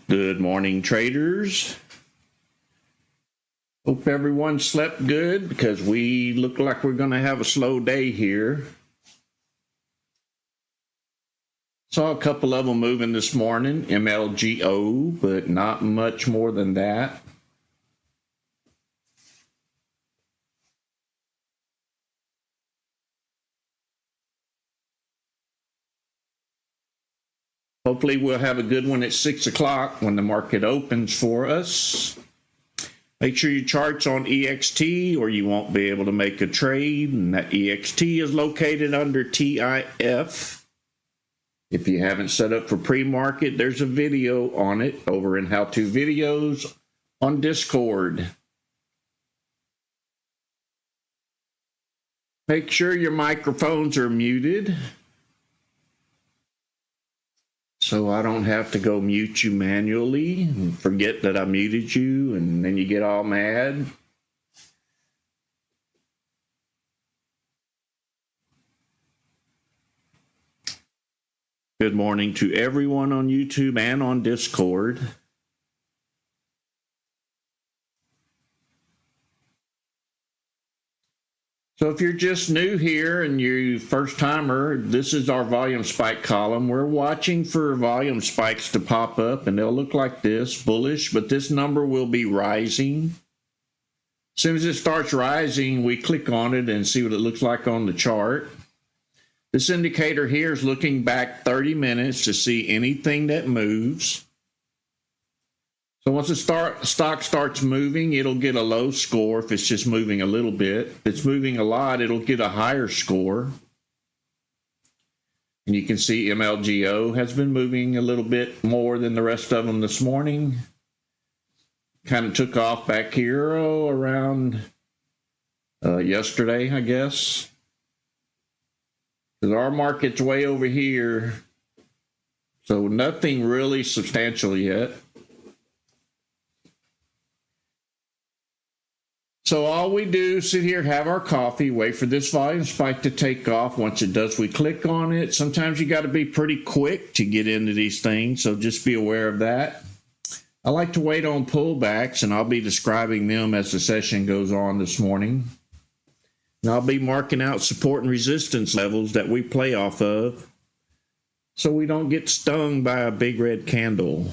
Good morning, traders. Hope everyone slept good because we look like we're going to have a slow day here. Saw a couple of them moving this morning, MLGO, but not much more than that. Hopefully we'll have a good one at 6 o'clock when the market opens for us. Make sure your chart's on EXT or you won't be able to make a trade. And that EXT is located under TIF. If you haven't set up for pre-market, there's a video on it over in how-to videos on Discord. Make sure your microphones are muted so I don't have to go mute you manually and forget that I muted you and then you get all mad. Good morning to everyone on YouTube and on Discord. So if you're just new here and you're first timer, this is our volume spike column. We're watching for volume spikes to pop up and they'll look like this, bullish, but this number will be rising. As soon as it starts rising, we click on it and see what it looks like on the chart. This indicator here is looking back 30 minutes to see anything that moves. So once the stock starts moving, it'll get a low score if it's just moving a little bit. If it's moving a lot, it'll get a higher score. And you can see MLGO has been moving a little bit more than the rest of them this morning. Kind of took off back here around yesterday, I guess. Because our market's way over here. So nothing really substantial yet. So all we do is sit here, have our coffee, wait for this volume spike to take off. Once it does, we click on it. Sometimes you got to be pretty quick to get into these things, so just be aware of that. I like to wait on pullbacks, and I'll be describing them as the session goes on this morning. And I'll be marking out support and resistance levels that we play off of so we don't get stung by a big red candle.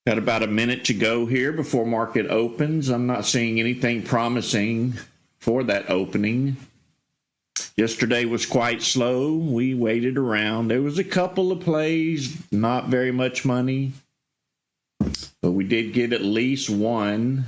Got about a minute to go here before market opens. I'm not seeing anything promising for that opening. Yesterday was quite slow. We waited around. There was a couple of plays, not very much money, but we did get at least one.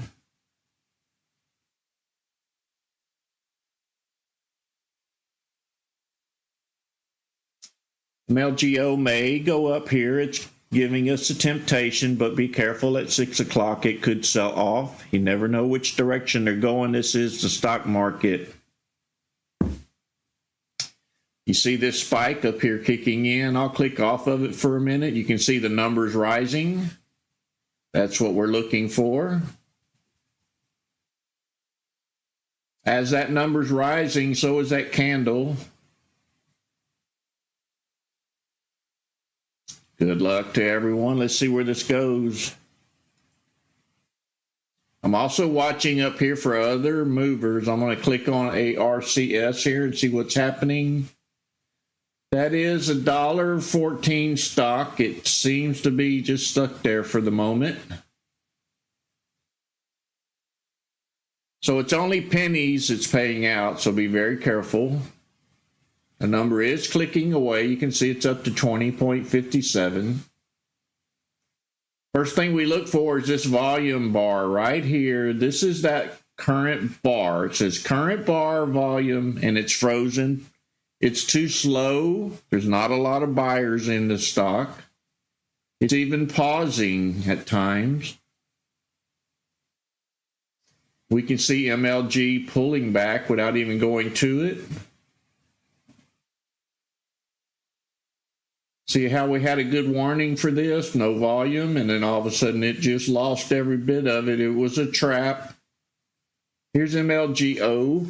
MLGO may go up here. It's giving us a temptation, but be careful at 6 o'clock. It could sell off. You never know which direction they're going. This is the stock market. You see this spike up here kicking in. I'll click off of it for a minute. You can see the numbers rising. That's what we're looking for. As that number's rising, so is that candle. Good luck to everyone. Let's see where this goes. I'm also watching up here for other movers. I'm going to click on ARCS here and see what's happening. That is $1.14 stock. It seems to be just stuck there for the moment. So it's only pennies it's paying out, so be very careful. The number is clicking away. You can see it's up to 20.57. First thing we look for is this volume bar right here. This is that current bar. It says current bar volume, and it's frozen. It's too slow. There's not a lot of buyers in the stock. It's even pausing at times. We can see MLG pulling back without even going to it. See how we had a good warning for this, no volume, and then all of a sudden it just lost every bit of it. It was a trap. Here's MLGO.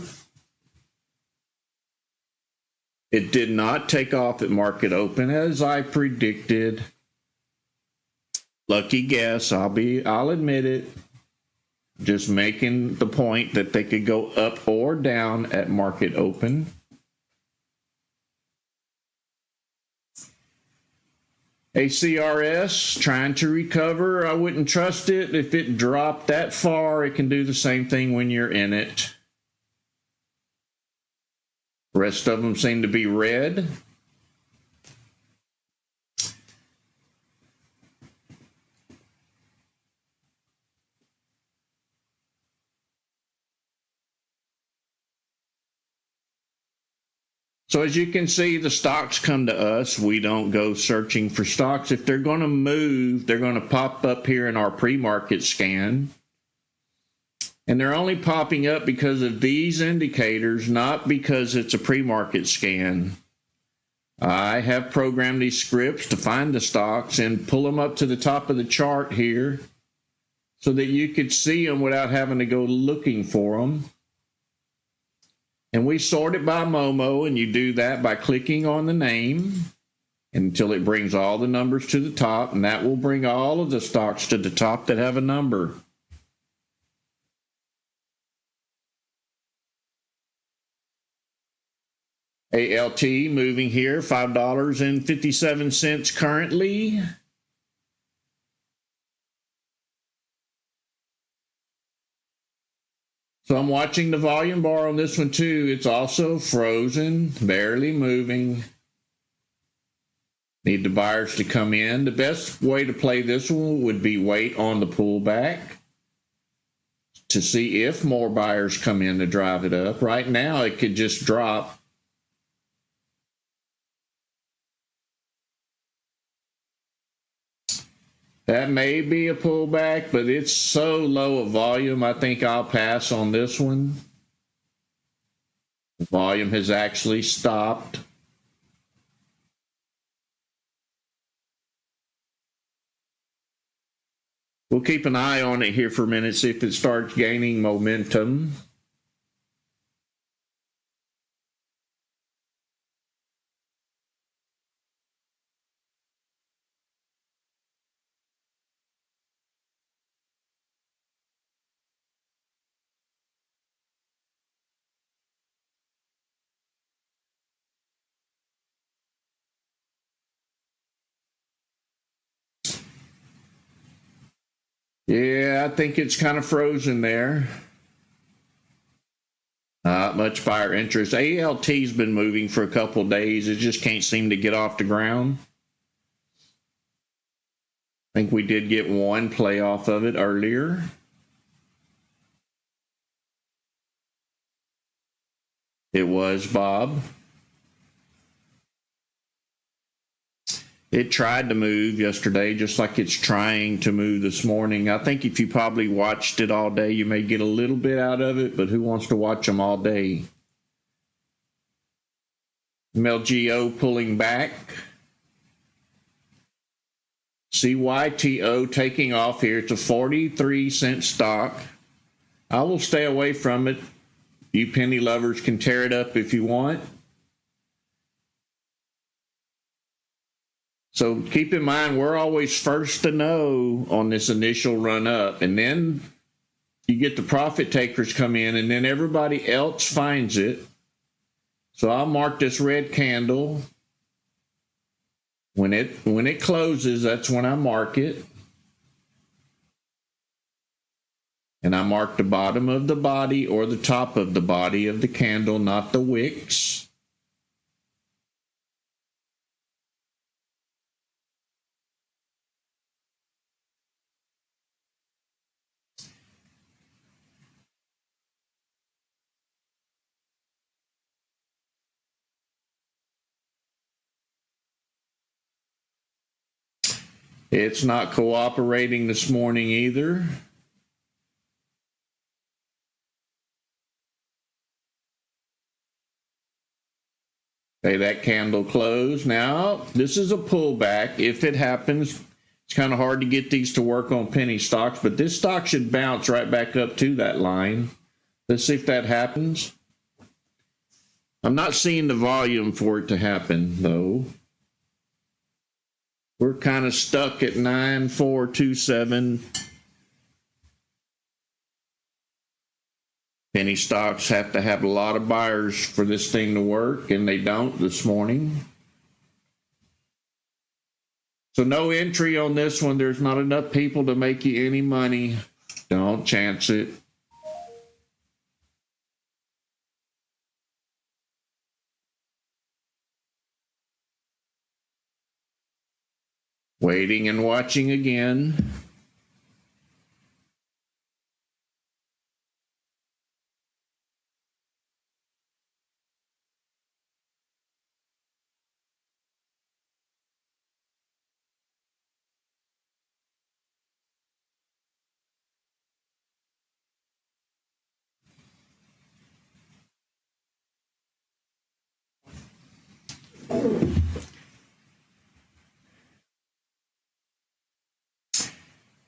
It did not take off at market open as I predicted. Lucky guess, I'll admit it. Just making the point that they could go up or down at market open. ACRS trying to recover. I wouldn't trust it. If it dropped that far, it can do the same thing when you're in it. The rest of them seem to be red. So as you can see, the stocks come to us. We don't go searching for stocks. If they're going to move, they're going to pop up here in our pre-market scan. And they're only popping up because of these indicators, not because it's a pre-market scan. I have programmed these scripts to find the stocks and pull them up to the top of the chart here so that you could see them without having to go looking for them. And we sort it by Momo, and you do that by clicking on the name until it brings all the numbers to the top, and that will bring all of the stocks to the top that have a number. ALT moving here, $5.57 currently. So I'm watching the volume bar on this one too. It's also frozen, barely moving. Need the buyers to come in. The best way to play this one would be wait on the pullback to see if more buyers come in to drive it up. Right now, it could just drop. That may be a pullback, but it's so low a volume, I think I'll pass on this one. The volume has actually stopped. We'll keep an eye on it here for a minute, see if it starts gaining momentum. Yeah, I think it's kind of frozen there. Not much buyer interest. ALT's been moving for a couple of days. It just can't seem to get off the ground. I think we did get one play off of it earlier. It was Bob. It tried to move yesterday, just like it's trying to move this morning. I think if you probably watched it all day, you may get a little bit out of it, but who wants to watch them all day? MLGO pulling back. CYTO taking off here. It's a 43-cent stock. I will stay away from it. You penny lovers can tear it up if you want. So keep in mind, we're always first to know on this initial run up, and then you get the profit takers come in, and then everybody else finds it. So I'll mark this red candle. When it closes, that's when I mark it. And I mark the bottom of the body or the top of the body of the candle, not the wicks. It's not cooperating this morning either. Okay, that candle closed. Now, this is a pullback. If it happens, it's kind of hard to get these to work on penny stocks, but this stock should bounce right back up to that line. Let's see if that happens. I'm not seeing the volume for it to happen, though. We're kind of stuck at 9427. Penny stocks have to have a lot of buyers for this thing to work, and they don't this morning. So no entry on this one. There's not enough people to make you any money. Don't chance it. Waiting and watching again.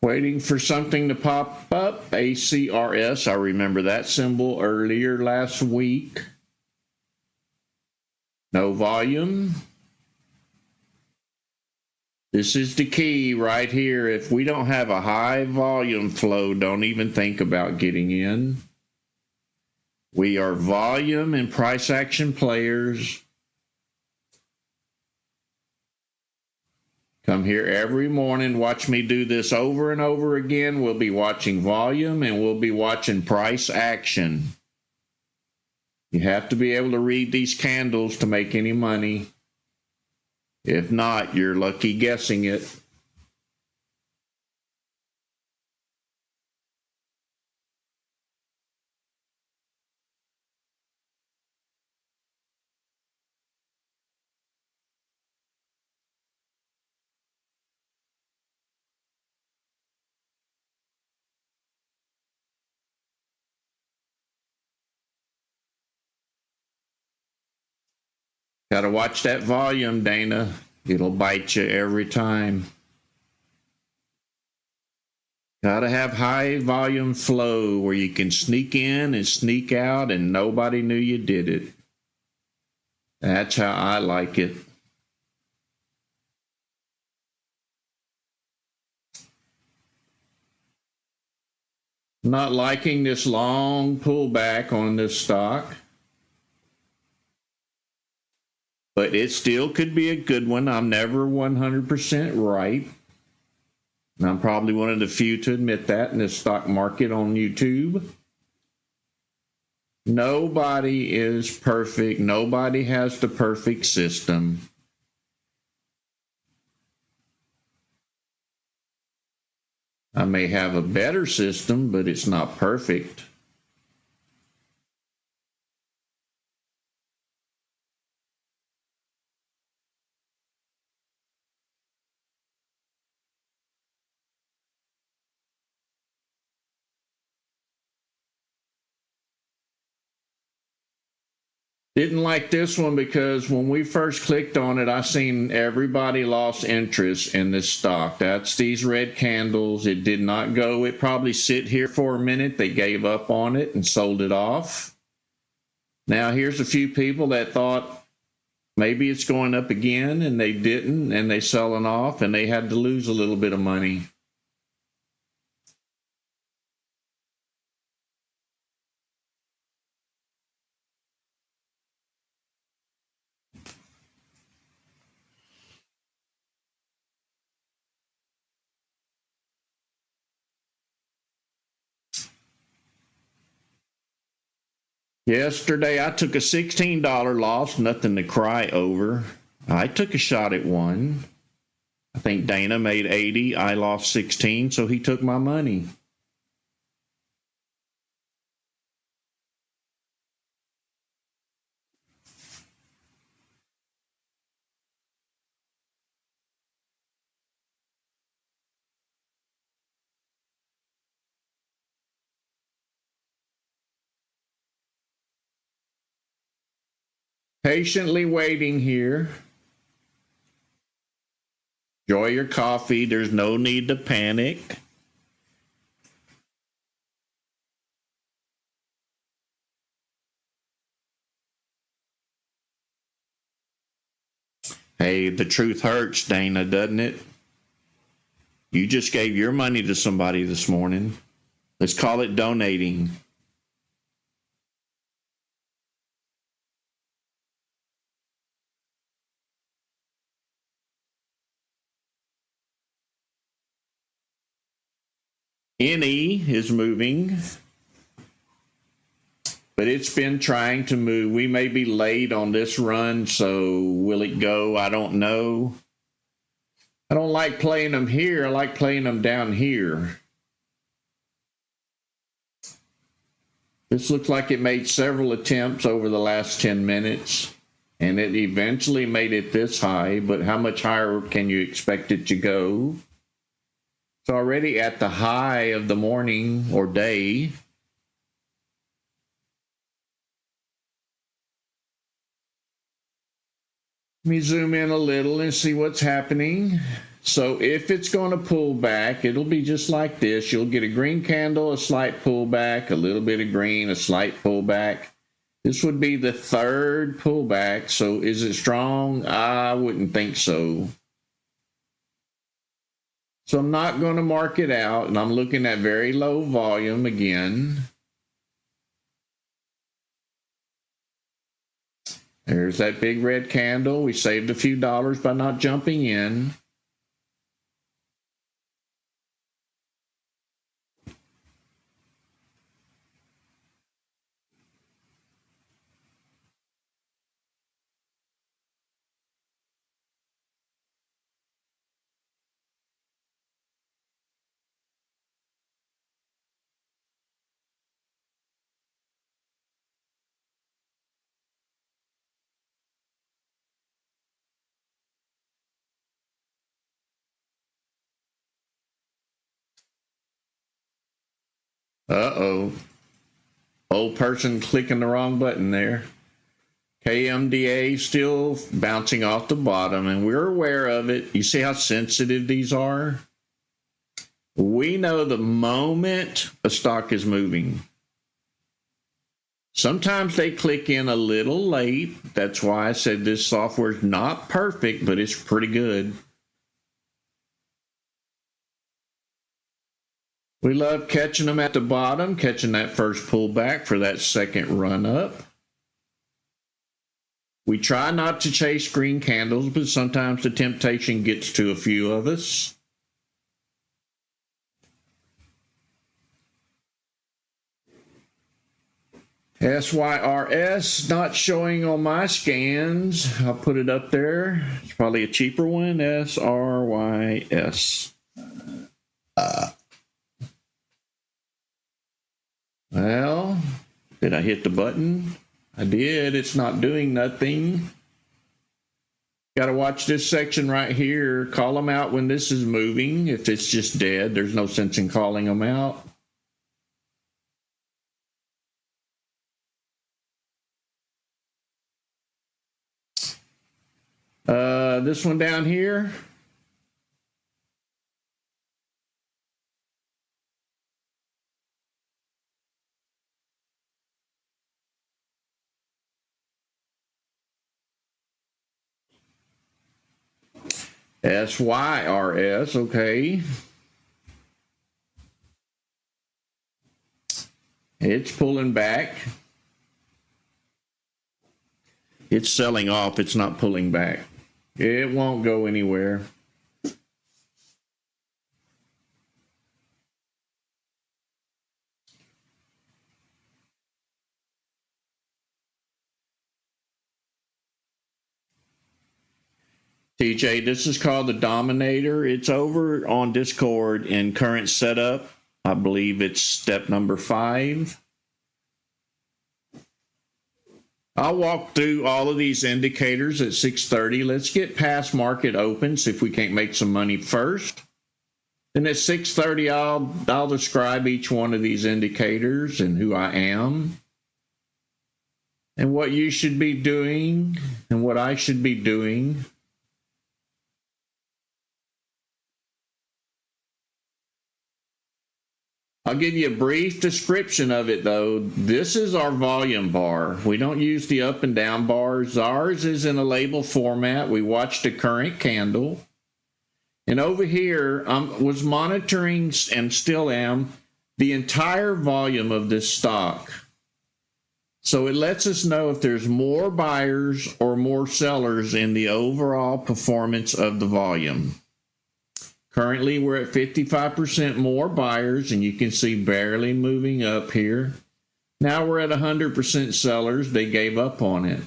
Waiting for something to pop up. ACRS, I remember that symbol earlier last week. No volume. This is the key right here. If we don't have a high volume flow, don't even think about getting in. We are volume and price action players. Come here every morning, watch me do this over and over again. We'll be watching volume and we'll be watching price action. You have to be able to read these candles to make any money. If not, you're lucky guessing it. Got to watch that volume, Dana. It'll bite you every time. Got to have high volume flow where you can sneak in and sneak out and nobody knew you did it. That's how I like it. Not liking this long pullback on this stock. But it still could be a good one. I'm never 100% right. And I'm probably one of the few to admit that in this stock market on YouTube. Nobody is perfect. Nobody has the perfect system. I may have a better system, but it's not perfect. Didn't like this one because when we first clicked on it, I seen everybody lost interest in this stock. That's these red candles. It did not go. It probably sit here for a minute. They gave up on it and sold it off. Now here's a few people that thought maybe it's going up again and they didn't, and they selling off and they had to lose a little bit of money. Yesterday, I took a $16 loss, nothing to cry over. I took a shot at one. I think Dana made 80. I lost 16, so he took my money. Patiently waiting here. Enjoy your coffee. There's no need to panic. Hey, the truth hurts, Dana, doesn't it? You just gave your money to somebody this morning. Let's call it donating. NE is moving, but it's been trying to move. We may be late on this run, so will it go? I don't know. I don't like playing them here. I like playing them down here. This looks like it made several attempts over the last 10 minutes, and it eventually made it this high, but how much higher can you expect it to go? It's already at the high of the morning or day. Let me zoom in a little and see what's happening. So if it's going to pull back, it'll be just like this. You'll get a green candle, a slight pullback, a little bit of green, a slight pullback. This would be the third pullback. So is it strong? I wouldn't think so. So I'm not going to mark it out, and I'm looking at very low volume again. There's that big red candle. We saved a few dollars by not jumping in. Uh-oh. Old person clicking the wrong button there. KMDA still bouncing off the bottom, and we're aware of it. You see how sensitive these are? We know the moment a stock is moving. Sometimes they click in a little late. That's why I said this software is not perfect, but it's pretty good. We love catching them at the bottom, catching that first pullback for that second run up. We try not to chase green candles, but sometimes the temptation gets to a few of us. SYRS not showing on my scans. I'll put it up there. It's probably a cheaper one. SRYS. Well, did I hit the button? I did. It's not doing nothing. Got to watch this section right here. Call them out when this is moving. If it's just dead, there's no sense in calling them out. This one down here. SYRS, okay. It's pulling back. It's selling off. It's not pulling back. It won't go anywhere. TJ, this is called the Dominator. It's over on Discord in current setup. I believe it's step number 5. I'll walk through all of these indicators at 6:30. Let's get past market open, see if we can't make some money first. Then at 6:30, I'll describe each one of these indicators and who I am. and what you should be doing and what I should be doing. I'll give you a brief description of it, though. This is our volume bar. We don't use the up and down bars. Ours is in a label format. We watch the current candle. And over here, I was monitoring, and still am, the entire volume of this stock. So it lets us know if there's more buyers or more sellers in the overall performance of the volume. Currently, we're at 55% more buyers, and you can see barely moving up here. Now we're at 100% sellers. They gave up on it.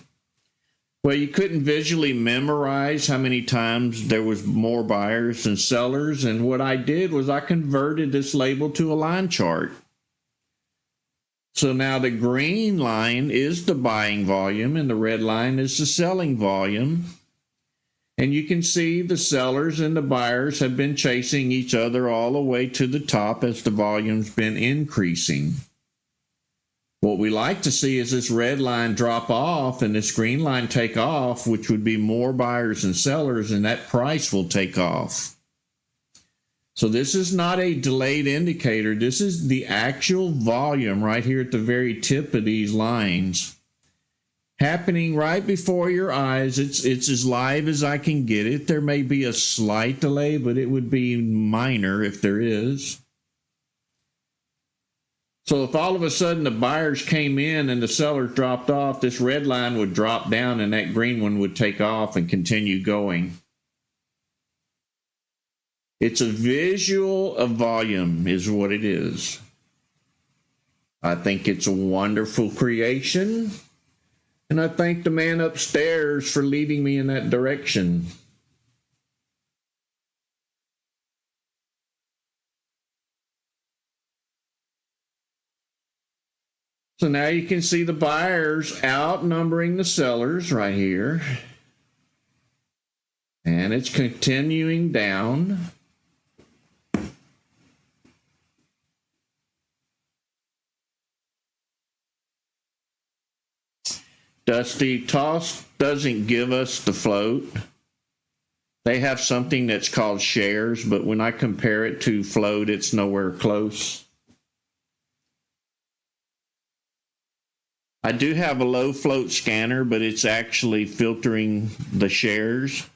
Well, you couldn't visually memorize how many times there was more buyers than sellers, and what I did was I converted this label to a line chart. So now the green line is the buying volume, and the red line is the selling volume. And you can see the sellers and the buyers have been chasing each other all the way to the top as the volume's been increasing. What we like to see is this red line drop off and this green line take off, which would be more buyers and sellers, and that price will take off. So this is not a delayed indicator. This is the actual volume right here at the very tip of these lines, happening right before your eyes. It's as live as I can get it. There may be a slight delay, but it would be minor if there is. So if all of a sudden the buyers came in and the sellers dropped off, this red line would drop down and that green one would take off and continue going. It's a visual of volume is what it is. I think it's a wonderful creation. And I thank the man upstairs for leading me in that direction. So now you can see the buyers outnumbering the sellers right here. And it's continuing down. Dusty Toss doesn't give us the float. They have something that's called shares, but when I compare it to float, it's nowhere close. I do have a low float scanner, but it's actually filtering the shares.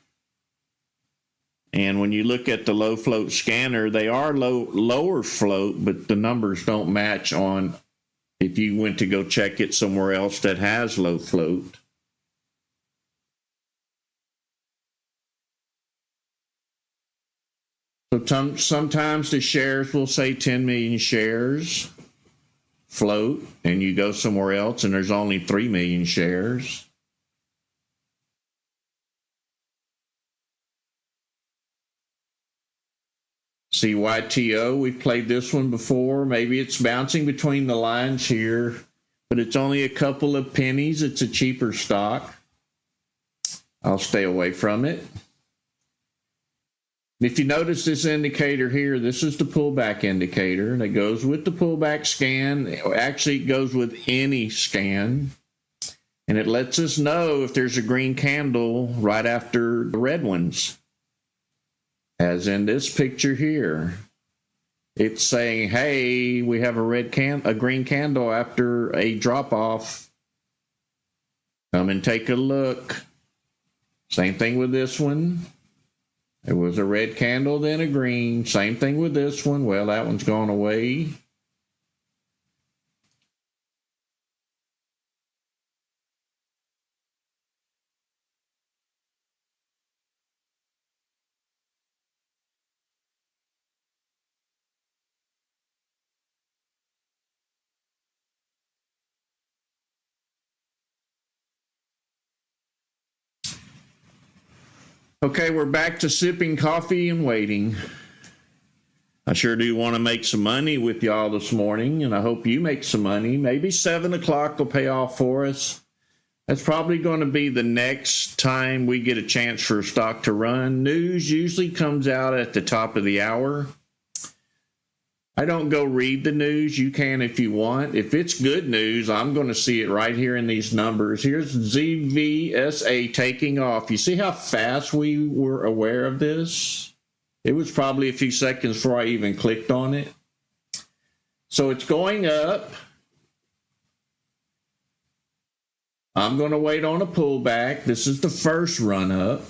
And when you look at the low float scanner, they are lower float, but the numbers don't match on if you went to go check it somewhere else that has low float. So sometimes the shares will say 10 million shares float, and you go somewhere else and there's only 3 million shares. CYTO, we've played this one before. Maybe it's bouncing between the lines here, but it's only a couple of pennies. It's a cheaper stock. I'll stay away from it. If you notice this indicator here, this is the pullback indicator, and it goes with the pullback scan. Actually, it goes with any scan, and it lets us know if there's a green candle right after the red ones. As in this picture here, it's saying, hey, we have a green candle after a drop off. Come and take a look. Same thing with this one. There was a red candle, then a green. Same thing with this one. Well, that one's gone away. Okay, we're back to sipping coffee and waiting. I sure do want to make some money with y'all this morning, and I hope you make some money. Maybe 7 o'clock will pay off for us. That's probably going to be the next time we get a chance for a stock to run. News usually comes out at the top of the hour. I don't go read the news. You can if you want. If it's good news, I'm going to see it right here in these numbers. Here's ZVSA taking off. You see how fast we were aware of this? It was probably a few seconds before I even clicked on it. So it's going up. I'm going to wait on a pullback. This is the first run up.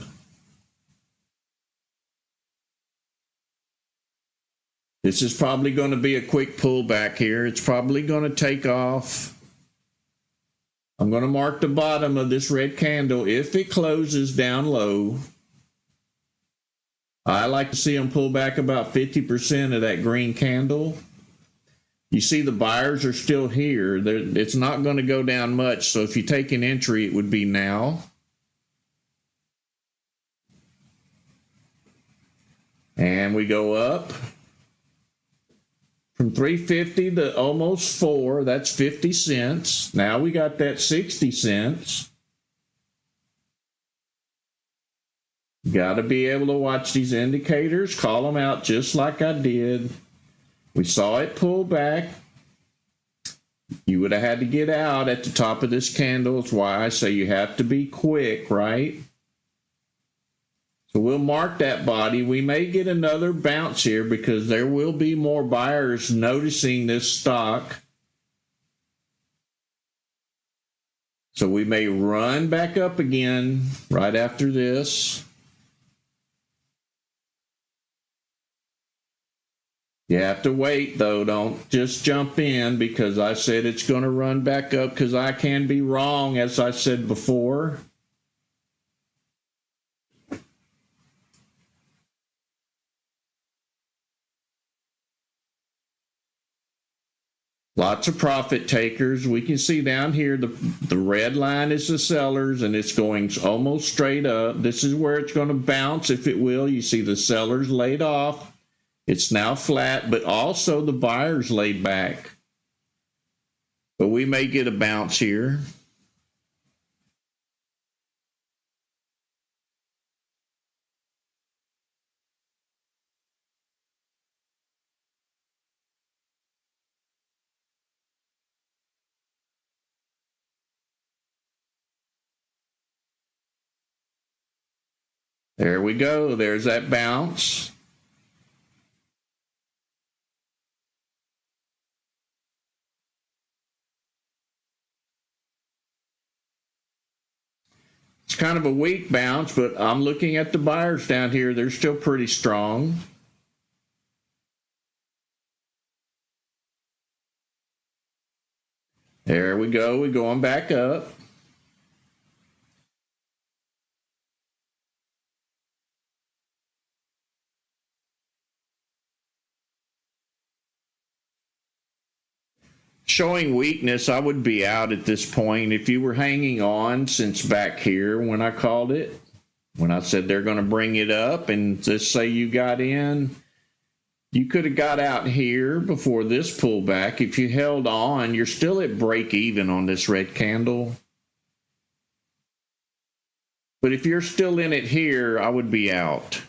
This is probably going to be a quick pullback here. It's probably going to take off. I'm going to mark the bottom of this red candle. If it closes down low, I like to see them pull back about 50% of that green candle. You see the buyers are still here. It's not going to go down much. So if you take an entry, it would be now. And we go up from 350 to almost 4. That's 50 cents. Now we got that 60 cents. Got to be able to watch these indicators, call them out just like I did. We saw it pull back. You would have had to get out at the top of this candle. That's why I say you have to be quick, right? So we'll mark that body. We may get another bounce here because there will be more buyers noticing this stock. So we may run back up again right after this. You have to wait, though. Don't just jump in because I said it's going to run back up because I can be wrong, as I said before. Lots of profit takers. We can see down here the red line is the sellers, and it's going almost straight up. This is where it's going to bounce, if it will. You see the sellers laid off. It's now flat, but also the buyers laid back. But we may get a bounce here. There we go. There's that bounce. It's kind of a weak bounce, but I'm looking at the buyers down here. They're still pretty strong. There we go. We're going back up. Showing weakness, I would be out at this point. If you were hanging on since back here when I called it, when I said they're going to bring it up, and just say you got in, you could have got out here before this pullback. If you held on, you're still at break even on this red candle. But if you're still in it here, I would be out.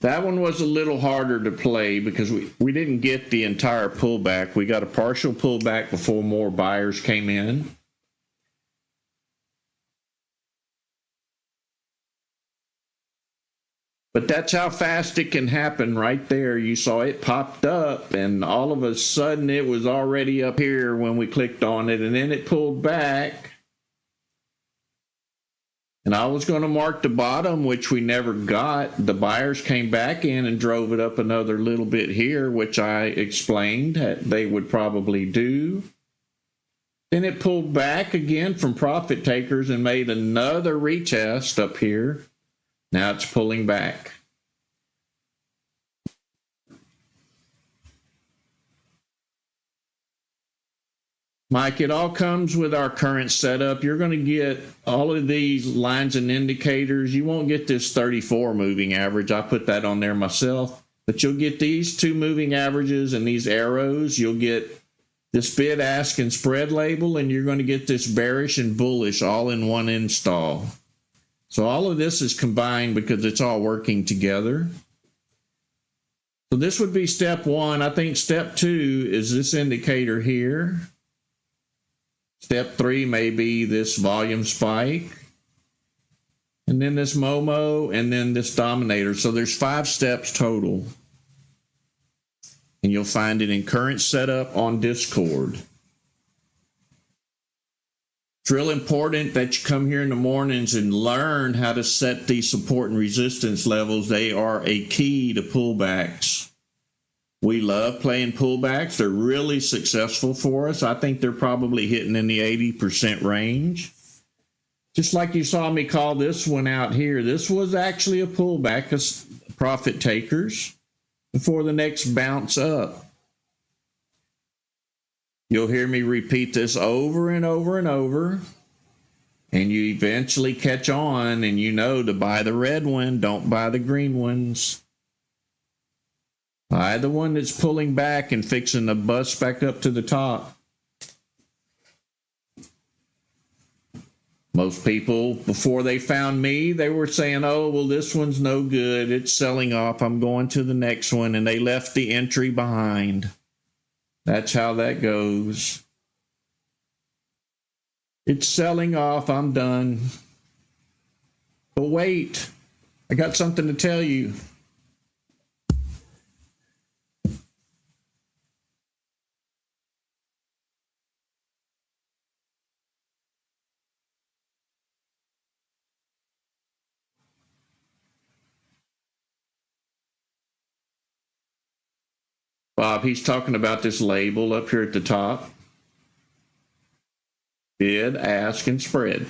That one was a little harder to play because we didn't get the entire pullback. We got a partial pullback before more buyers came in. But that's how fast it can happen right there. You saw it popped up, and all of a sudden it was already up here when we clicked on it, and then it pulled back. And I was going to mark the bottom, which we never got. The buyers came back in and drove it up another little bit here, which I explained that they would probably do. Then it pulled back again from profit takers and made another retest up here. Now it's pulling back. Mike, it all comes with our current setup. You're going to get all of these lines and indicators. You won't get this 34 moving average. I put that on there myself. But you'll get these two moving averages and these arrows. You'll get this bid, ask, and spread label, and you're going to get this bearish and bullish all in one install. So all of this is combined because it's all working together. So this would be step one. I think step two is this indicator here. Step three may be this volume spike. And then this Momo, and then this dominator. So there's 5 steps total. And you'll find it in current setup on Discord. It's real important that you come here in the mornings and learn how to set these support and resistance levels. They are a key to pullbacks. We love playing pullbacks. They're really successful for us. I think they're probably hitting in the 80% range. Just like you saw me call this one out here, this was actually a pullback of profit takers before the next bounce up. You'll hear me repeat this over and over and over, and you eventually catch on, and you know to buy the red one, don't buy the green ones. Buy the one that's pulling back and fixing to bust back up to the top. Most people, before they found me, they were saying, oh, well, this one's no good. It's selling off. I'm going to the next one. And they left the entry behind. That's how that goes. It's selling off. I'm done. But wait, I got something to tell you. Bob, he's talking about this label up here at the top. Bid, ask, and spread.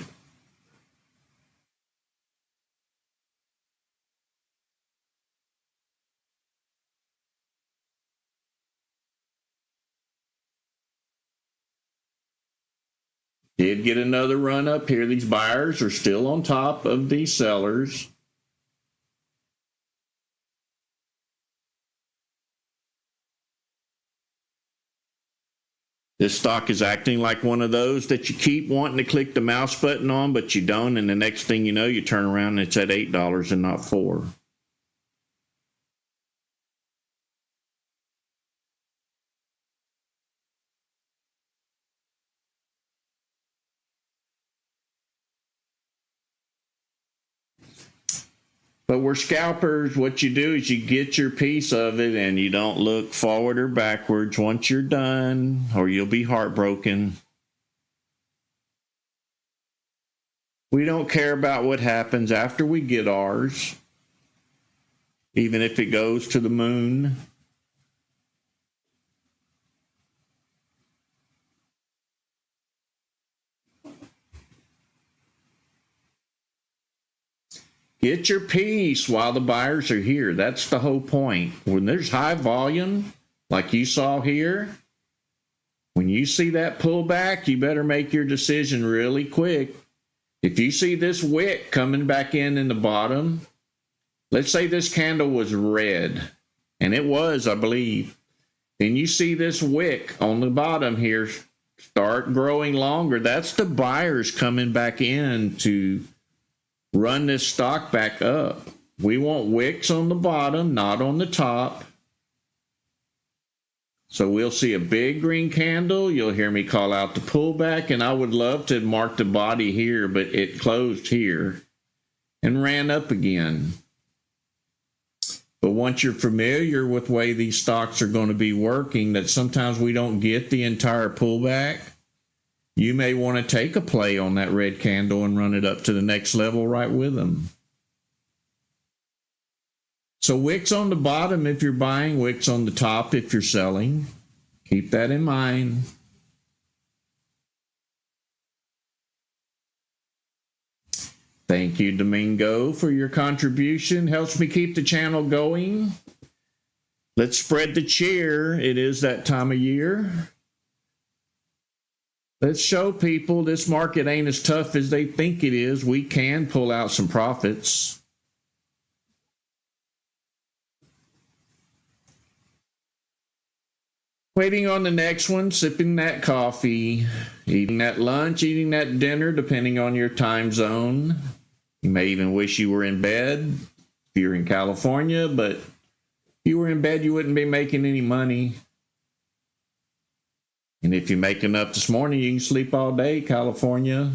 Did get another run up here. These buyers are still on top of these sellers. This stock is acting like one of those that you keep wanting to click the mouse button on, but you don't, and the next thing you know, you turn around and it's at $8 and not $4. But we're scalpers. What you do is you get your piece of it and you don't look forward or backwards once you're done, or you'll be heartbroken. We don't care about what happens after we get ours, even if it goes to the moon. Get your piece while the buyers are here. That's the whole point. When there's high volume, like you saw here, when you see that pullback, you better make your decision really quick. If you see this wick coming back in the bottom, let's say this candle was red, and it was, I believe. Then you see this wick on the bottom here start growing longer. That's the buyers coming back in to run this stock back up. We want wicks on the bottom, not on the top. So we'll see a big green candle. You'll hear me call out the pullback, and I would love to mark the body here, but it closed here and ran up again. But once you're familiar with the way these stocks are going to be working, that sometimes we don't get the entire pullback, you may want to take a play on that red candle and run it up to the next level right with them. So wicks on the bottom if you're buying, wicks on the top if you're selling. Keep that in mind. Thank you, Domingo, for your contribution. Helps me keep the channel going. Let's spread the cheer. It is that time of year. Let's show people this market ain't as tough as they think it is. We can pull out some profits. Waiting on the next one, sipping that coffee, eating that lunch, eating that dinner, depending on your time zone. You may even wish you were in bed if you're in California, but if you were in bed, you wouldn't be making any money. And if you make enough this morning, you can sleep all day, California.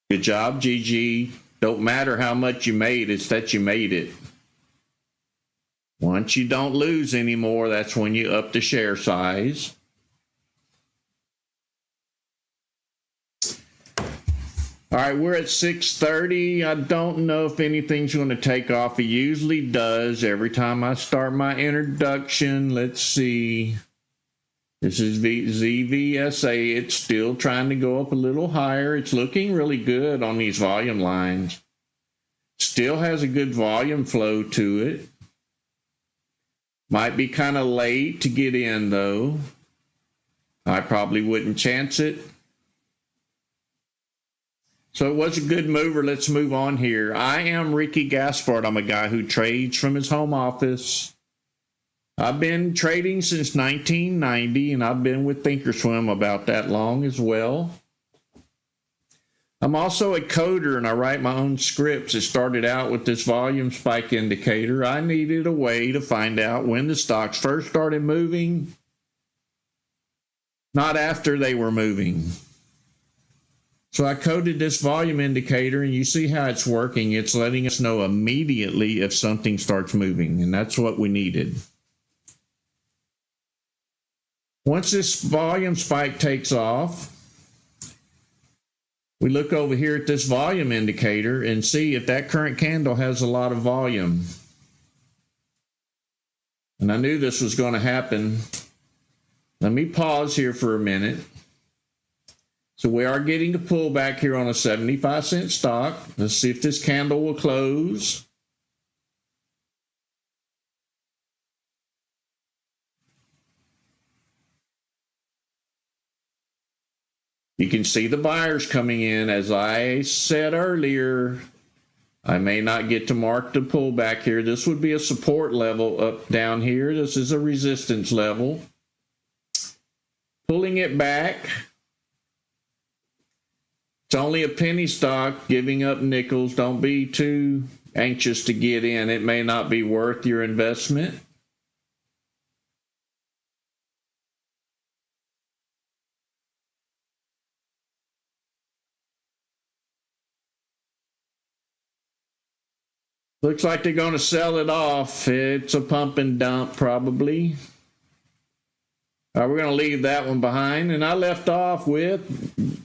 Good job, Gigi. Don't matter how much you made, it's that you made it. Once you don't lose anymore, that's when you up the share size. All right, we're at 6:30. I don't know if anything's going to take off. It usually does every time I start my introduction. Let's see. This is ZVSA. It's still trying to go up a little higher. It's looking really good on these volume lines. Still has a good volume flow to it. Might be kind of late to get in, though. I probably wouldn't chance it. So it was a good mover. Let's move on here. I am Ricky Gaspard. I'm a guy who trades from his home office. I've been trading since 1990, and I've been with ThinkorSwim about that long as well. I'm also a coder, and I write my own scripts. It started out with this volume spike indicator. I needed a way to find out when the stocks first started moving, not after they were moving. So I coded this volume indicator, and you see how it's working. It's letting us know immediately if something starts moving, and that's what we needed. Once this volume spike takes off, we look over here at this volume indicator and see if that current candle has a lot of volume. And I knew this was going to happen. Let me pause here for a minute. So we are getting a pullback here on a 75-cent stock. Let's see if this candle will close. You can see the buyers coming in. As I said earlier, I may not get to mark the pullback here. This would be a support level up down here. This is a resistance level. Pulling it back. It's only a penny stock, giving up nickels. Don't be too anxious to get in. It may not be worth your investment. Looks like they're going to sell it off. It's a pump and dump, probably. We're going to leave that one behind. And I left off with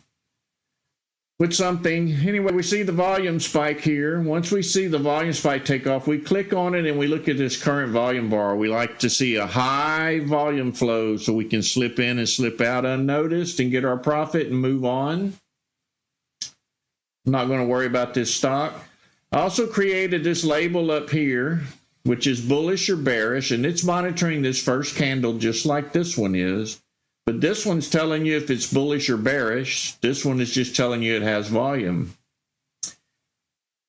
something. Anyway, we see the volume spike here. Once we see the volume spike take off, we click on it and we look at this current volume bar. We like to see a high volume flow so we can slip in and slip out unnoticed and get our profit and move on. I'm not going to worry about this stock. I also created this label up here, which is bullish or bearish, and it's monitoring this first candle just like this one is. But this one's telling you if it's bullish or bearish. This one is just telling you it has volume.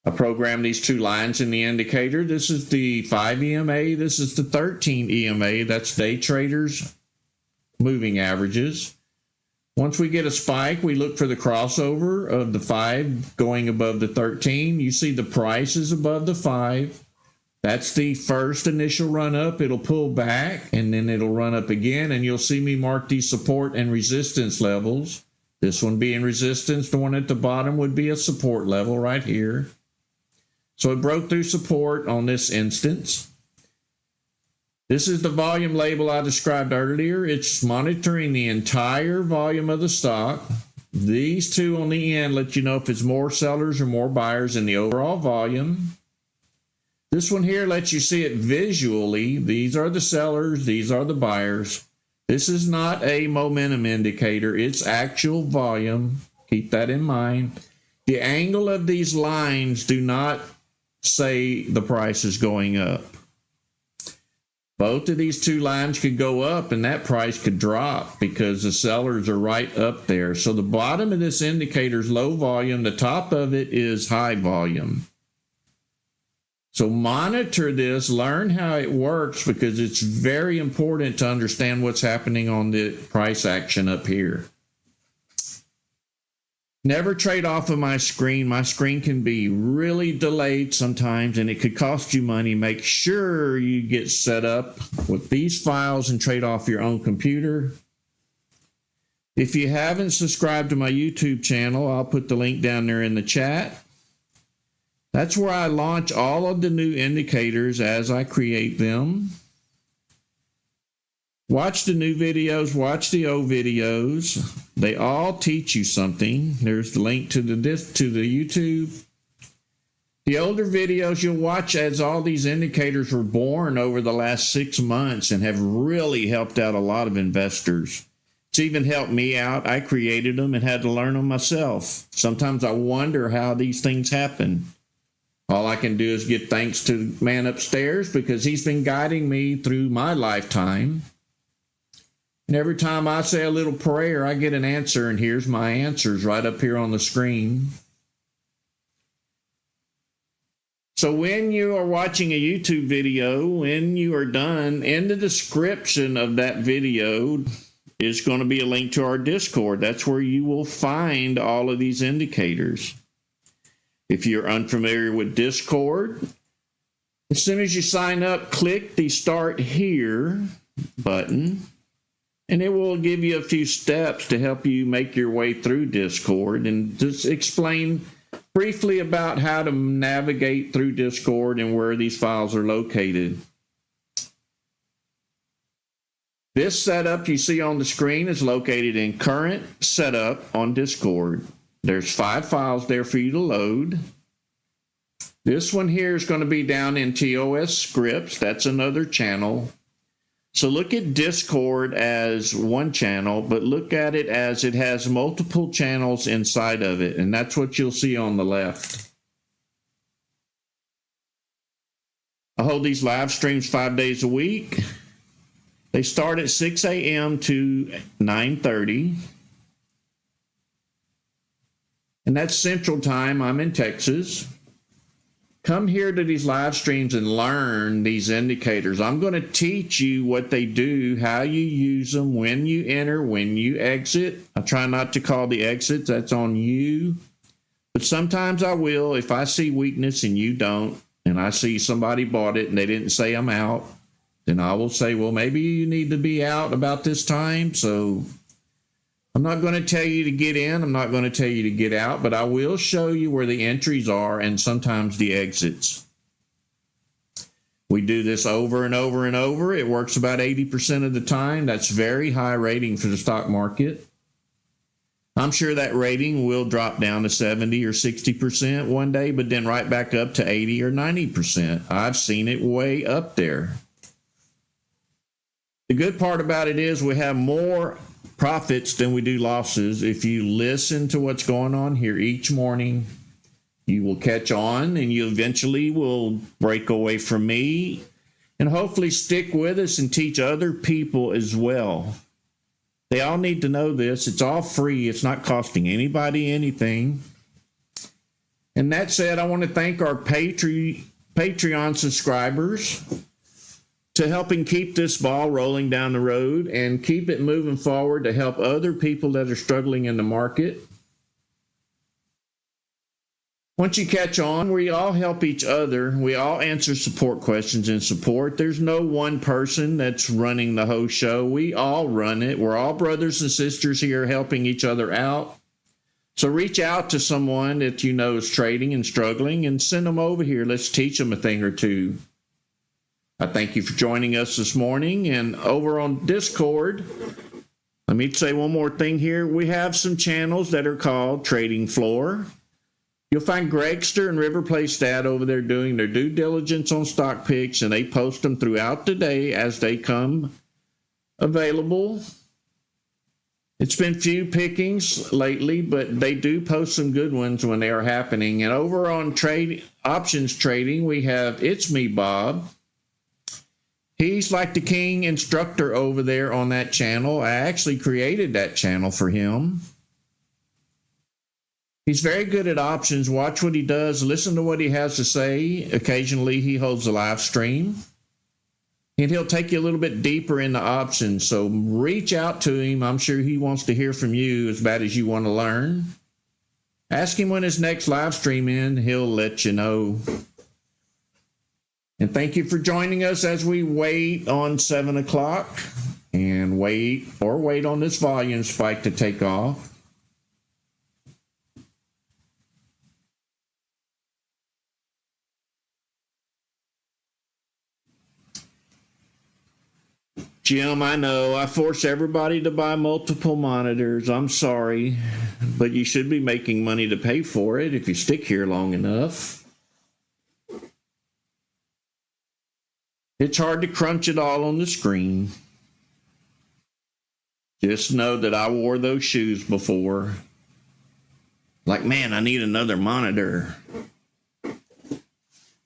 I programmed these two lines in the indicator. This is the 5 EMA. This is the 13 EMA. That's day traders moving averages. Once we get a spike, we look for the crossover of the 5 going above the 13. You see the price is above the 5. That's the first initial run up. It'll pull back and then it'll run up again, and you'll see me mark these support and resistance levels. This one being resistance, the one at the bottom would be a support level right here. So it broke through support on this instance. This is the volume label I described earlier. It's monitoring the entire volume of the stock. These two on the end let you know if it's more sellers or more buyers in the overall volume. This one here lets you see it visually. These are the sellers, these are the buyers. This is not a momentum indicator, it's actual volume. Keep that in mind. The angle of these lines do not say the price is going up. Both of these two lines could go up and that price could drop because the sellers are right up there. So the bottom of this indicator is low volume. The top of it is high volume. So monitor this, learn how it works, because it's very important to understand what's happening on the price action up here. Never trade off of my screen. My screen can be really delayed sometimes, and it could cost you money. Make sure you get set up with these files and trade off your own computer. If you haven't subscribed to my YouTube channel, I'll put the link down there in the chat. That's where I launch all of the new indicators as I create them. Watch the new videos, watch the old videos. They all teach you something. There's the link to the YouTube. The older videos you'll watch as all these indicators were born over the last 6 months and have really helped out a lot of investors. It's even helped me out. I created them and had to learn them myself. Sometimes I wonder how these things happen. All I can do is give thanks to the man upstairs because he's been guiding me through my lifetime. And every time I say a little prayer, I get an answer, and here's my answers right up here on the screen. So when you are watching a YouTube video, when you are done, in the description of that video is going to be a link to our Discord. That's where you will find all of these indicators. If you're unfamiliar with Discord, as soon as you sign up, click the Start Here button, and it will give you a few steps to help you make your way through Discord and just explain briefly about how to navigate through Discord and where these files are located. This setup you see on the screen is located in Current Setup on Discord. There's 5 files there for you to load. This one here is going to be down in TOS scripts. That's another channel. So look at Discord as one channel, but look at it as it has multiple channels inside of it, and that's what you'll see on the left. I hold these live streams 5 days a week. They start at 6 a.m. to 9:30. And that's Central Time. I'm in Texas. Come here to these live streams and learn these indicators. I'm going to teach you what they do, how you use them, when you enter, when you exit. I try not to call the exits. That's on you. But sometimes I will. If I see weakness and you don't, and I see somebody bought it and they didn't say I'm out, then I will say, well, maybe you need to be out about this time. So I'm not going to tell you to get in. I'm not going to tell you to get out, but I will show you where the entries are and sometimes the exits. We do this over and over and over. It works about 80% of the time. That's very high rating for the stock market. I'm sure that rating will drop down to 70 or 60% one day, but then right back up to 80 or 90%. I've seen it way up there. The good part about it is we have more profits than we do losses. If you listen to what's going on here each morning, you will catch on and you eventually will break away from me and hopefully stick with us and teach other people as well. They all need to know this. It's all free. It's not costing anybody anything. And that said, I want to thank our Patreon subscribers to helping keep this ball rolling down the road and keep it moving forward to help other people that are struggling in the market. Once you catch on, we all help each other. We all answer support questions in support. There's no one person that's running the whole show. We all run it. We're all brothers and sisters here helping each other out. So reach out to someone that you know is trading and struggling and send them over here. Let's teach them a thing or two. I thank you for joining us this morning. And over on Discord, let me say one more thing here. We have some channels that are called Trading Floor. You'll find Gregster and River Play Stat over there doing their due diligence on stock picks, and they post them throughout the day as they come available. It's been few pickings lately, but they do post some good ones when they are happening. And over on options trading, we have It's Me Bob. He's like the king instructor over there on that channel. I actually created that channel for him. He's very good at options. Watch what he does. Listen to what he has to say. Occasionally, he holds a live stream. And he'll take you a little bit deeper into options. So reach out to him. I'm sure he wants to hear from you as bad as you want to learn. Ask him when his next live stream in. He'll let you know. And thank you for joining us as we wait on 7 o'clock and wait on this volume spike to take off. Jim, I know I force everybody to buy multiple monitors. I'm sorry, but you should be making money to pay for it if you stick here long enough. It's hard to crunch it all on the screen. Just know that I wore those shoes before. Like, man, I need another monitor.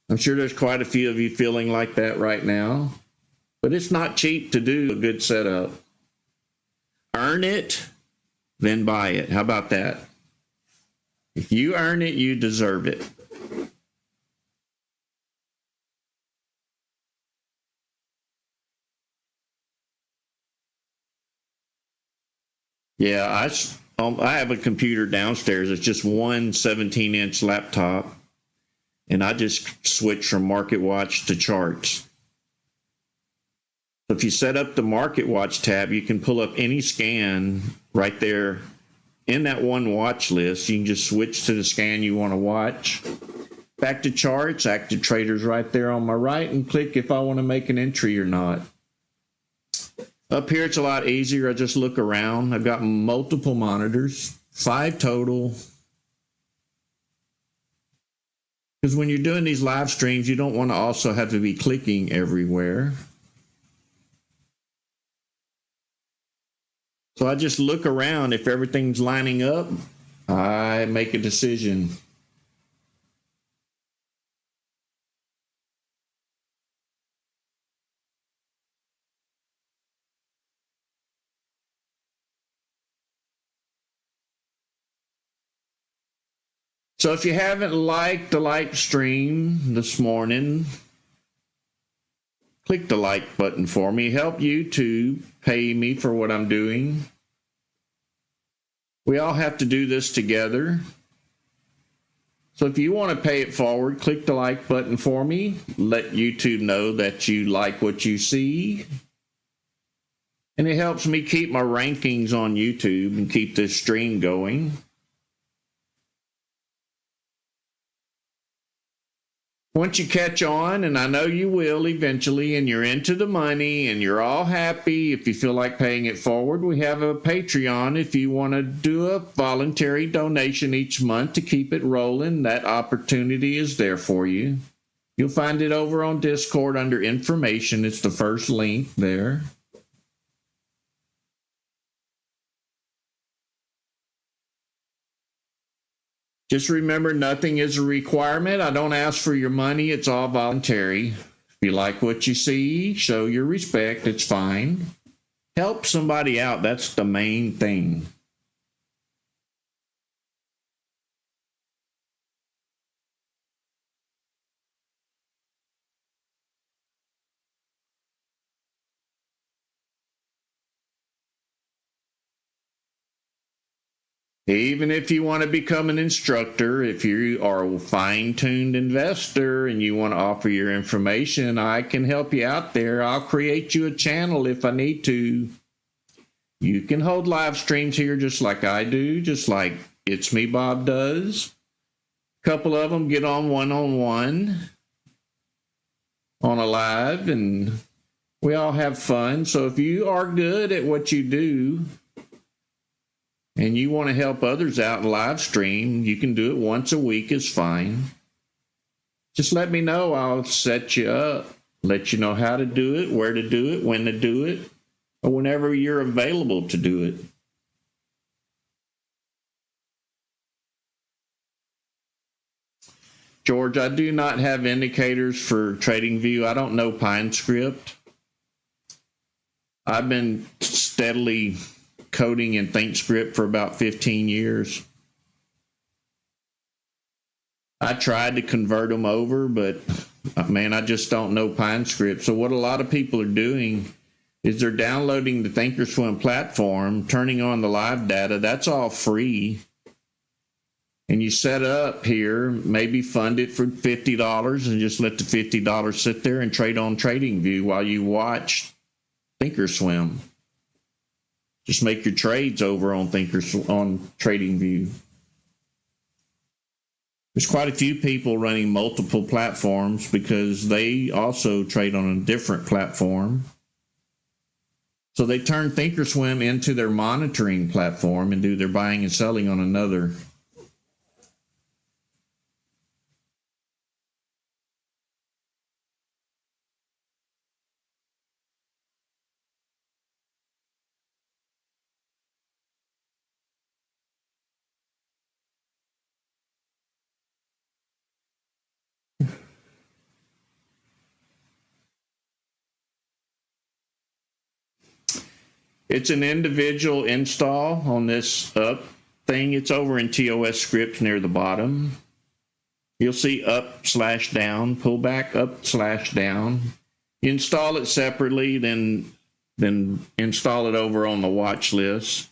I'm sure there's quite a few of you feeling like that right now. But it's not cheap to do a good setup. Earn it, then buy it. How about that? If you earn it, you deserve it. Yeah, I have a computer downstairs. It's just one 17-inch laptop, and I just switch from MarketWatch to charts. So if you set up the MarketWatch tab, you can pull up any scan right there in that one watch list. You can just switch to the scan you want to watch. Back to charts, active traders right there on my right, and click if I want to make an entry or not. Up here, it's a lot easier. I just look around. I've got multiple monitors, 5 total. Because when you're doing these live streams, you don't want to also have to be clicking everywhere. So I just look around. If everything's lining up, I make a decision. So if you haven't liked the live stream this morning, click the like button for me. Help YouTube pay me for what I'm doing. We all have to do this together. So if you want to pay it forward, click the like button for me. Let YouTube know that you like what you see. And it helps me keep my rankings on YouTube and keep this stream going. Once you catch on, and I know you will eventually, and you're into the money and you're all happy, if you feel like paying it forward, we have a Patreon. If you want to do a voluntary donation each month to keep it rolling, that opportunity is there for you. You'll find it over on Discord under information. It's the first link there. Just remember, nothing is a requirement. I don't ask for your money. It's all voluntary. If you like what you see, show your respect. It's fine. Help somebody out. That's the main thing. Even if you want to become an instructor, if you are a fine-tuned investor and you want to offer your information, I can help you out there. I'll create you a channel if I need to. You can hold live streams here just like I do, just like It's Me Bob does. A couple of them get on one-on-one on a live, and we all have fun. So if you are good at what you do, and you want to help others out in live stream, you can do it once a week is fine. Just let me know. I'll set you up, let you know how to do it, where to do it, when to do it, or whenever you're available to do it. George, I do not have indicators for TradingView. I don't know PineScript. I've been steadily coding in ThinkScript for about 15 years. I tried to convert them over, but man, I just don't know PineScript. So what a lot of people are doing is they're downloading the ThinkorSwim platform, turning on the live data. That's all free. And you set up here, maybe fund it for $50 and just let the $50 sit there and trade on TradingView while you watch ThinkorSwim. Just make your trades over on TradingView. There's quite a few people running multiple platforms because they also trade on a different platform. So they turn ThinkorSwim into their monitoring platform and do their buying and selling on another. It's an individual install on this up thing. It's over in TOS script near the bottom. You'll see up/down, pull back, up/down. You install it separately, then install it over on the watch list.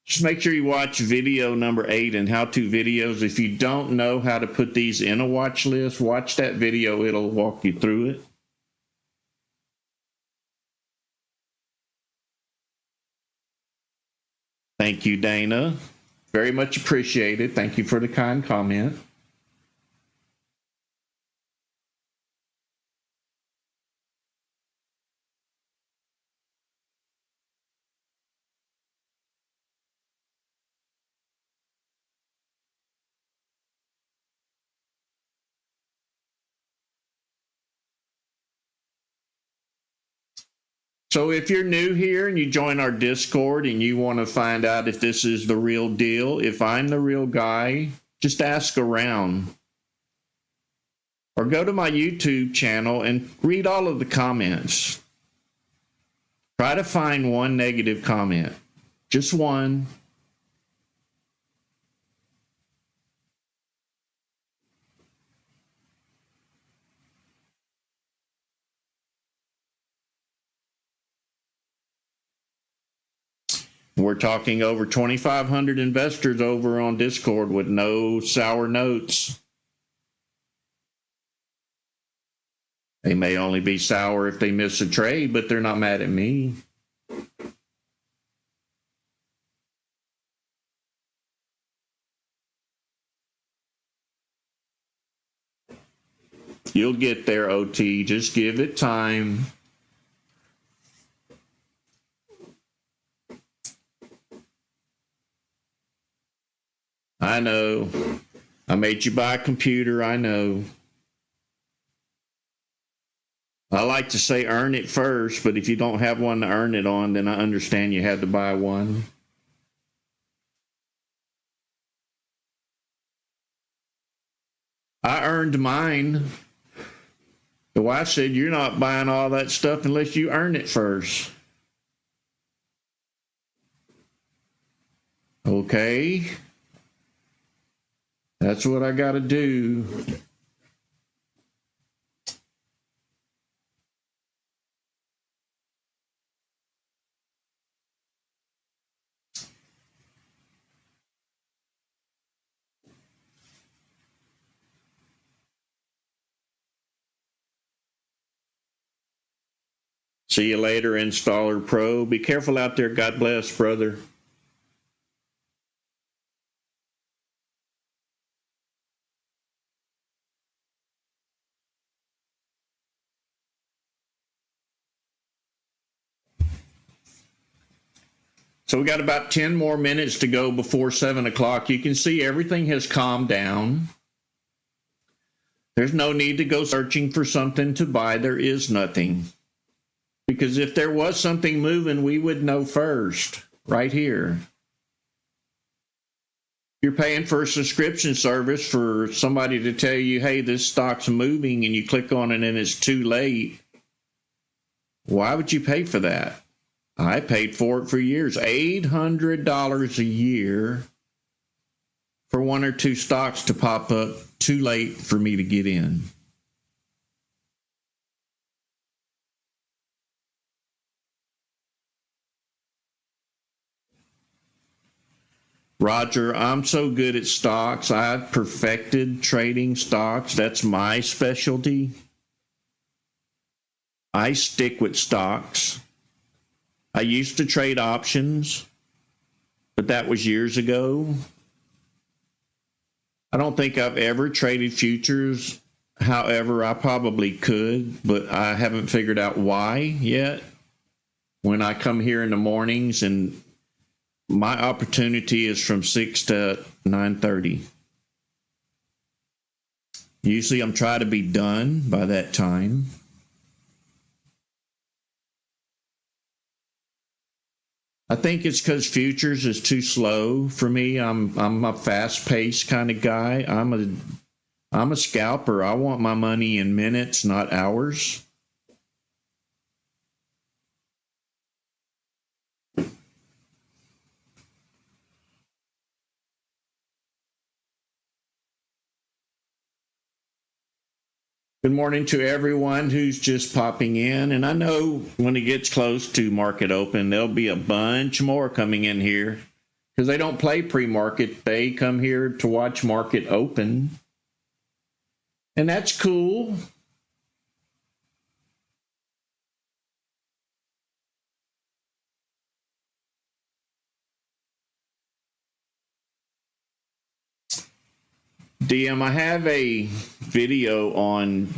Just make sure you watch video number 8 and how-to videos. If you don't know how to put these in a watch list, watch that video. It'll walk you through it. Thank you, Dana. Very much appreciated. Thank you for the kind comment. So if you're new here and you join our Discord and you want to find out if this is the real deal, if I'm the real guy, just ask around. Or go to my YouTube channel and read all of the comments. Try to find one negative comment. Just one. We're talking over 2,500 investors over on Discord with no sour notes. They may only be sour if they miss a trade, but they're not mad at me. You'll get there, OT. Just give it time. I know. I made you buy a computer. I know. I like to say earn it first, but if you don't have one to earn it on, then I understand you had to buy one. I earned mine. The wife said, you're not buying all that stuff unless you earn it first. Okay. That's what I got to do. See you later, Installer Pro. Be careful out there. God bless, brother. So we got about 10 more minutes to go before 7 o'clock. You can see everything has calmed down. There's no need to go searching for something to buy. There is nothing. Because if there was something moving, we would know first, right here. You're paying for a subscription service for somebody to tell you, hey, this stock's moving, and you click on it and it's too late. Why would you pay for that? I paid for it for years. $800 a year for one or two stocks to pop up too late for me to get in. Roger, I'm so good at stocks. I've perfected trading stocks. That's my specialty. I stick with stocks. I used to trade options, but that was years ago. I don't think I've ever traded futures. However, I probably could, but I haven't figured out why yet. When I come here in the mornings, and my opportunity is from 6 to 9:30. Usually I'm trying to be done by that time. I think it's because futures is too slow for me. I'm a fast-paced kind of guy. I'm a scalper. I want my money in minutes, not hours. Good morning to everyone who's just popping in. And I know when it gets close to market open, there'll be a bunch more coming in here because they don't play pre-market. They come here to watch market open. And that's cool. DM, I have a video on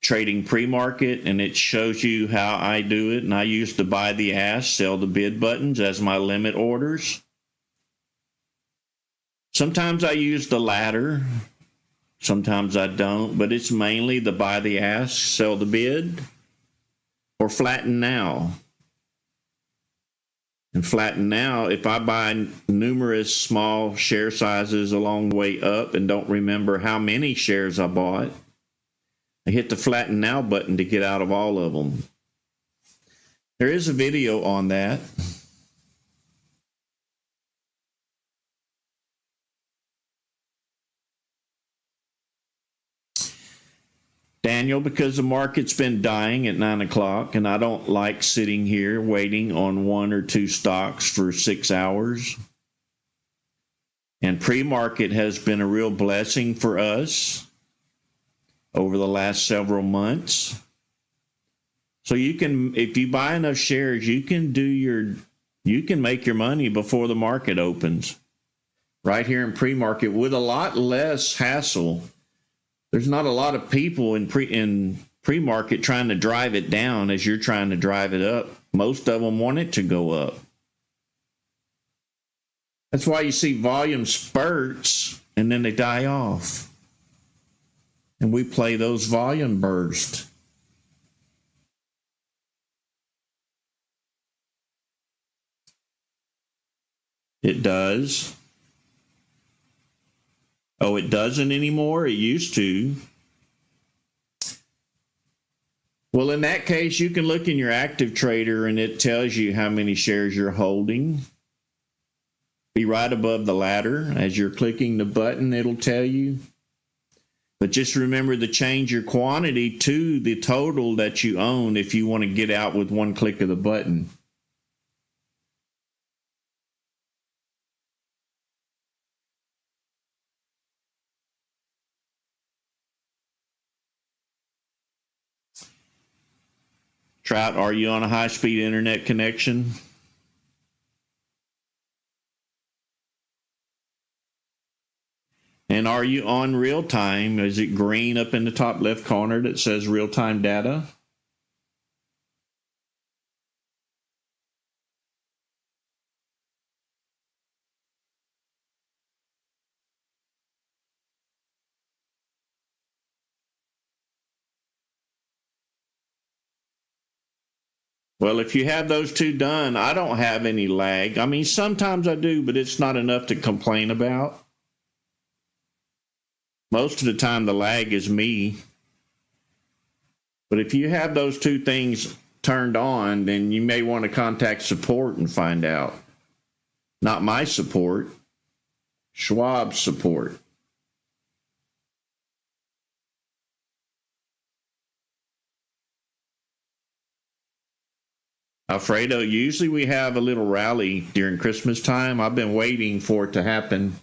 trading pre-market, and it shows you how I do it. And I use the buy the ask, sell the bid buttons as my limit orders. Sometimes I use the latter, sometimes I don't, but it's mainly the buy the ask, sell the bid, or flatten now. And flatten now, if I buy numerous small share sizes along the way up and don't remember how many shares I bought, I hit the flatten now button to get out of all of them. There is a video on that. Daniel, because the market's been dying at 9 o'clock, and I don't like sitting here waiting on one or two stocks for 6 hours. And pre-market has been a real blessing for us over the last several months. So you can, if you buy enough shares, you can make your money before the market opens right here in pre-market with a lot less hassle. There's not a lot of people in pre-market trying to drive it down as you're trying to drive it up. Most of them want it to go up. That's why you see volume spurts and then they die off. And we play those volume bursts. It does. Oh, it doesn't anymore? It used to. Well, in that case, you can look in your active trader and it tells you how many shares you're holding. Be right above the ladder. As you're clicking the button, it'll tell you. But just remember to change your quantity to the total that you own if you want to get out with one click of the button. Trout, are you on a high-speed internet connection? And are you on real time? Is it green up in the top left corner that says real-time data? Well, if you have those two done, I don't have any lag. I mean, sometimes I do, but it's not enough to complain about. Most of the time, the lag is me. But if you have those two things turned on, then you may want to contact support and find out. Not my support, Schwab's support. Alfredo, usually we have a little rally during Christmas time. I've been waiting for it to happen.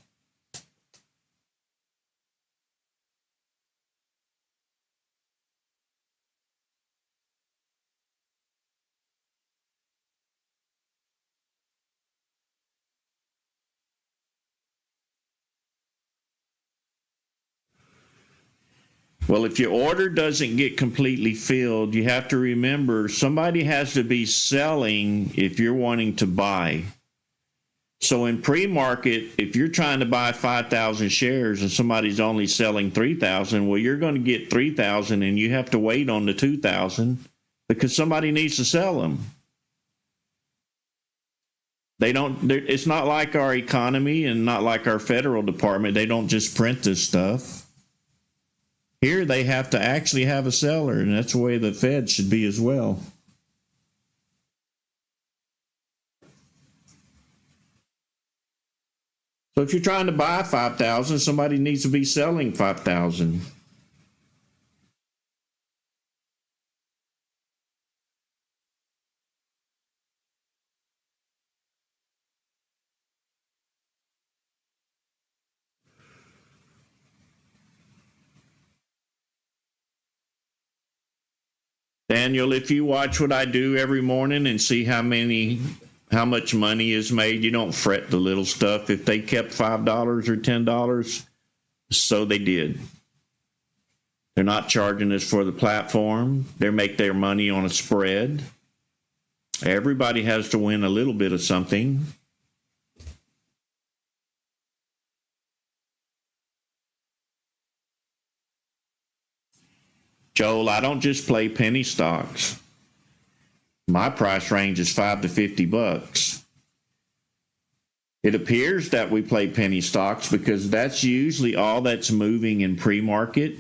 Well, if your order doesn't get completely filled, you have to remember somebody has to be selling if you're wanting to buy. So in pre-market, if you're trying to buy 5,000 shares and somebody's only selling 3,000, well, you're going to get 3,000 and you have to wait on the 2,000 because somebody needs to sell them. They don't, it's not like our economy and not like our federal department. They don't just print this stuff. Here they have to actually have a seller, and that's the way the Fed should be as well. So if you're trying to buy 5,000, somebody needs to be selling 5,000. Daniel, if you watch what I do every morning and see how much money is made, you don't fret the little stuff. If they kept $5 or $10, so they did. They're not charging us for the platform. They make their money on a spread. Everybody has to win a little bit of something. Joel, I don't just play penny stocks. My price range is $5 to $50. It appears that we play penny stocks because that's usually all that's moving in pre-market.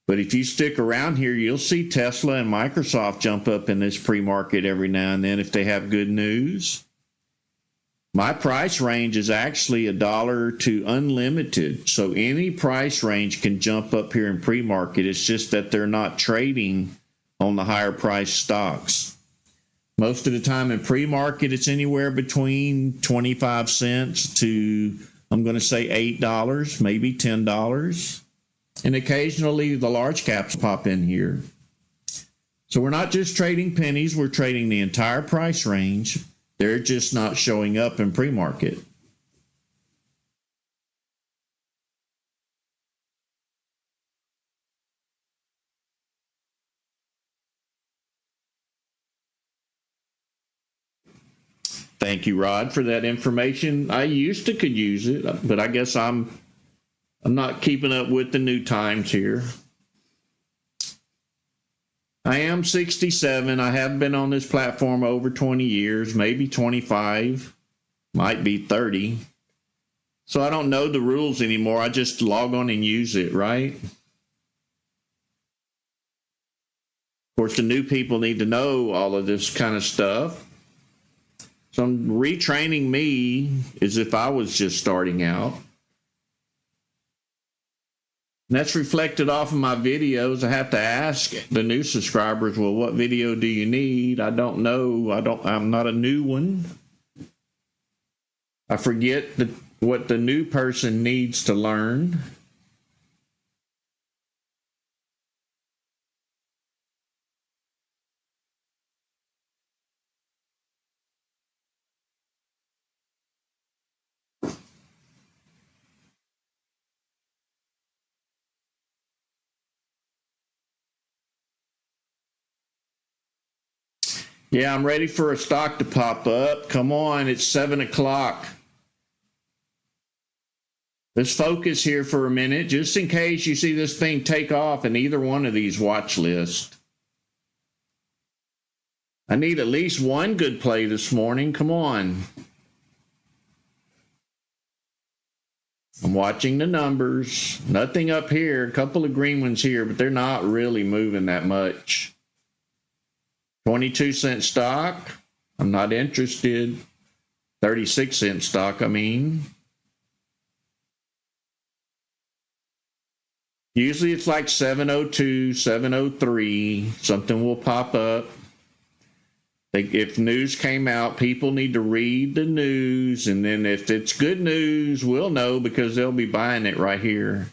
But if you stick around here, you'll see Tesla and Microsoft jump up in this pre-market every now and then if they have good news. My price range is actually $1 to unlimited. So any price range can jump up here in pre-market. It's just that they're not trading on the higher price stocks. Most of the time in pre-market, it's anywhere between 25 cents to, I'm going to say $8, maybe $10. And occasionally the large caps pop in here. So we're not just trading pennies, we're trading the entire price range. They're just not showing up in pre-market. Thank you, Rod, for that information. I used to could use it, but I guess I'm not keeping up with the new times here. I am 67. I have been on this platform over 20 years, maybe 25, might be 30. So I don't know the rules anymore. I just log on and use it, right? Of course, the new people need to know all of this kind of stuff. So I'm retraining me as if I was just starting out. And that's reflected off of my videos. I have to ask the new subscribers, well, what video do you need? I don't know. I'm not a new one. I forget what the new person needs to learn. Yeah, I'm ready for a stock to pop up. Come on, it's 7 o'clock. Let's focus here for a minute, just in case you see this thing take off in either one of these watch lists. I need at least one good play this morning. Come on. I'm watching the numbers. Nothing up here. A couple of green ones here, but they're not really moving that much. 22-cent stock. I'm not interested. 36-cent stock, I mean. Usually it's like 702, 703. Something will pop up. If news came out, people need to read the news. And then if it's good news, we'll know because they'll be buying it right here.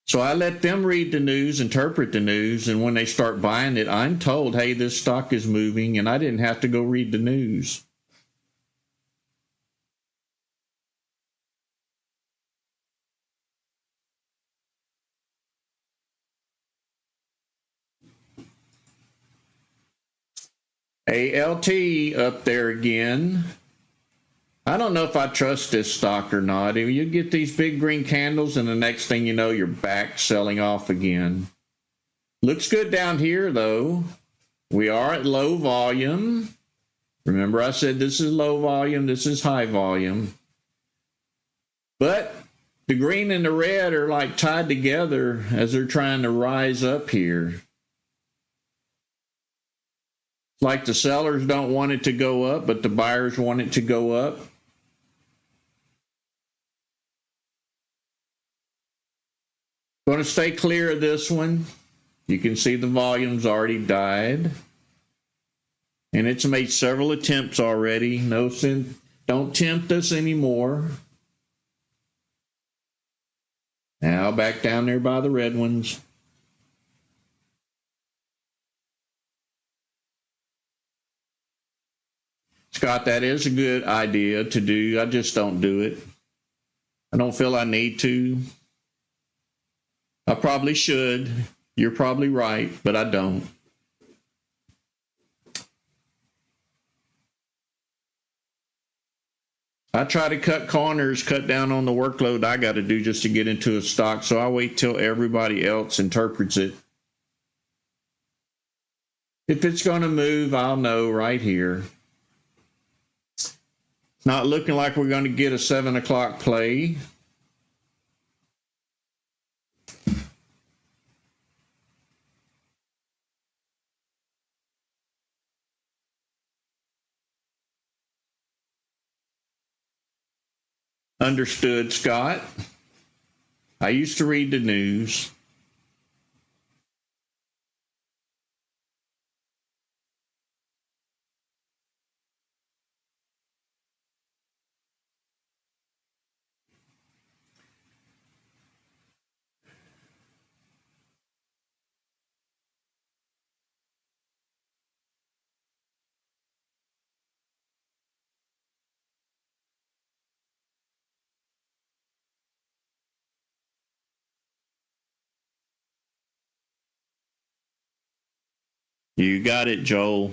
So I let them read the news, interpret the news, and when they start buying it, I'm told, hey, this stock is moving, and I didn't have to go read the news. ALT up there again. I don't know if I trust this stock or not. You get these big green candles, and the next thing you know, you're back selling off again. Looks good down here, though. We are at low volume. Remember, I said this is low volume, this is high volume. But the green and the red are like tied together as they're trying to rise up here. It's like the sellers don't want it to go up, but the buyers want it to go up. Going to stay clear of this one. You can see the volume's already died. And it's made several attempts already. No sense. Don't tempt us anymore. Now back down there by the red ones. Scott, that is a good idea to do. I just don't do it. I don't feel I need to. I probably should. You're probably right, but I don't. I try to cut corners, cut down on the workload I got to do just to get into a stock, so I wait till everybody else interprets it. If it's going to move, I'll know right here. It's not looking like we're going to get a 7 o'clock play. Understood, Scott. I used to read the news. You got it, Joel.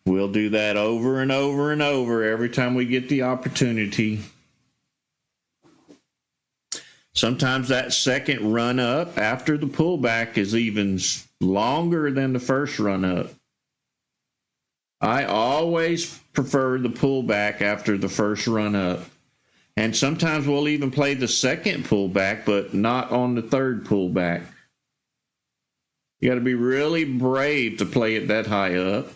We'll do that over and over and over every time we get the opportunity. Sometimes that second run up after the pullback is even longer than the first run up. I always prefer the pullback after the first run up. And sometimes we'll even play the second pullback, but not on the third pullback. You got to be really brave to play it that high up.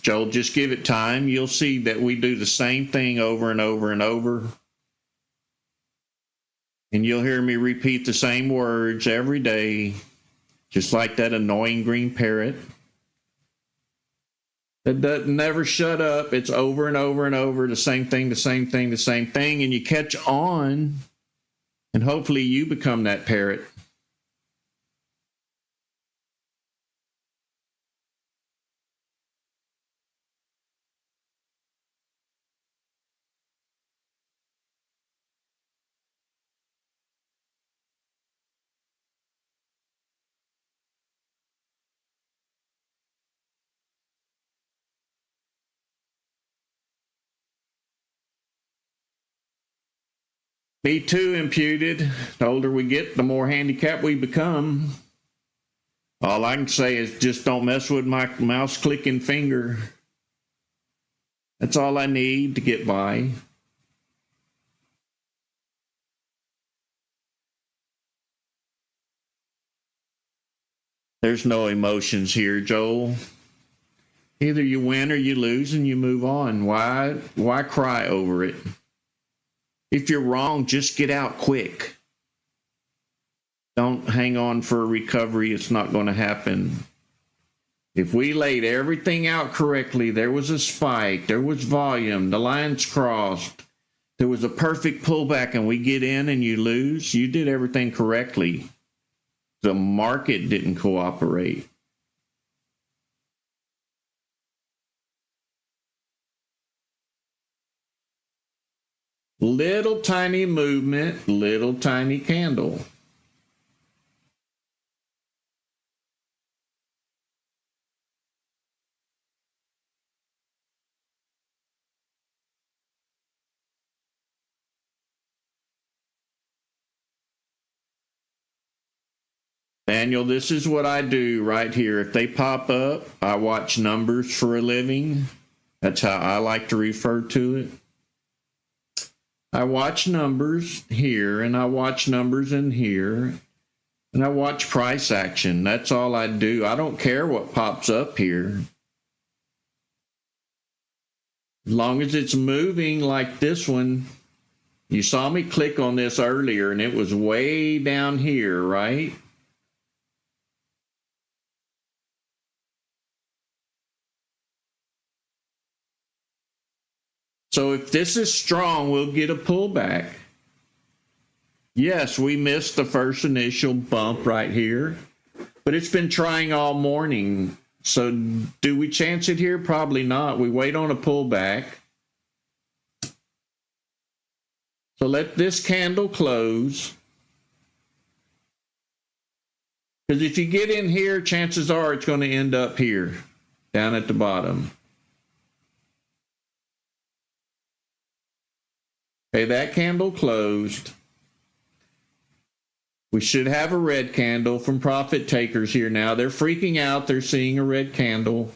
Joel, just give it time. You'll see that we do the same thing over and over and over. And you'll hear me repeat the same words every day, just like that annoying green parrot. It doesn't never shut up. It's over and over and over, the same thing, the same thing, the same thing. And you catch on, and hopefully you become that parrot. Me too, imputed. The older we get, the more handicapped we become. All I can say is just don't mess with my mouse clicking finger. That's all I need to get by. There's no emotions here, Joel. Either you win or you lose and you move on. Why cry over it? If you're wrong, just get out quick. Don't hang on for a recovery. It's not going to happen. If we laid everything out correctly, there was a spike, there was volume, the lines crossed, there was a perfect pullback, and we get in and you lose, you did everything correctly. The market didn't cooperate. Little tiny movement, little tiny candle. Daniel, this is what I do right here. If they pop up, I watch numbers for a living. That's how I like to refer to it. I watch numbers here, and I watch numbers in here, and I watch price action. That's all I do. I don't care what pops up here. As long as it's moving like this one. You saw me click on this earlier, and it was way down here, right? So if this is strong, we'll get a pullback. Yes, we missed the first initial bump right here, but it's been trying all morning. So do we chance it here? Probably not. We wait on a pullback. So let this candle close. Because if you get in here, chances are it's going to end up here, down at the bottom. Okay, that candle closed. We should have a red candle from profit takers here now. They're freaking out. They're seeing a red candle.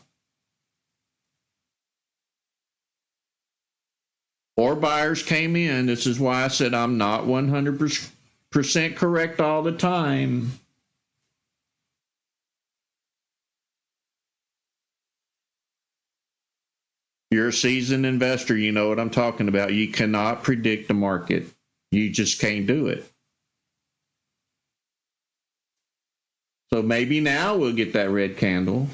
Or buyers came in. This is why I said I'm not 100% correct all the time. You're a seasoned investor. You know what I'm talking about. You cannot predict the market. You just can't do it. So maybe now we'll get that red candle.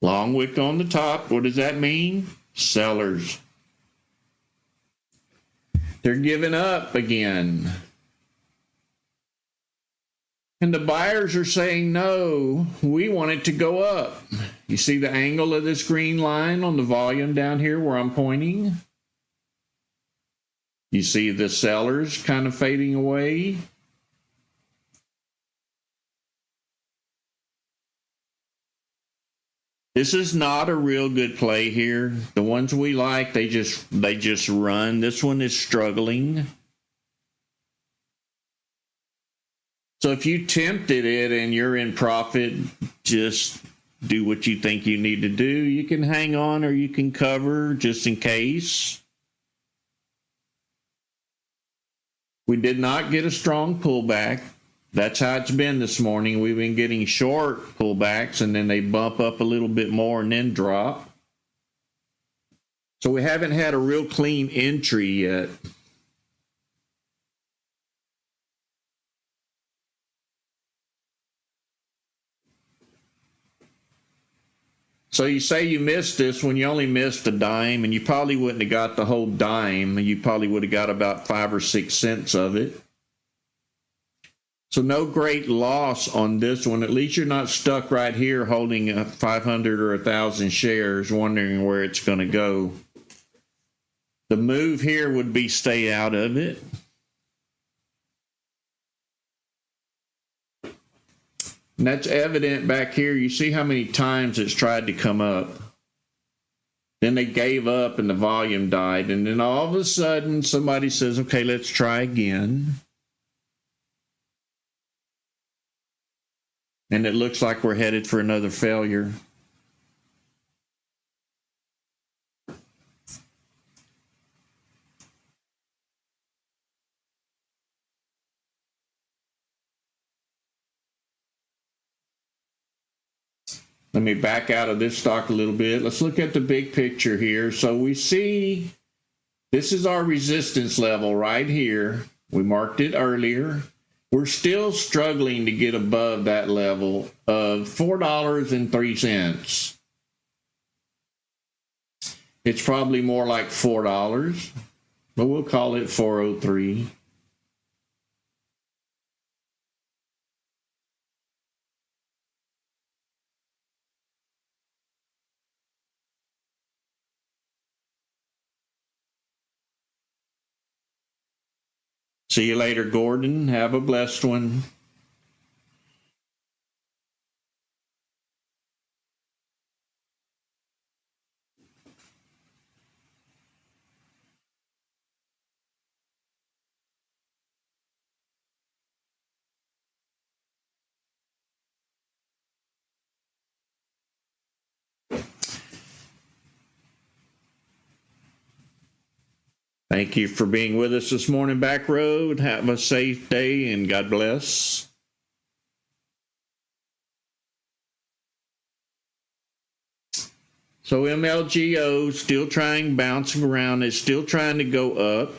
Long wick on the top. What does that mean? Sellers. They're giving up again. And the buyers are saying, no, we want it to go up. You see the angle of this green line on the volume down here where I'm pointing? You see the sellers kind of fading away? This is not a real good play here. The ones we like, they just run. This one is struggling. So if you tempted it and you're in profit, just do what you think you need to do. You can hang on or you can cover just in case. We did not get a strong pullback. That's how it's been this morning. We've been getting short pullbacks, and then they bump up a little bit more and then drop. So we haven't had a real clean entry yet. So you say you missed this when you only missed a dime, and you probably wouldn't have got the whole dime. You probably would have got about 5 or 6 cents of it. So no great loss on this one. At least you're not stuck right here holding 500 or 1,000 shares, wondering where it's going to go. The move here would be stay out of it. And that's evident back here. You see how many times it's tried to come up. Then they gave up and the volume died. And then all of a sudden somebody says, okay, let's try again. And it looks like we're headed for another failure. Let me back out of this stock a little bit. Let's look at the big picture here. So we see this is our resistance level right here. We marked it earlier. We're still struggling to get above that level of $4.03. It's probably more like $4, but we'll call it 403. See you later, Gordon. Have a blessed one. Thank you for being with us this morning, Back Road. Have a safe day and God bless. So MLGO still trying, bouncing around. It's still trying to go up.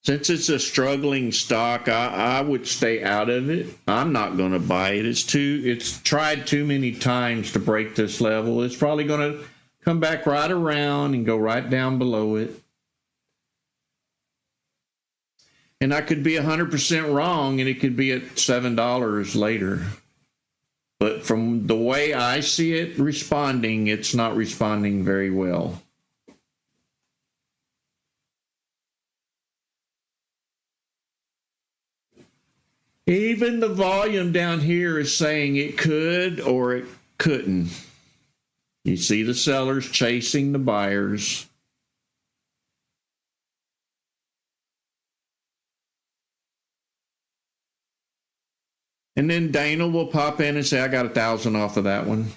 Since it's a struggling stock, I would stay out of it. I'm not going to buy it. It's tried too many times to break this level. It's probably going to come back right around and go right down below it. And I could be 100% wrong, and it could be at $7 later. But from the way I see it responding, it's not responding very well. Even the volume down here is saying it could or it couldn't. You see the sellers chasing the buyers. And then Dana will pop in and say, I got 1,000 off of that one.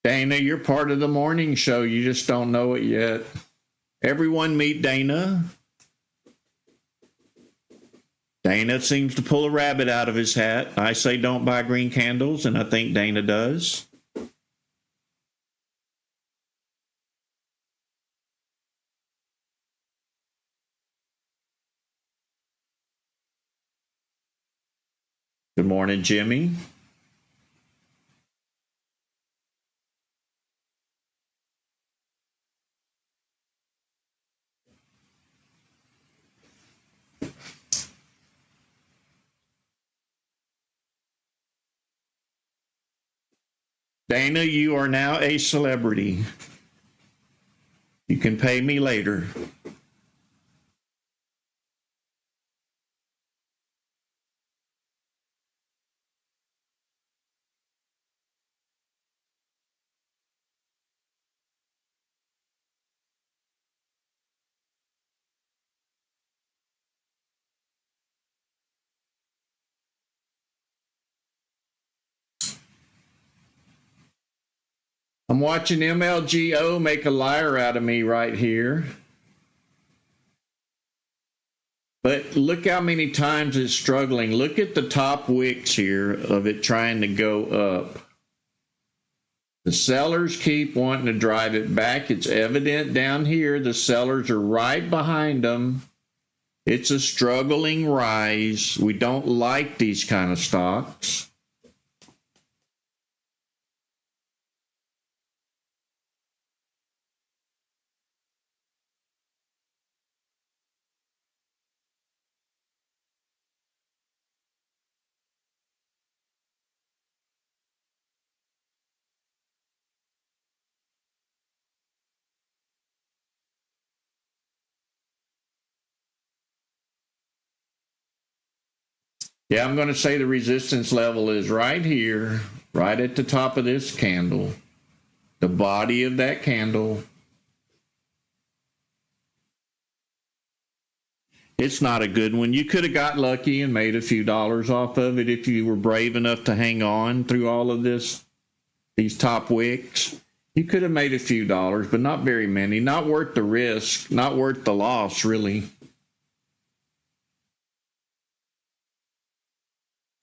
Dana, you're part of the morning show. You just don't know it yet. Everyone meet Dana. Dana seems to pull a rabbit out of his hat. I say don't buy green candles, and I think Dana does. Good morning, Jimmy. Dana, you are now a celebrity. You can pay me later. I'm watching MLGO make a liar out of me right here. But look how many times it's struggling. Look at the top wicks here of it trying to go up. The sellers keep wanting to drive it back. It's evident down here. The sellers are right behind them. It's a struggling rise. We don't like these kind of stocks. Yeah, I'm going to say the resistance level is right here, right at the top of this candle, the body of that candle. It's not a good one. You could have got lucky and made a few dollars off of it if you were brave enough to hang on through all of this, these top wicks. You could have made a few dollars, but not very many. Not worth the risk, not worth the loss, really.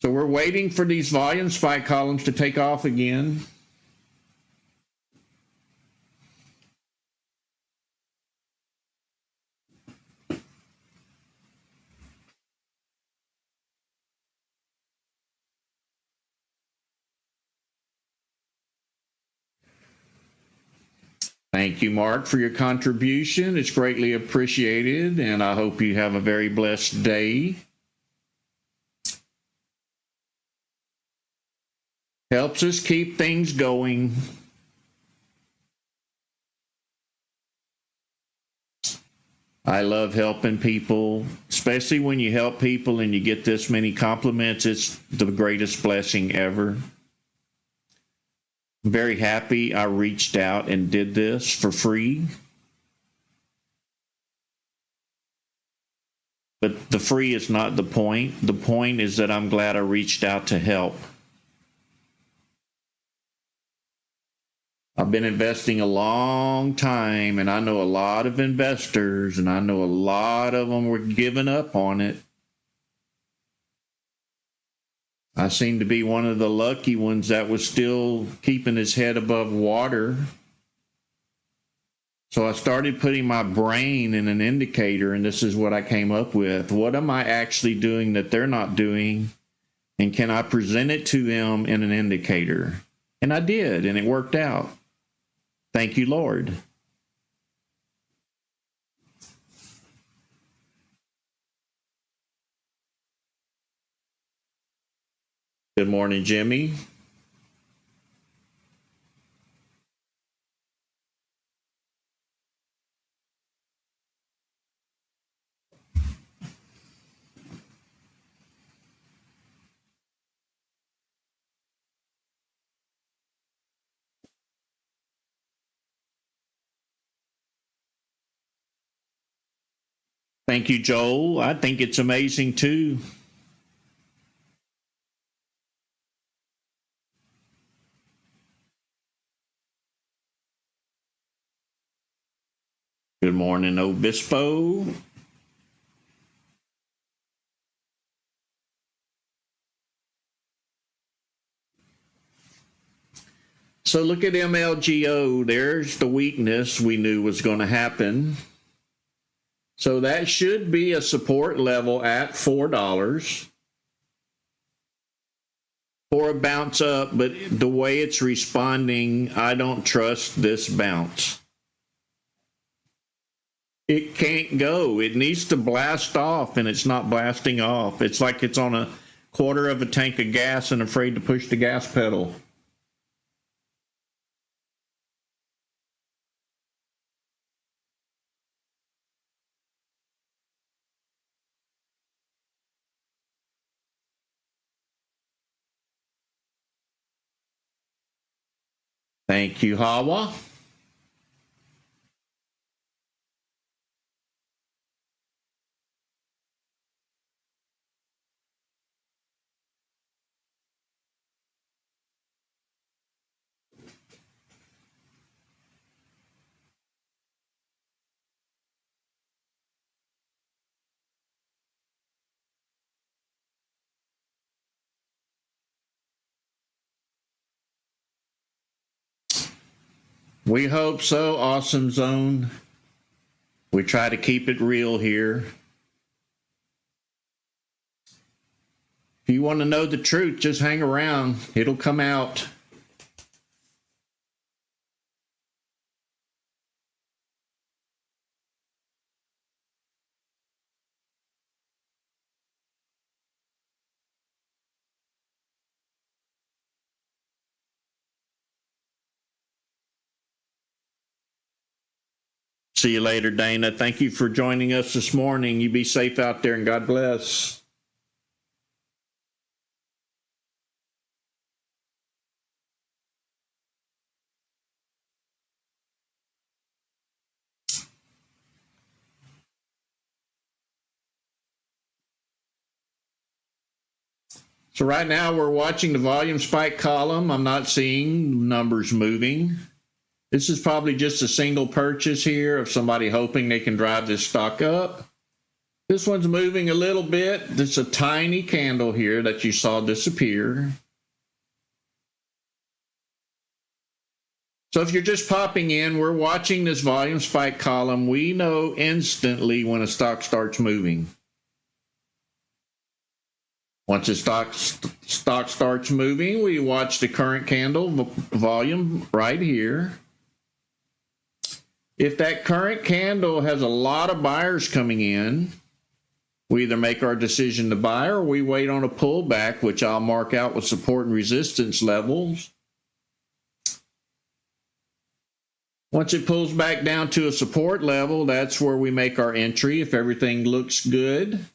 So we're waiting for these volume spike columns to take off again. Thank you, Mark, for your contribution. It's greatly appreciated, and I hope you have a very blessed day. Helps us keep things going. I love helping people, especially when you help people and you get this many compliments. It's the greatest blessing ever. I'm very happy I reached out and did this for free. But the free is not the point. The point is that I'm glad I reached out to help. I've been investing a long time, and I know a lot of investors, and I know a lot of them were giving up on it. I seem to be one of the lucky ones that was still keeping his head above water. So I started putting my brain in an indicator, and this is what I came up with. What am I actually doing that they're not doing? And can I present it to them in an indicator? And I did, and it worked out. Thank you, Lord. Good morning, Jimmy. Thank you, Joel. I think it's amazing too. Good morning, Obispo. So look at MLGO. There's the weakness we knew was going to happen. So that should be a support level at $4 for a bounce up, but the way it's responding, I don't trust this bounce. It can't go. It needs to blast off, and it's not blasting off. It's like it's on a quarter of a tank of gas and afraid to push the gas pedal. Thank you, Hawa. We hope so, Awesome Zone. We try to keep it real here. If you want to know the truth, just hang around. It'll come out. See you later, Dana. Thank you for joining us this morning. You be safe out there and God bless. So right now we're watching the volume spike column. I'm not seeing numbers moving. This is probably just a single purchase here of somebody hoping they can drive this stock up. This one's moving a little bit. It's a tiny candle here that you saw disappear. So if you're just popping in, we're watching this volume spike column. We know instantly when a stock starts moving. Once the stock starts moving, we watch the current candle volume right here. If that current candle has a lot of buyers coming in, we either make our decision to buy or we wait on a pullback, which I'll mark out with support and resistance levels. Once it pulls back down to a support level, that's where we make our entry if everything looks good,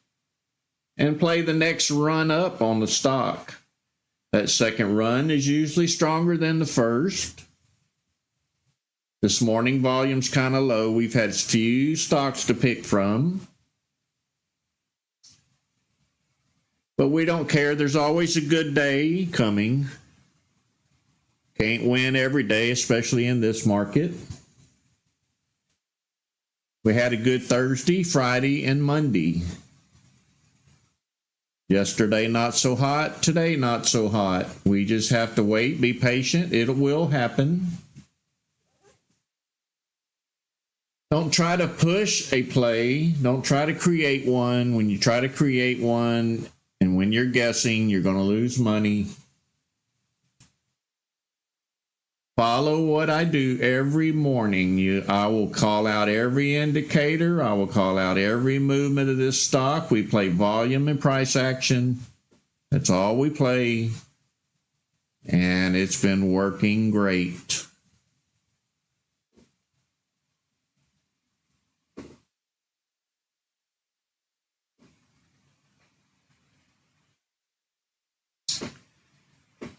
and play the next run up on the stock. That second run is usually stronger than the first. This morning volume's kind of low. We've had few stocks to pick from. But we don't care. There's always a good day coming. Can't win every day, especially in this market. We had a good Thursday, Friday, and Monday. Yesterday not so hot, today not so hot. We just have to wait, be patient. It will happen. Don't try to push a play. Don't try to create one. When you try to create one and when you're guessing, you're going to lose money. Follow what I do every morning. I will call out every indicator. I will call out every movement of this stock. We play volume and price action. That's all we play. And it's been working great.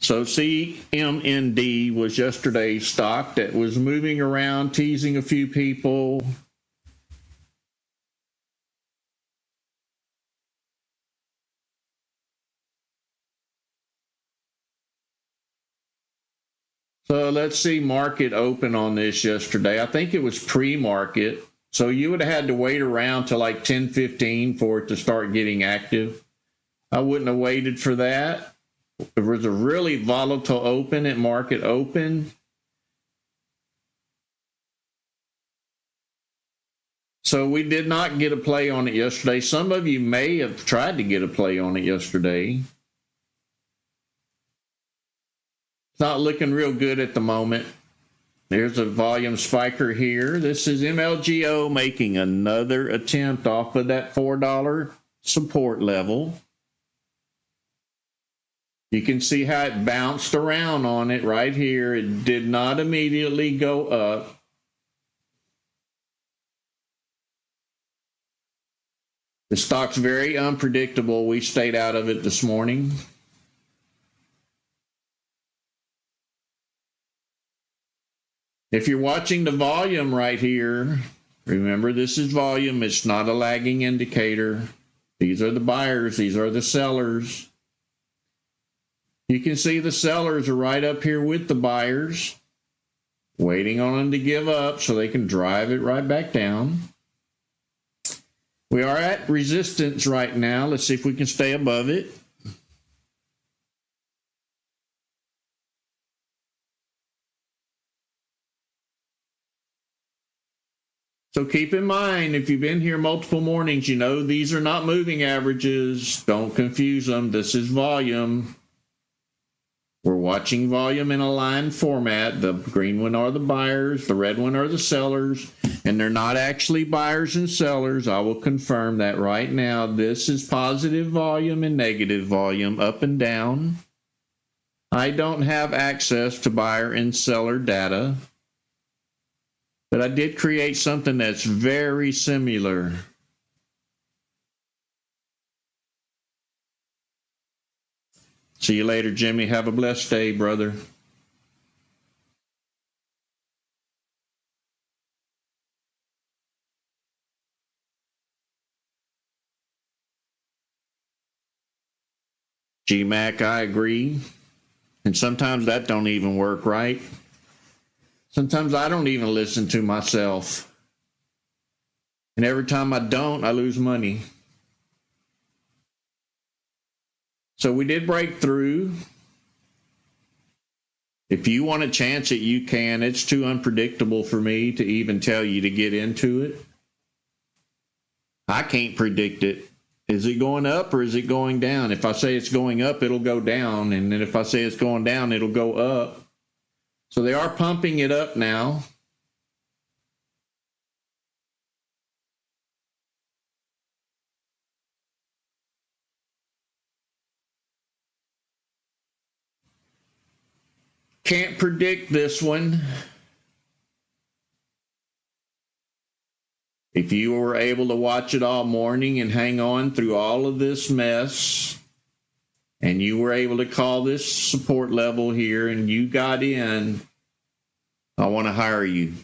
So CMND was yesterday's stock that was moving around, teasing a few people. So let's see market open on this yesterday. I think it was pre-market. So you would have had to wait around till like 10:15 for it to start getting active. I wouldn't have waited for that. It was a really volatile open at market open. So we did not get a play on it yesterday. Some of you may have tried to get a play on it yesterday. It's not looking real good at the moment. There's a volume spiker here. This is MLGO making another attempt off of that $4 support level. You can see how it bounced around on it right here. It did not immediately go up. The stock's very unpredictable. We stayed out of it this morning. If you're watching the volume right here, remember this is volume. It's not a lagging indicator. These are the buyers. These are the sellers. You can see the sellers are right up here with the buyers, waiting on them to give up so they can drive it right back down. We are at resistance right now. Let's see if we can stay above it. So keep in mind, if you've been here multiple mornings, you know these are not moving averages. Don't confuse them. This is volume. We're watching volume in a line format. The green one are the buyers, the red one are the sellers, and they're not actually buyers and sellers. I will confirm that right now. This is positive volume and negative volume, up and down. I don't have access to buyer and seller data, but I did create something that's very similar. See you later, Jimmy. Have a blessed day, brother. GMAC, I agree. And sometimes that don't even work right. Sometimes I don't even listen to myself. And every time I don't, I lose money. So we did break through. If you want to chance it, you can. It's too unpredictable for me to even tell you to get into it. I can't predict it. Is it going up or is it going down? If I say it's going up, it'll go down. And then if I say it's going down, it'll go up. So they are pumping it up now. Can't predict this one. If you were able to watch it all morning and hang on through all of this mess, and you were able to call this support level here and you got in, I want to hire you.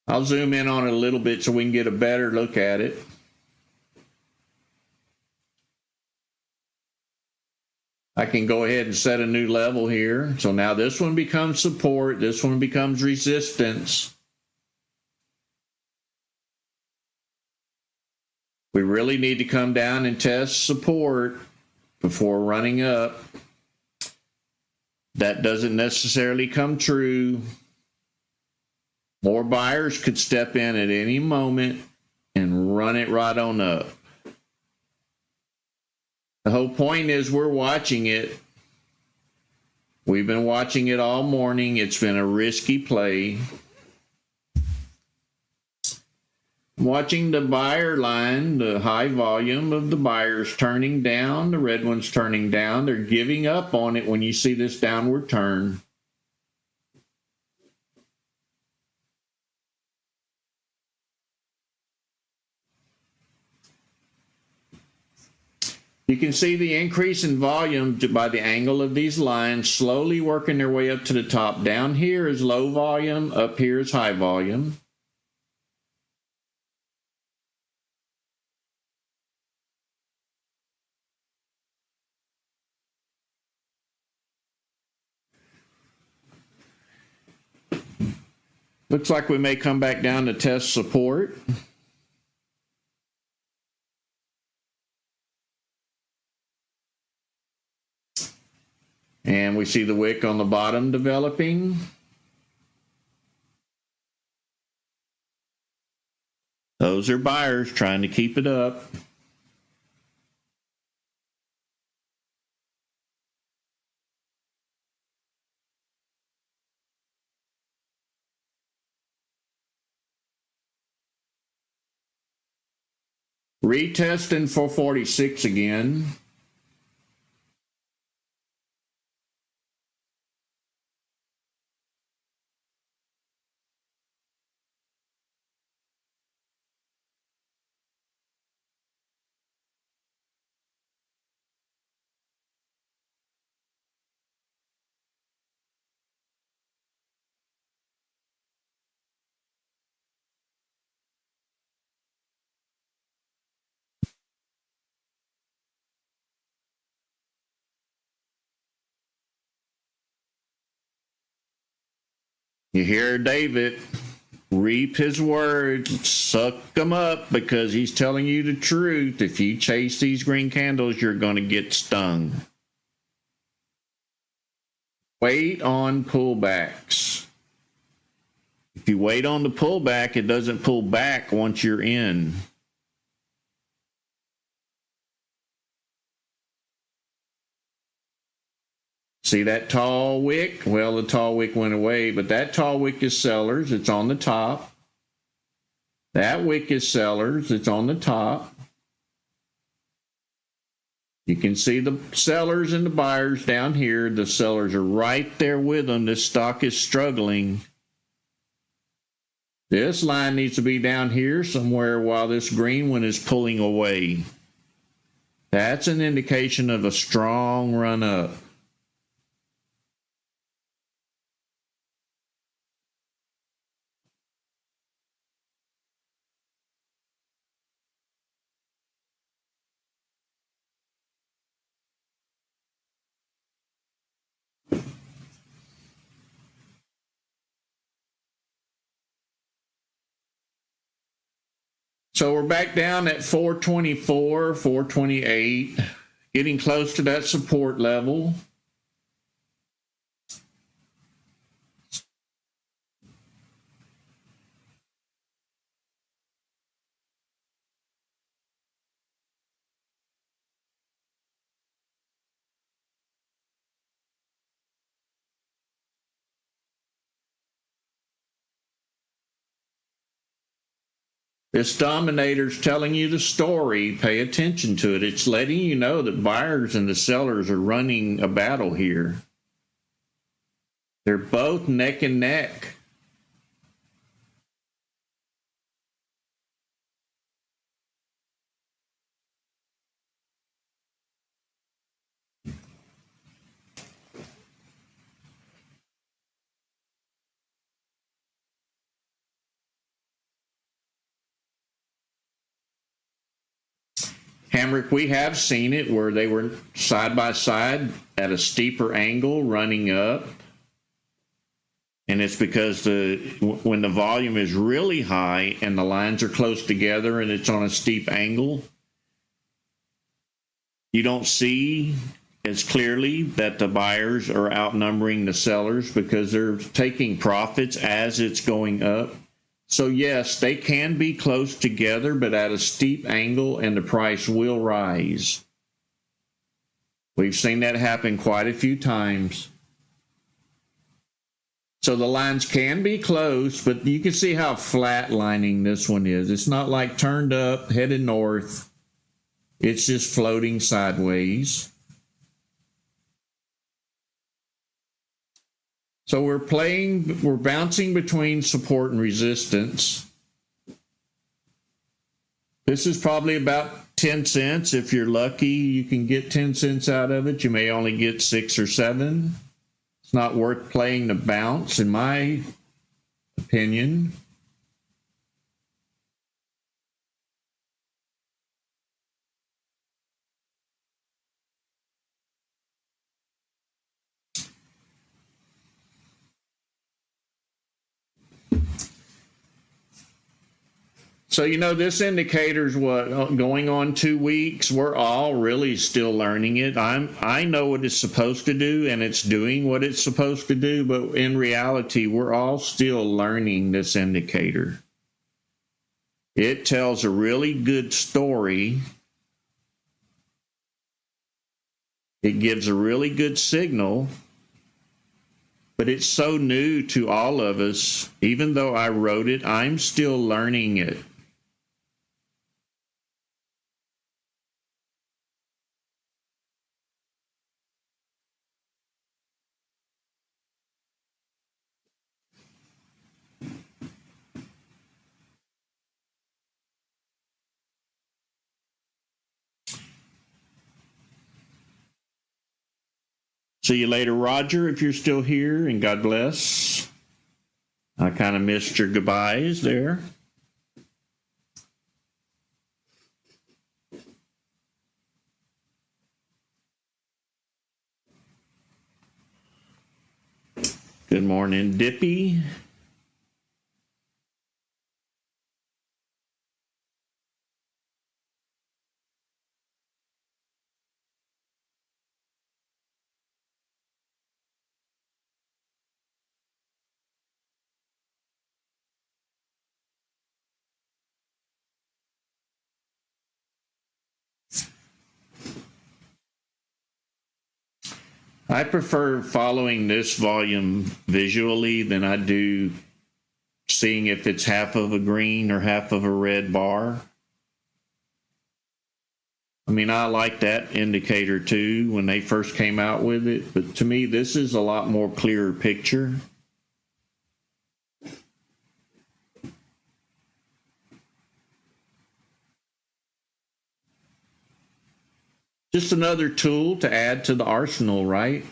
I'll zoom in on it a little bit so we can get a better look at it. I can go ahead and set a new level here. So now this one becomes support. This one becomes resistance. We really need to come down and test support before running up. That doesn't necessarily come true. More buyers could step in at any moment and run it right on up. The whole point is we're watching it. We've been watching it all morning. It's been a risky play. Watching the buyer line, the high volume of the buyers turning down, the red one's turning down. They're giving up on it when you see this downward turn. You can see the increase in volume by the angle of these lines slowly working their way up to the top. Down here is low volume, up here is high volume. Looks like we may come back down to test support. And we see the wick on the bottom developing. Those are buyers trying to keep it up. Retesting for 46 again. You hear David, reap his words, suck them up, because he's telling you the truth. If you chase these green candles, you're going to get stung. Wait on pullbacks. If you wait on the pullback, it doesn't pull back once you're in. See that tall wick? Well, the tall wick went away, but that tall wick is sellers. It's on the top. That wick is sellers. It's on the top. You can see the sellers and the buyers down here. The sellers are right there with them. This stock is struggling. This line needs to be down here somewhere while this green one is pulling away. That's an indication of a strong run up. So we're back down at 424, 428, getting close to that support level. This dominator's telling you the story. Pay attention to it. It's letting you know that buyers and the sellers are running a battle here. They're both neck and neck. Hamrick, we have seen it where they were side by side at a steeper angle running up. And it's because when the volume is really high and the lines are close together and it's on a steep angle, you don't see as clearly that the buyers are outnumbering the sellers because they're taking profits as it's going up. So yes, they can be close together, but at a steep angle, and the price will rise. We've seen that happen quite a few times. So the lines can be close, but you can see how flatlining this one is. It's not like turned up, headed north. It's just floating sideways. So we're bouncing between support and resistance. This is probably about 10 cents. If you're lucky, you can get 10 cents out of it. You may only get 6 or 7. It's not worth playing the bounce, in my opinion. So, this indicator's going on 2 weeks. We're all really still learning it. I know what it's supposed to do, and it's doing what it's supposed to do, but in reality, we're all still learning this indicator. It tells a really good story. It gives a really good signal, but it's so new to all of us. Even though I wrote it, I'm still learning it. See you later, Roger, if you're still here, and God bless. I kind of missed your goodbyes there. Good morning, Dippy. I prefer following this volume visually than I do seeing if it's half of a green or half of a red bar. I mean, I like that indicator too when they first came out with it, but to me, this is a lot more clearer picture. Just another tool to add to the arsenal, right?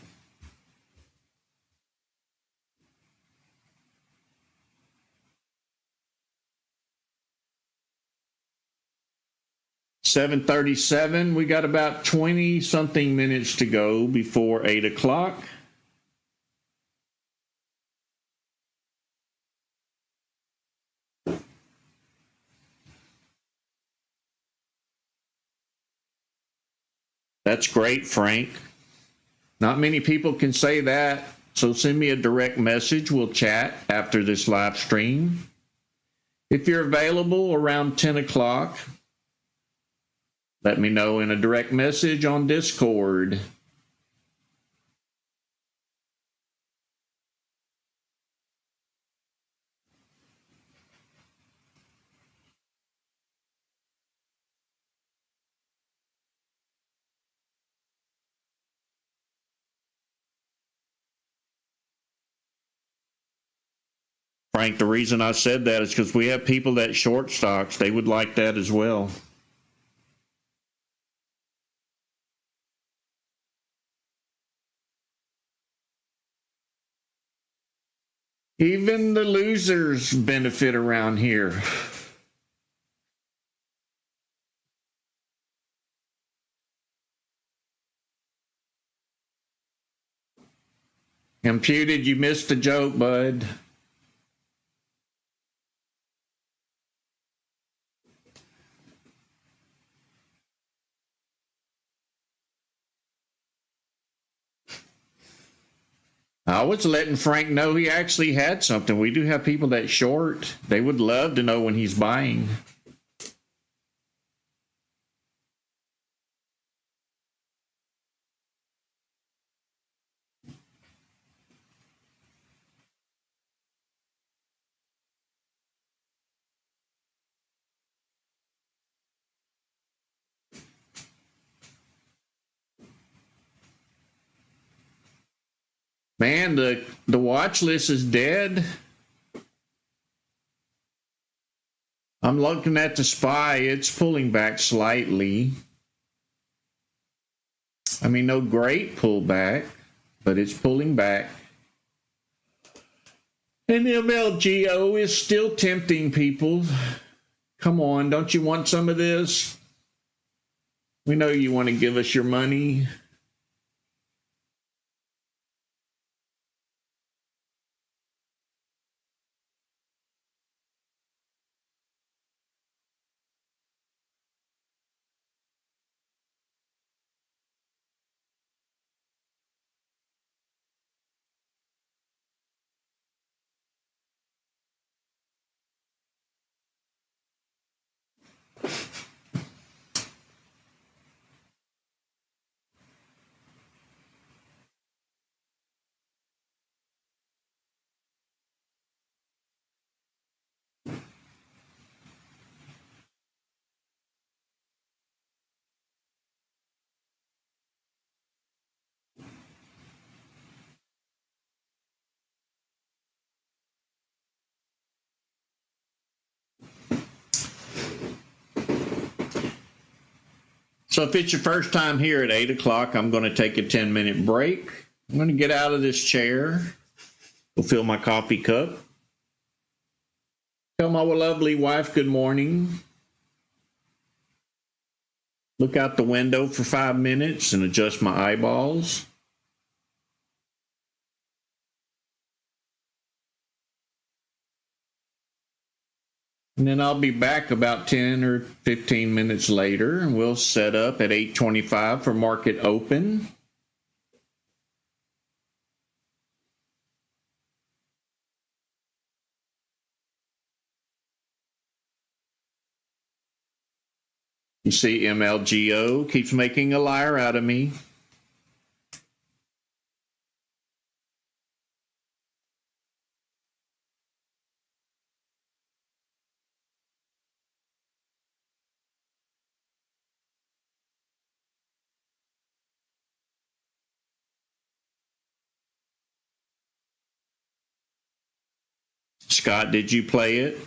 $7:37. We got about 20 something minutes to go before 8 o'clock. That's great, Frank. Not many people can say that. So send me a direct message. We'll chat after this live stream. If you're available around 10 o'clock, let me know in a direct message on Discord. Frank, the reason I said that is because we have people that short stocks. They would like that as well. Even the losers benefit around here. Imputed, you missed the joke, bud. I was letting Frank know he actually had something. We do have people that short. They would love to know when he's buying. Man, the watch list is dead. I'm looking at the SPY. It's pulling back slightly. I mean, no great pullback, but it's pulling back. And MLGO is still tempting people. Come on, don't you want some of this? We know you want to give us your money. So if it's your first time here at 8 o'clock, I'm going to take a 10-minute break. I'm going to get out of this chair. We'll fill my coffee cup. Tell my lovely wife good morning. Look out the window for 5 minutes and adjust my eyeballs. And then I'll be back about 10 or 15 minutes later, and we'll set up at 8:25 for market open. You see MLGO keeps making a liar out of me. Scott, did you play it?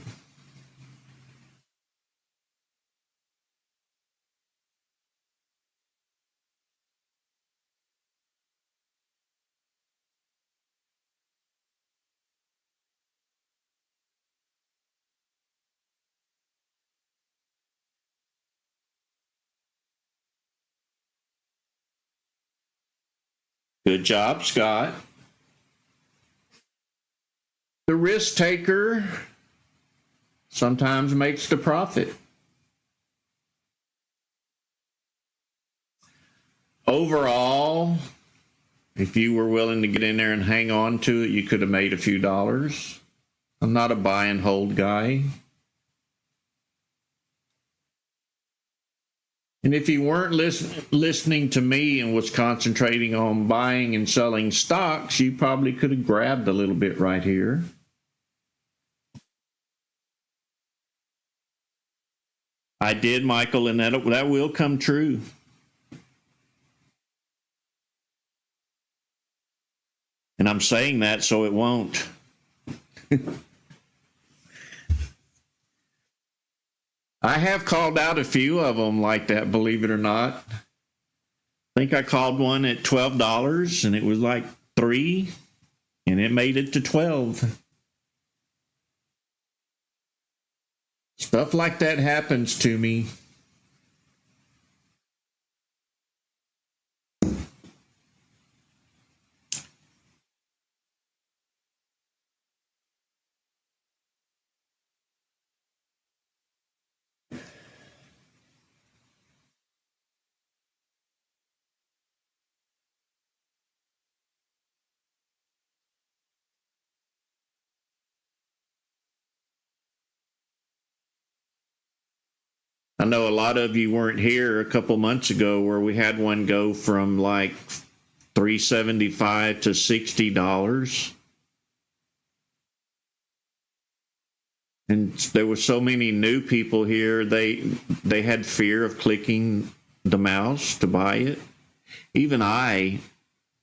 Good job, Scott. The risk taker sometimes makes the profit. Overall, if you were willing to get in there and hang on to it, you could have made a few dollars. I'm not a buy and hold guy. And if you weren't listening to me and was concentrating on buying and selling stocks, you probably could have grabbed a little bit right here. I did, Michael, and that will come true. And I'm saying that so it won't. I have called out a few of them like that, believe it or not. I think I called one at $12 and it was like $3 and it made it to 12. Stuff like that happens to me. I know a lot of you weren't here a couple months ago where we had one go from like $3.75 to $60. And there were so many new people here, they had fear of clicking the mouse to buy it. Even I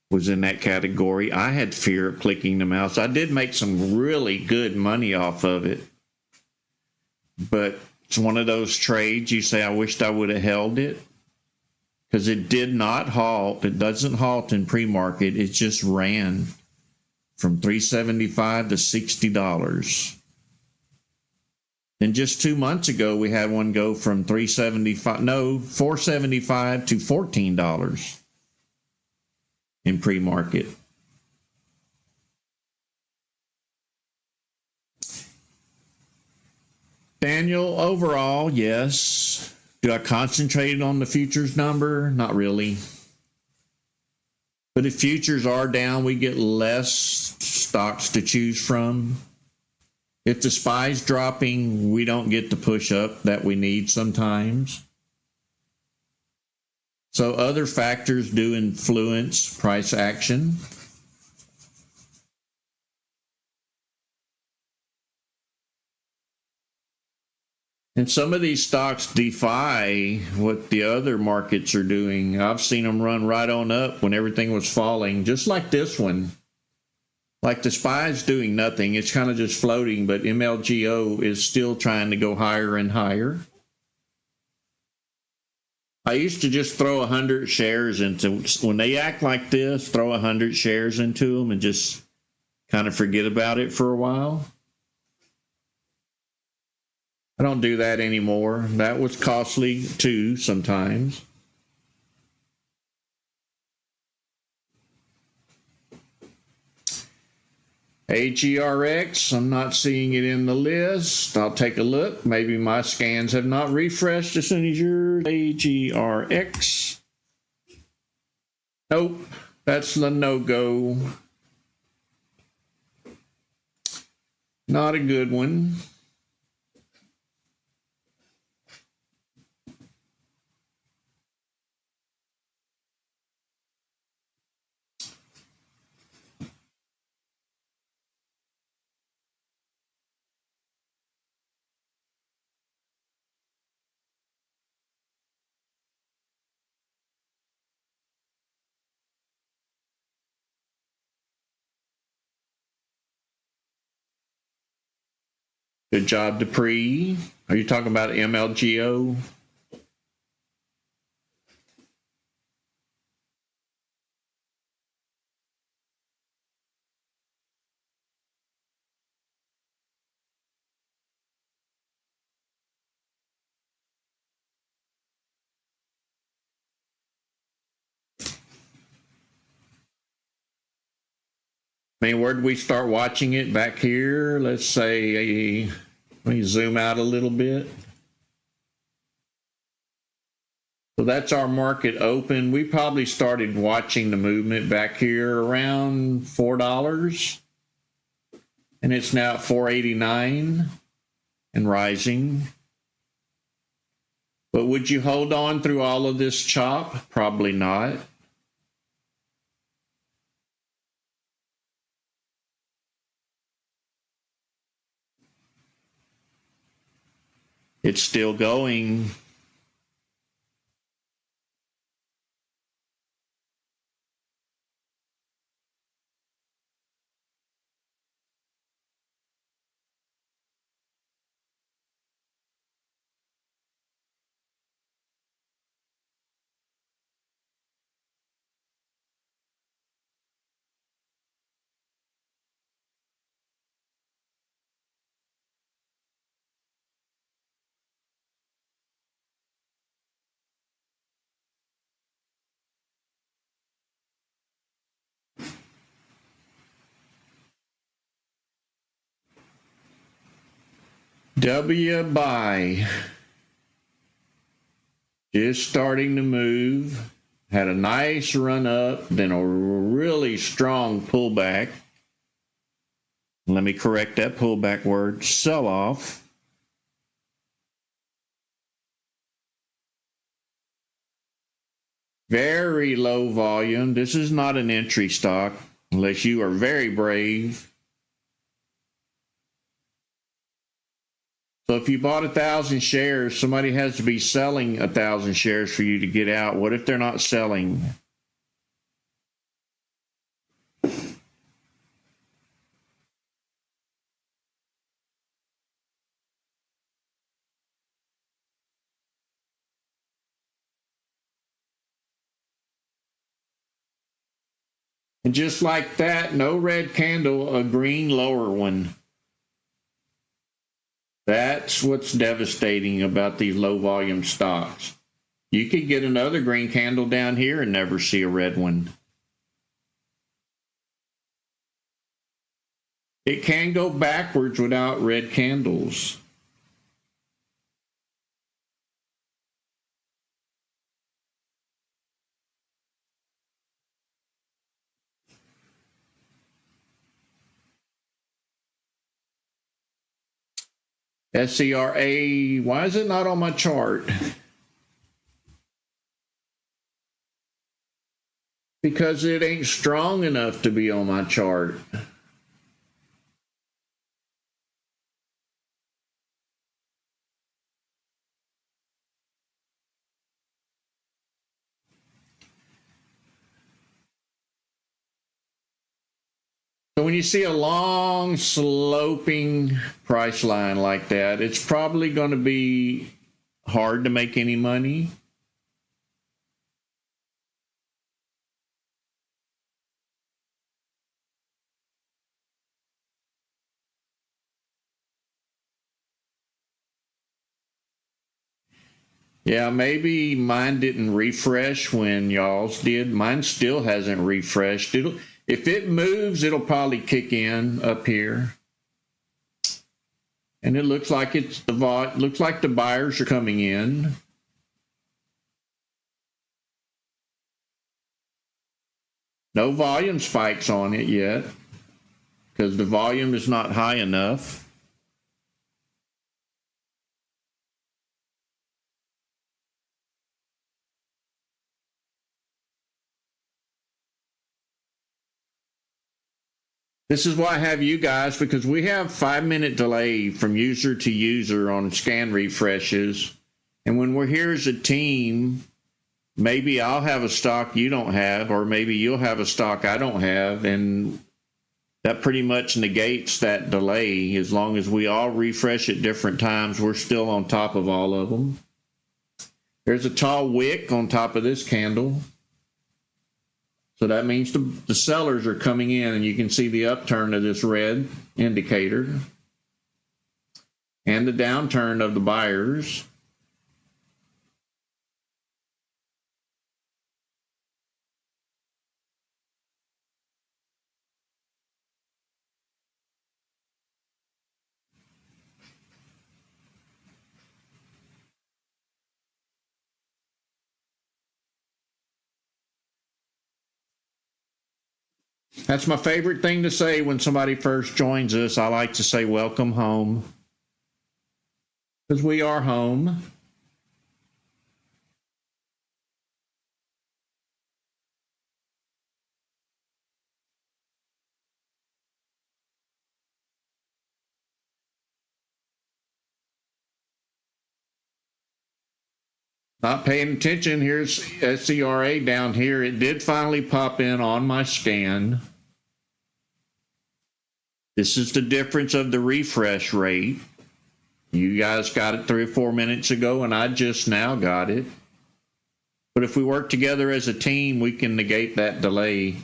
was in that category. I had fear of clicking the mouse. I did make some really good money off of it. But it's one of those trades you say, I wished I would have held it. Because it did not halt. It doesn't halt in pre-market. It just ran from $3.75 to $60. And just 2 months ago, we had one go from $4.75 to $14 in pre-market. Daniel, overall, yes. Do I concentrate on the futures number? Not really. But if futures are down, we get less stocks to choose from. If the SPY's dropping, we don't get the push up that we need sometimes. So other factors do influence price action. And some of these stocks defy what the other markets are doing. I've seen them run right on up when everything was falling, just like this one. Like the SPY's doing nothing. It's kind of just floating, but MLGO is still trying to go higher and higher. I used to just throw 100 shares into, when they act like this, throw 100 shares into them and just kind of forget about it for a while. I don't do that anymore. That was costly too sometimes. AGRX, I'm not seeing it in the list. I'll take a look. Maybe my scans have not refreshed as soon as yours. AGRX. Nope, that's the no-go. Not a good one. Good job, Dupree. Are you talking about MLGO? I mean, where did we start watching it? Back here? Let's say, let me zoom out a little bit. So that's our market open. We probably started watching the movement back here around $4. And it's now at $4.89 and rising. But would you hold on through all of this chop? Probably not. It's still going. W buy. Just starting to move. Had a nice run up, then a really strong pullback. Let me correct that pullback word. Sell off. Very low volume. This is not an entry stock unless you are very brave. So if you bought 1,000 shares, somebody has to be selling 1,000 shares for you to get out. What if they're not selling? And just like that, no red candle, a green lower one. That's what's devastating about these low volume stocks. You could get another green candle down here and never see a red one. It can go backwards without red candles. SCRA, why is it not on my chart? Because it ain't strong enough to be on my chart. So when you see a long sloping price line like that, it's probably going to be hard to make any money. Yeah, maybe mine didn't refresh when y'all's did. Mine still hasn't refreshed. If it moves, it'll probably kick in up here. And it looks like looks like the buyers are coming in. No volume spikes on it yet because the volume is not high enough. This is why I have you guys, because we have 5-minute delay from user to user on scan refreshes. And when we're here as a team, maybe I'll have a stock you don't have, or maybe you'll have a stock I don't have, and That pretty much negates that delay. As long as we all refresh at different times, we're still on top of all of them. There's a tall wick on top of this candle. So that means the sellers are coming in, and you can see the upturn of this red indicator and the downturn of the buyers. That's my favorite thing to say when somebody first joins us. I like to say, welcome home. Because we are home. Not paying attention. Here's SCRA down here. It did finally pop in on my scan. This is the difference of the refresh rate. You guys got it 3 or 4 minutes ago, and I just now got it. But if we work together as a team, we can negate that delay.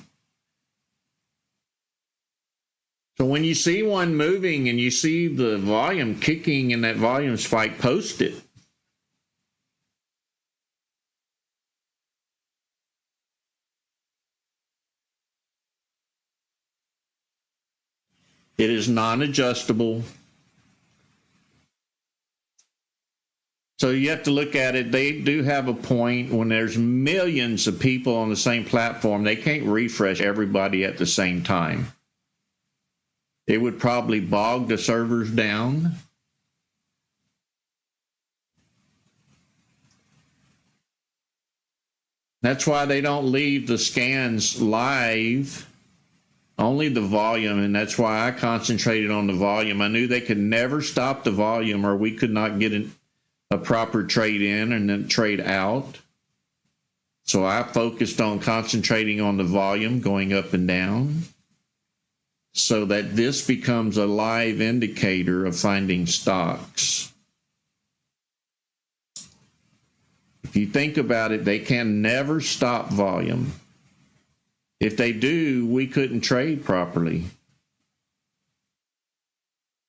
So when you see one moving and you see the volume kicking in that volume spike, post it. It is non-adjustable. So you have to look at it. They do have a point when there's millions of people on the same platform. They can't refresh everybody at the same time. It would probably bog the servers down. That's why they don't leave the scans live. Only the volume, and that's why I concentrated on the volume. I knew they could never stop the volume, or we could not get a proper trade in and then trade out. So I focused on concentrating on the volume going up and down so that this becomes a live indicator of finding stocks. If you think about it, they can never stop volume. If they do, we couldn't trade properly.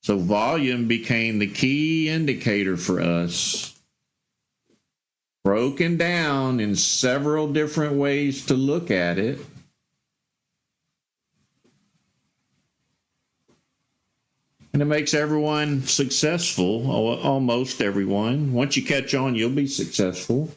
So volume became the key indicator for us. Broken down in several different ways to look at it. And it makes everyone successful, almost everyone. Once you catch on, you'll be successful.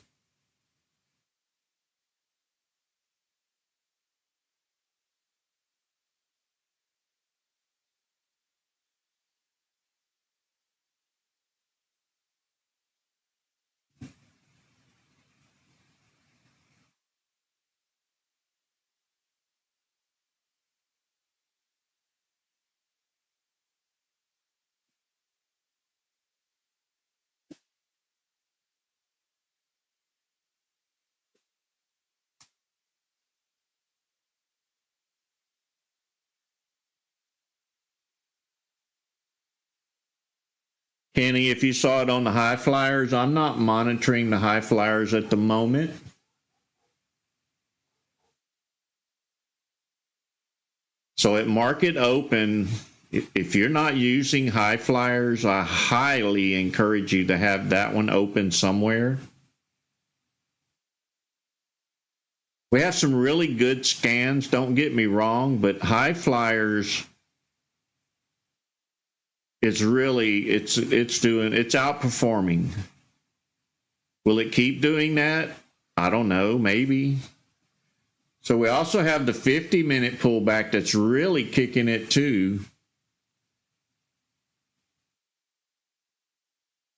Kenny, if you saw it on the high flyers, I'm not monitoring the high flyers at the moment. So at market open, if you're not using high flyers, I highly encourage you to have that one open somewhere. We have some really good scans, don't get me wrong, but high flyers, it's outperforming. Will it keep doing that? I don't know, maybe. So we also have the 50-minute pullback that's really kicking it too.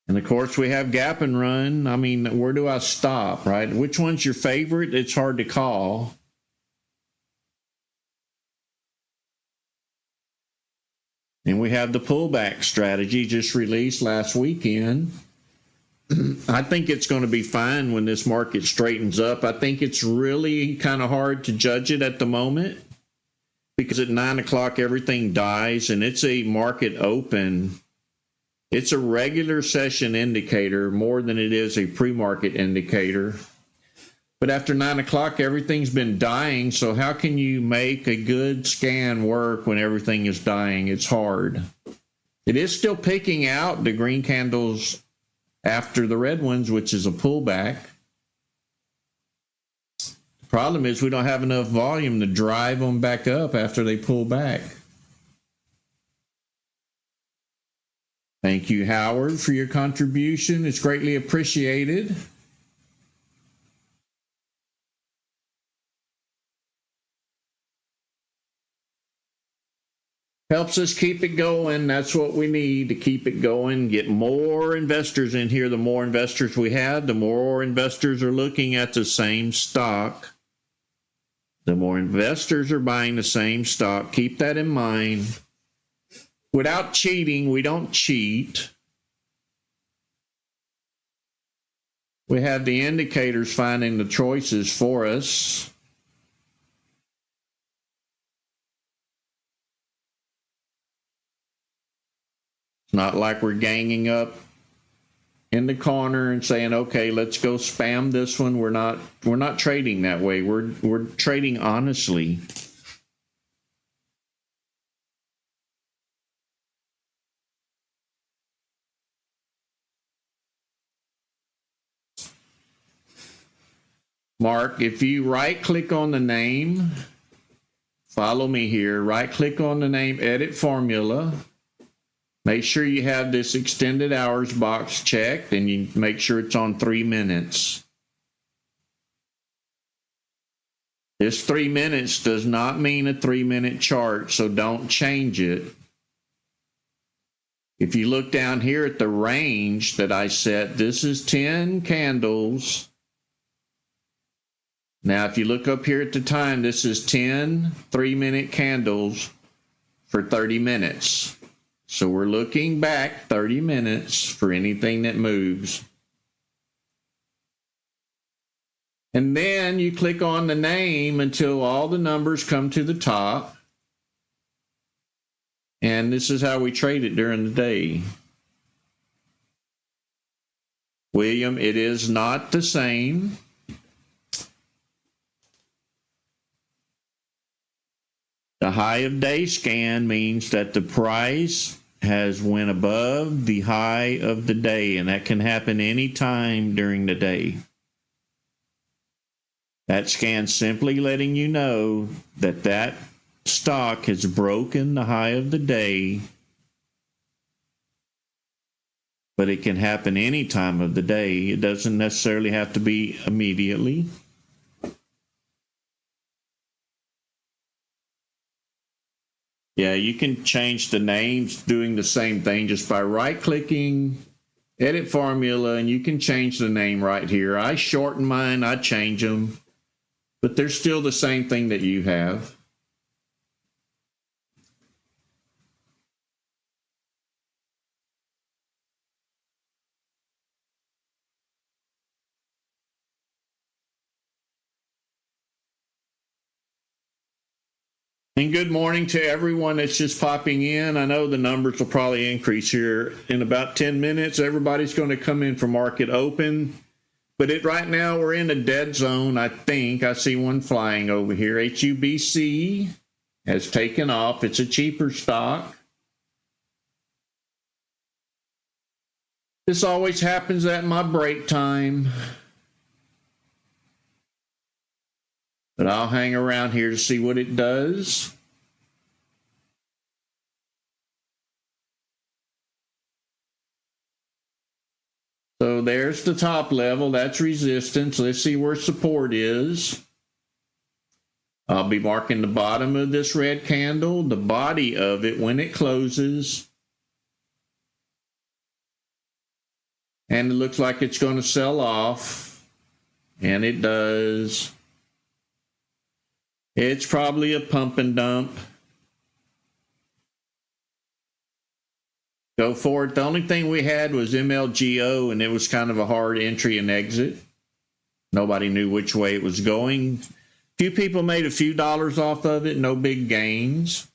And of course we have gap and run. I mean, where do I stop, right? Which one's your favorite? It's hard to call. And we have the pullback strategy just released last weekend. I think it's going to be fine when this market straightens up. I think it's really kind of hard to judge it at the moment. because at 9 o'clock everything dies, and it's a market open. It's a regular session indicator more than it is a pre-market indicator. But after 9 o'clock, everything's been dying. So how can you make a good scan work when everything is dying? It's hard. It is still picking out the green candles after the red ones, which is a pullback. The problem is we don't have enough volume to drive them back up after they pull back. Thank you, Howard, for your contribution. It's greatly appreciated. Helps us keep it going. That's what we need to keep it going. Get more investors in here. The more investors we have, the more investors are looking at the same stock. The more investors are buying the same stock. Keep that in mind. Without cheating, we don't cheat. We have the indicators finding the choices for us. It's not like we're ganging up in the corner and saying, okay, let's go spam this one. We're not trading that way. We're trading honestly. Mark, if you right-click on the name, follow me here, right-click on the name, edit formula. Make sure you have this extended hours box checked, and you make sure it's on 3 minutes. This 3 minutes does not mean a 3-minute chart, so don't change it. If you look down here at the range that I set, this is 10 candles. Now, if you look up here at the time, this is 10 3-minute candles for 30 minutes. So we're looking back 30 minutes for anything that moves. And then you click on the name until all the numbers come to the top. And this is how we trade it during the day. William, it is not the same. The high of day scan means that the price has went above the high of the day, and that can happen any time during the day. That scan's simply letting you know that that stock has broken the high of the day, but it can happen any time of the day. It doesn't necessarily have to be immediately. Yeah, you can change the names doing the same thing just by right-clicking, edit formula, and you can change the name right here. I shorten mine, I change them, but they're still the same thing that you have. And good morning to everyone that's just popping in. I know the numbers will probably increase here in about 10 minutes. Everybody's going to come in for market open. But right now we're in a dead zone, I think. I see one flying over here. HUBC has taken off. It's a cheaper stock. This always happens at my break time. But I'll hang around here to see what it does. So there's the top level. That's resistance. Let's see where support is. I'll be marking the bottom of this red candle, the body of it when it closes. And it looks like it's going to sell off. And it does. It's probably a pump and dump. Go for it. The only thing we had was MLGO, and it was kind of a hard entry and exit. Nobody knew which way it was going. Few people made a few dollars off of it, no big gains.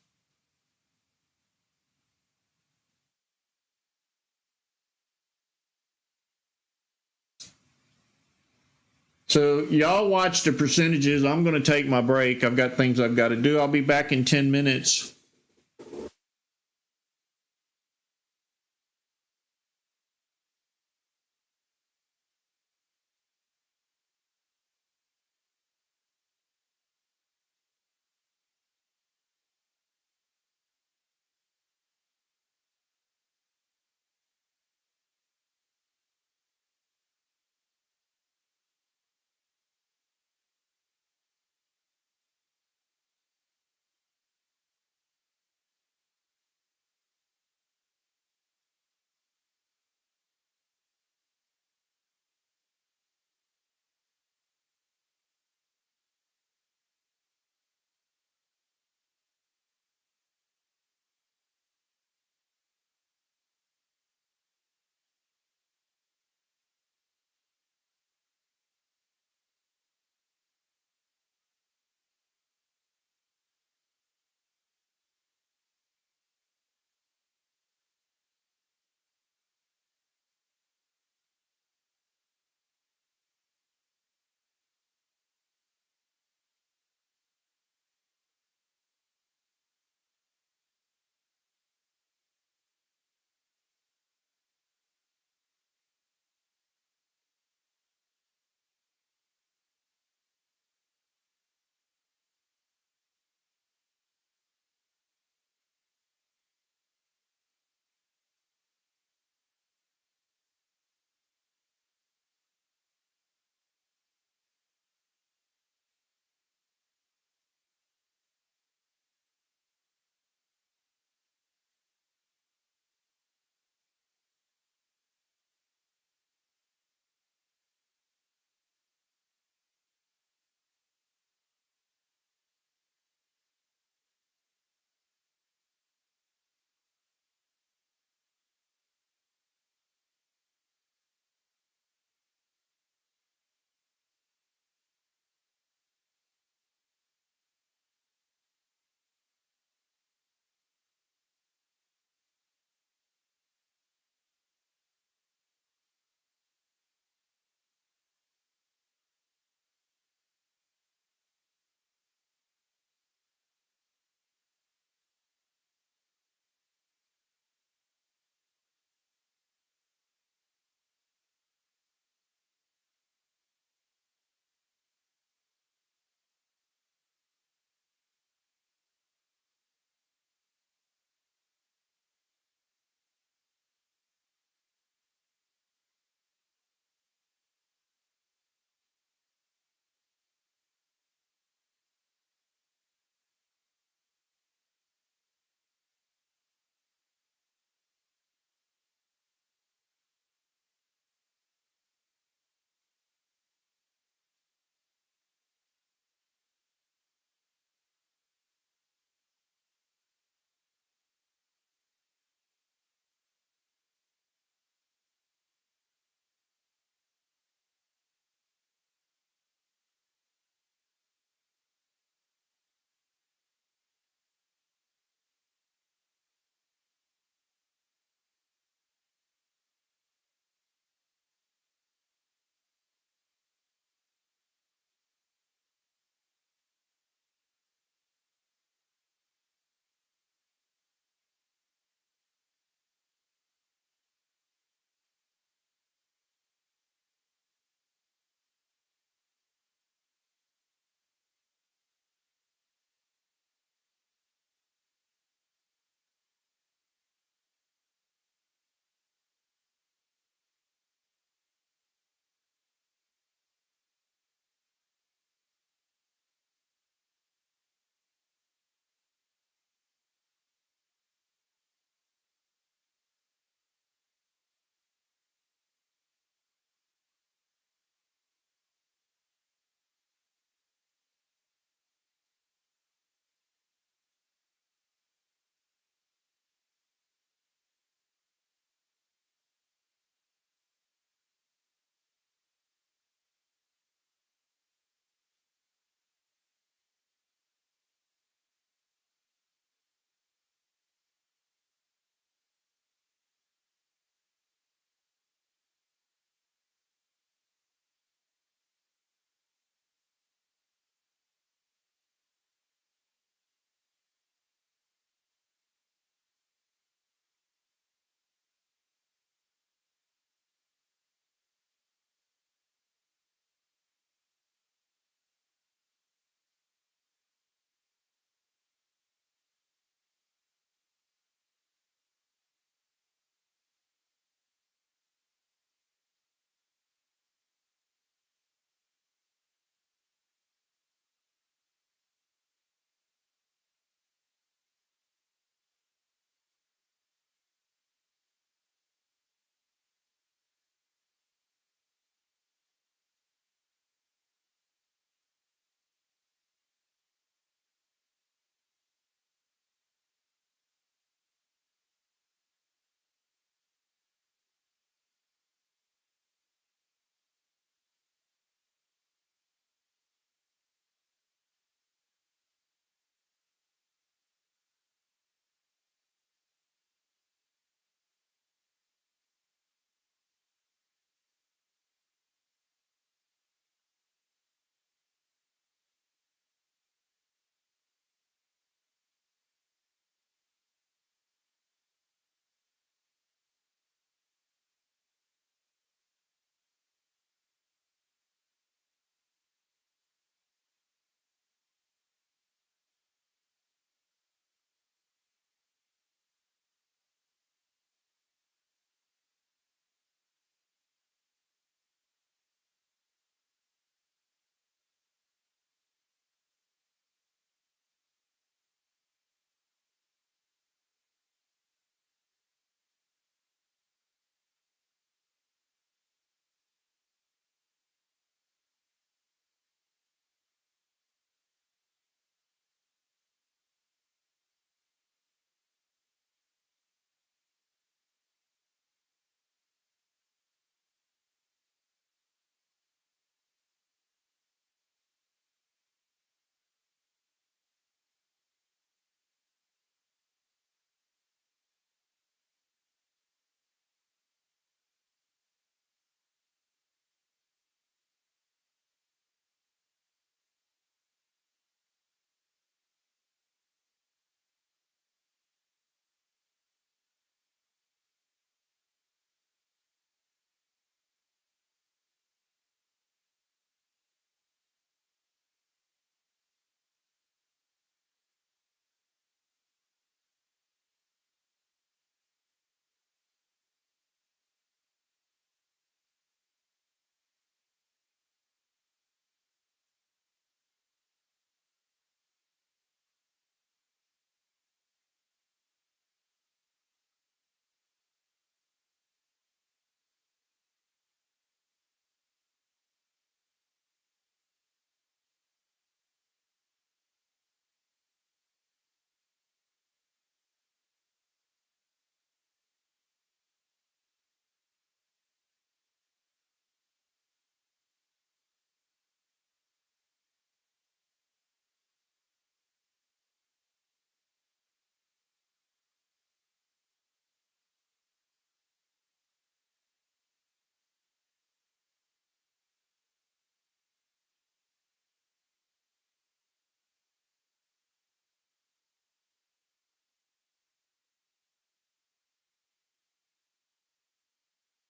So y'all watch the percentages. I'm going to take my break. I've got things I've got to do. I'll be back in 10 minutes.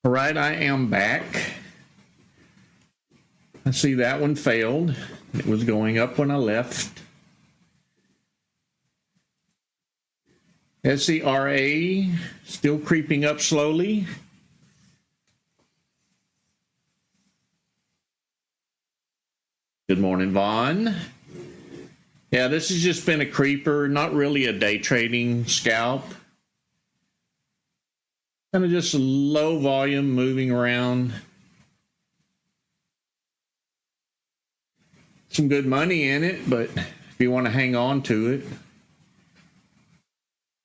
All right, I am back. I see that one failed. It was going up when I left. SERA still creeping up slowly. Good morning, Vaughn. Yeah, this has just been a creeper, not really a day trading scalp. Kind of just low volume moving around. Some good money in it, but if you want to hang on to it,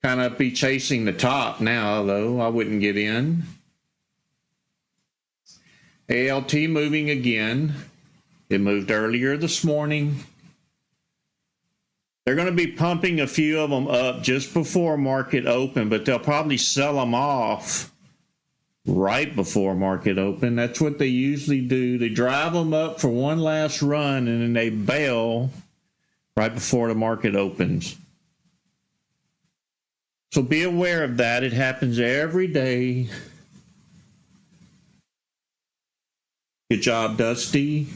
kind of be chasing the top now, though. I wouldn't get in. ALT moving again. It moved earlier this morning. They're going to be pumping a few of them up just before market open, but they'll probably sell them off right before market open. That's what they usually do. They drive them up for one last run and then they bail right before the market opens. So be aware of that. It happens every day. Good job, Dusty.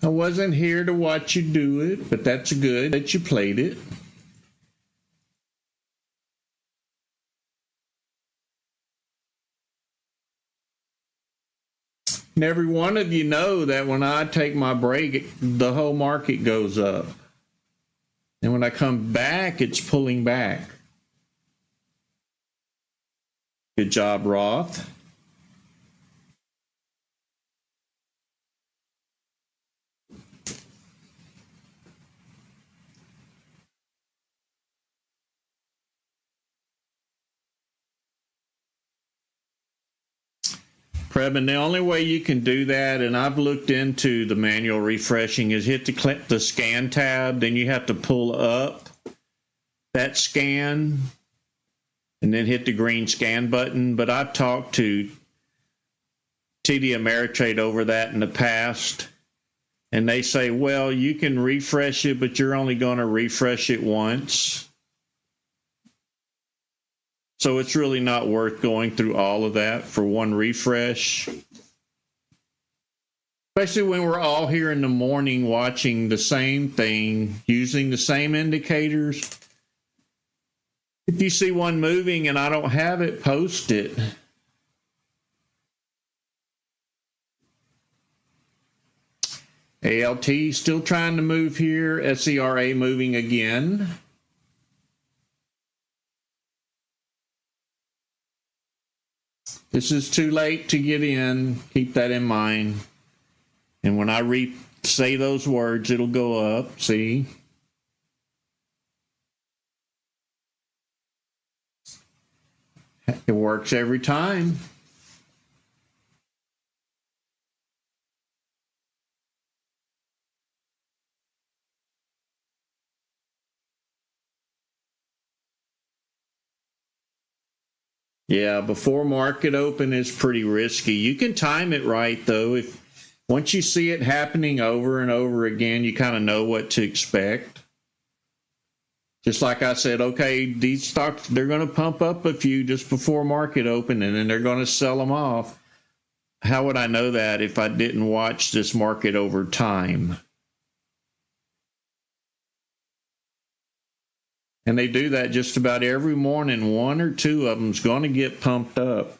I wasn't here to watch you do it, but that's good that you played it. And every one of you know that when I take my break, the whole market goes up. And when I come back, it's pulling back. Good job, Roth. Prebin, the only way you can do that, and I've looked into the manual refreshing, is hit the scan tab, then you have to pull up that scan and then hit the green scan button. But I've talked to TD Ameritrade over that in the past, and they say, well, you can refresh it, but you're only going to refresh it once. So it's really not worth going through all of that for one refresh. Especially when we're all here in the morning watching the same thing, using the same indicators. If you see one moving and I don't have it, post it. ALT still trying to move here. SERA moving again. This is too late to get in. Keep that in mind. And when I say those words, it'll go up. See? It works every time. Yeah, before market open is pretty risky. You can time it right, though. If once you see it happening over and over again, you kind of know what to expect. Just like I said, okay, these stocks, they're going to pump up a few just before market open, and then they're going to sell them off. How would I know that if I didn't watch this market over time? And they do that just about every morning. One or two of them's going to get pumped up.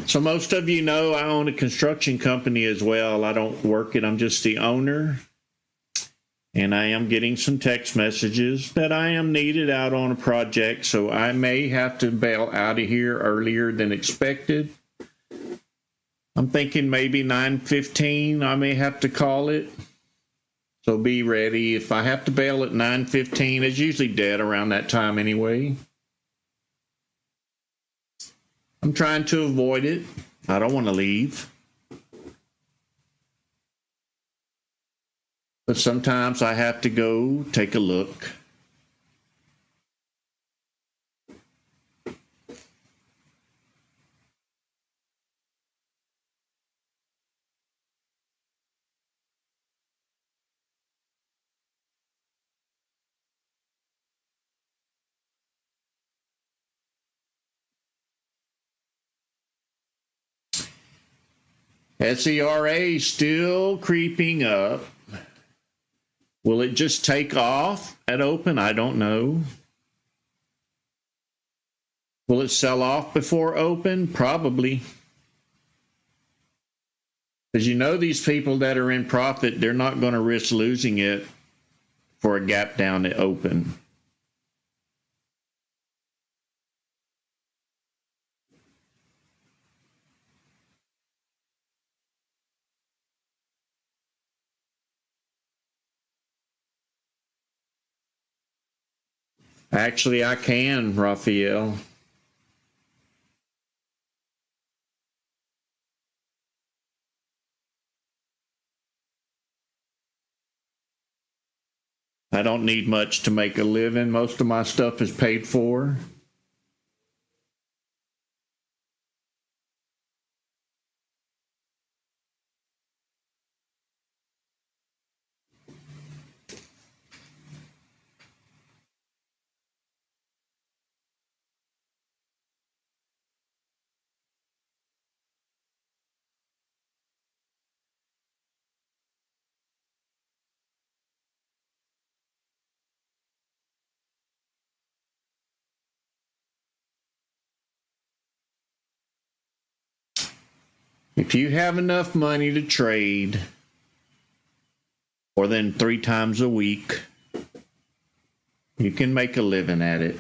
So most of you know I own a construction company as well. I don't work it, I'm just the owner. And I am getting some text messages that I am needed out on a project, so I may have to bail out of here earlier than expected. I'm thinking maybe 9:15 I may have to call it. So be ready. If I have to bail at 9:15, it's usually dead around that time anyway. I'm trying to avoid it. I don't want to leave. But sometimes I have to go take a look. SERA still creeping up. Will it just take off at open? I don't know. Will it sell off before open? Probably. Because you know these people that are in profit, they're not going to risk losing it for a gap down at open. Actually, I can, Raphael. I don't need much to make a living. Most of my stuff is paid for. If you have enough money to trade more than 3 times a week, you can make a living at it.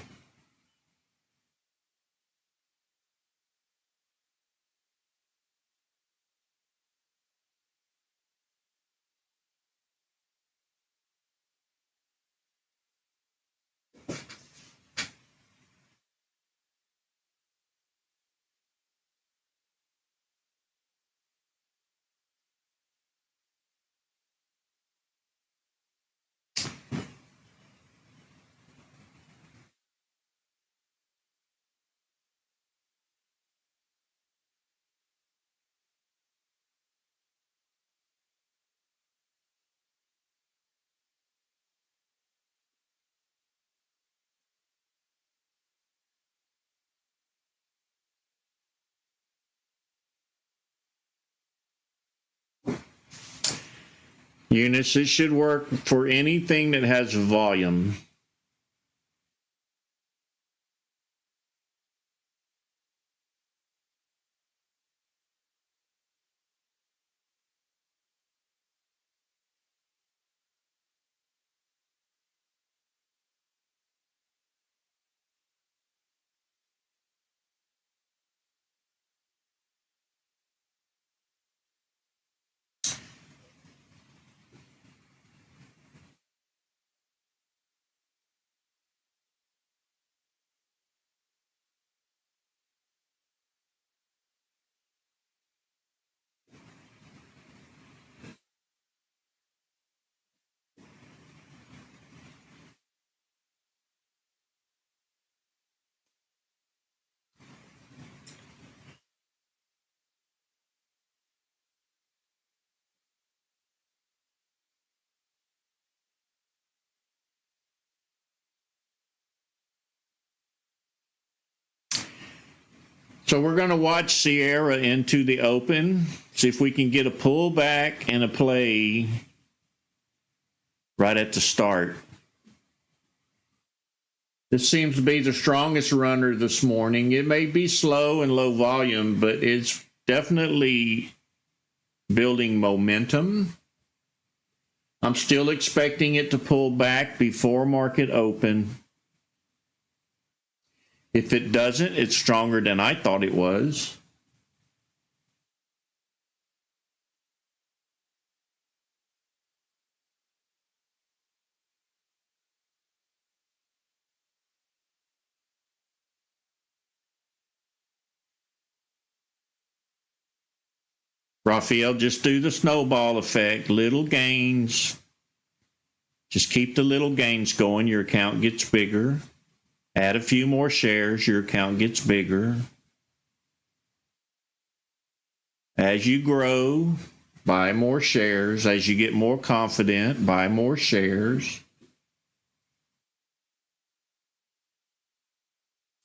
Eunice, it should work for anything that has volume. So we're going to watch Sierra into the open, see if we can get a pullback and a play right at the start. This seems to be the strongest runner this morning. It may be slow and low volume, but it's definitely building momentum. I'm still expecting it to pull back before market open. If it doesn't, it's stronger than I thought it was. Raphael, just do the snowball effect, little gains. Just keep the little gains going. Your account gets bigger. Add a few more shares, your account gets bigger. As you grow, buy more shares. As you get more confident, buy more shares.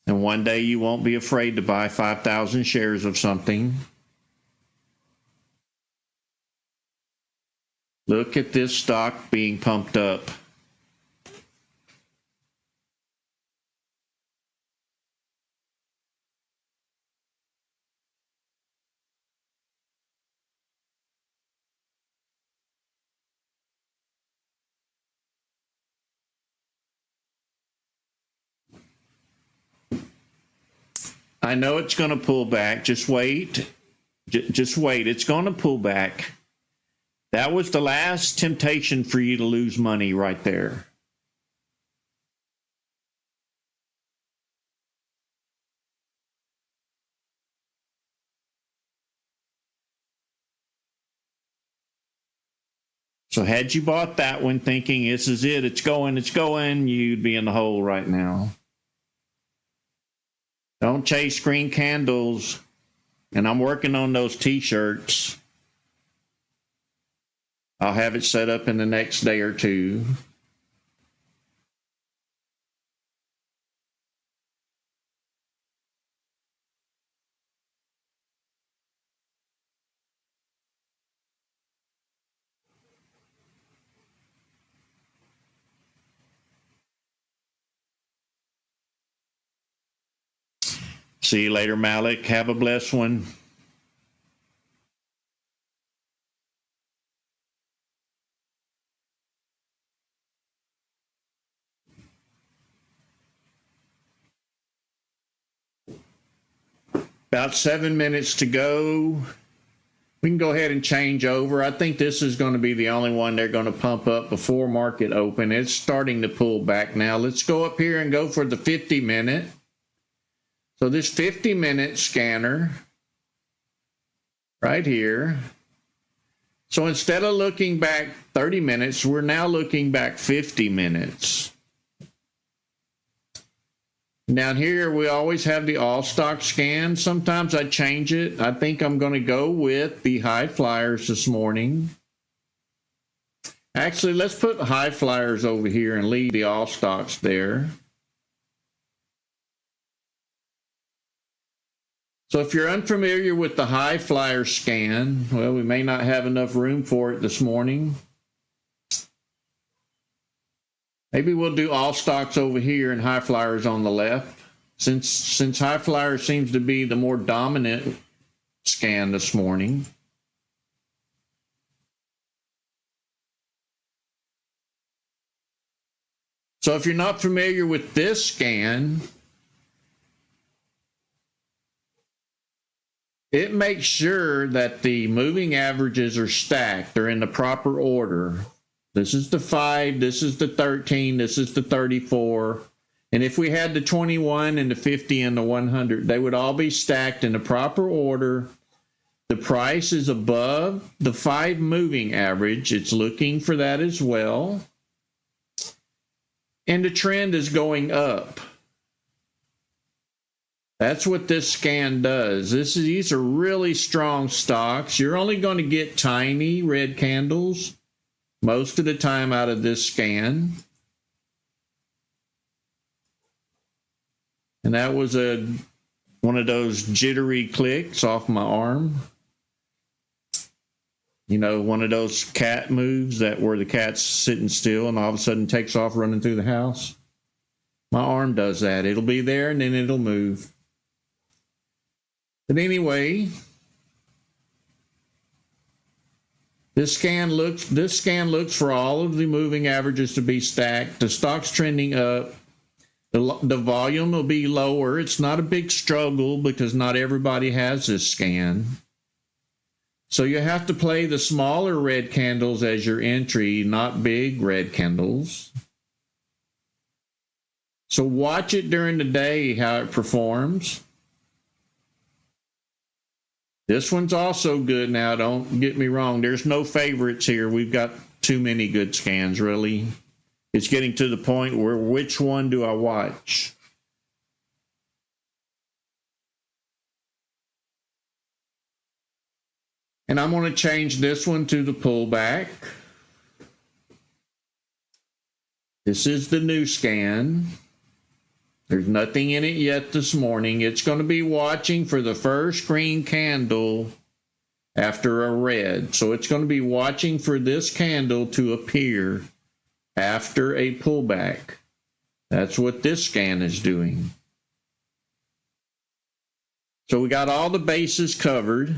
And one day you won't be afraid to buy 5,000 shares of something. Look at this stock being pumped up. I know it's going to pull back. Just wait. Just wait. It's going to pull back. That was the last temptation for you to lose money right there. So had you bought that one thinking this is it, it's going, you'd be in the hole right now. Don't chase green candles. And I'm working on those t-shirts. I'll have it set up in the next day or two. See you later, Malik. Have a blessed one. About 7 minutes to go. We can go ahead and change over. I think this is going to be the only one they're going to pump up before market open. It's starting to pull back now. Let's go up here and go for the 50-minute. So this 50-minute scanner right here. So instead of looking back 30 minutes, we're now looking back 50 minutes. Down here, we always have the all stock scan. Sometimes I change it. I think I'm going to go with the high flyers this morning. Actually, let's put high flyers over here and leave the all stocks there. So if you're unfamiliar with the high flyer scan, well, we may not have enough room for it this morning. Maybe we'll do all stocks over here and high flyers on the left. Since high flyer seems to be the more dominant scan this morning. So if you're not familiar with this scan, it makes sure that the moving averages are stacked. They're in the proper order. This is the 5, this is the 13, this is the 34. And if we had the 21 and the 50 and the 100, they would all be stacked in the proper order. The price is above the 5 moving average. It's looking for that as well. And the trend is going up. That's what this scan does. These are really strong stocks. You're only going to get tiny red candles most of the time out of this scan. And that was one of those jittery clicks off my arm. You know, one of those cat moves where the cat's sitting still and all of a sudden takes off running through the house. My arm does that. It'll be there and then it'll move. But anyway, this scan looks for all of the moving averages to be stacked. The stock's trending up. The volume will be lower. It's not a big struggle because not everybody has this scan. So you have to play the smaller red candles as your entry, not big red candles. So watch it during the day how it performs. This one's also good now, don't get me wrong. There's no favorites here. We've got too many good scans, really. It's getting to the point where which one do I watch? And I'm going to change this one to the pullback. This is the new scan. There's nothing in it yet this morning. It's going to be watching for the first green candle after a red. So it's going to be watching for this candle to appear after a pullback. That's what this scan is doing. So we got all the bases covered.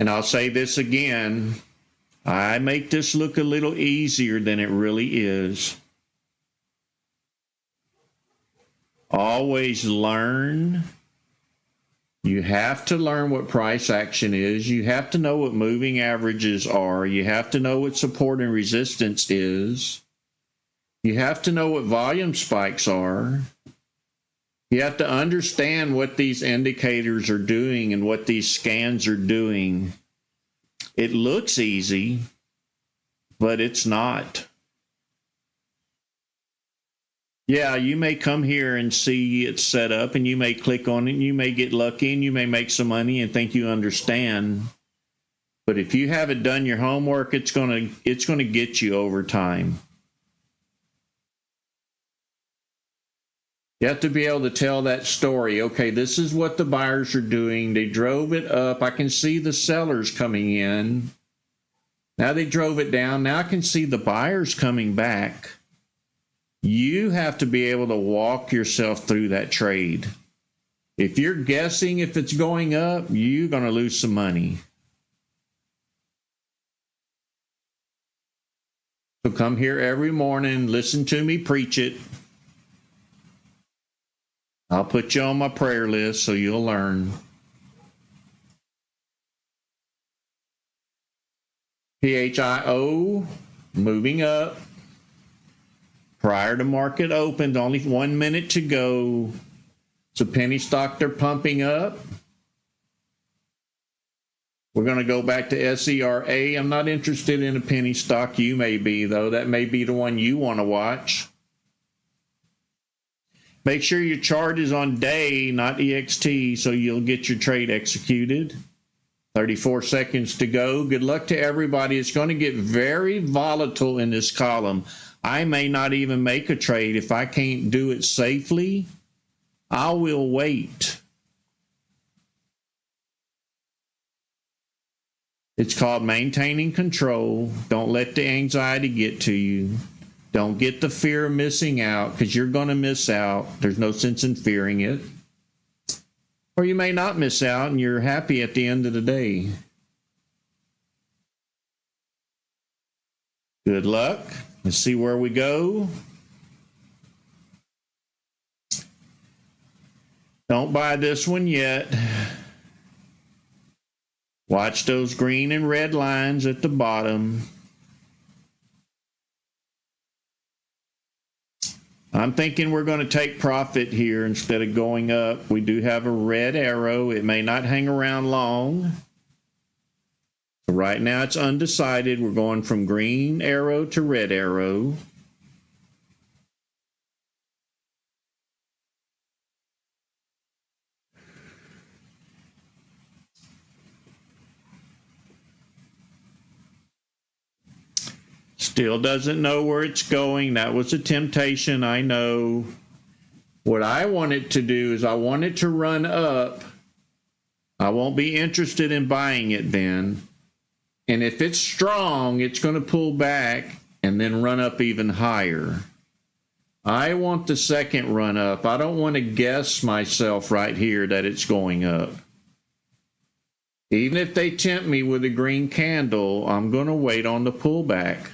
And I'll say this again, I make this look a little easier than it really is. Always learn. You have to learn what price action is. You have to know what moving averages are. You have to know what support and resistance is. You have to know what volume spikes are. You have to understand what these indicators are doing and what these scans are doing. It looks easy, but it's not. Yeah, you may come here and see it set up and you may click on it and you may get lucky and you may make some money and think you understand. But if you haven't done your homework, it's gonna get you over time. You have to be able to tell that story. Okay, this is what the buyers are doing. They drove it up. I can see the sellers coming in. Now they drove it down. Now I can see the buyers coming back. You have to be able to walk yourself through that trade. If you're guessing if it's going up, you're going to lose some money. So come here every morning, listen to me preach it. I'll put you on my prayer list so you'll learn. PHIO moving up. Prior to market opens, only 1 minute to go. So penny stock, they're pumping up. We're going to go back to SERA. I'm not interested in a penny stock. You may be, though. That may be the one you want to watch. Make sure your chart is on day, not EXT, so you'll get your trade executed. 34 seconds to go. Good luck to everybody. It's going to get very volatile in this column. I may not even make a trade. If I can't do it safely, I will wait. It's called maintaining control. Don't let the anxiety get to you. Don't get the fear of missing out, because you're going to miss out. There's no sense in fearing it. Or you may not miss out and you're happy at the end of the day. Good luck. Let's see where we go. Don't buy this one yet. Watch those green and red lines at the bottom. I'm thinking we're going to take profit here instead of going up. We do have a red arrow. It may not hang around long. So right now it's undecided. We're going from green arrow to red arrow. Still doesn't know where it's going. That was a temptation, I know. What I want it to do is I want it to run up. I won't be interested in buying it then. And if it's strong, it's going to pull back and then run up even higher. I want the second run up. I don't want to guess myself right here that it's going up. Even if they tempt me with a green candle, I'm going to wait on the pullback.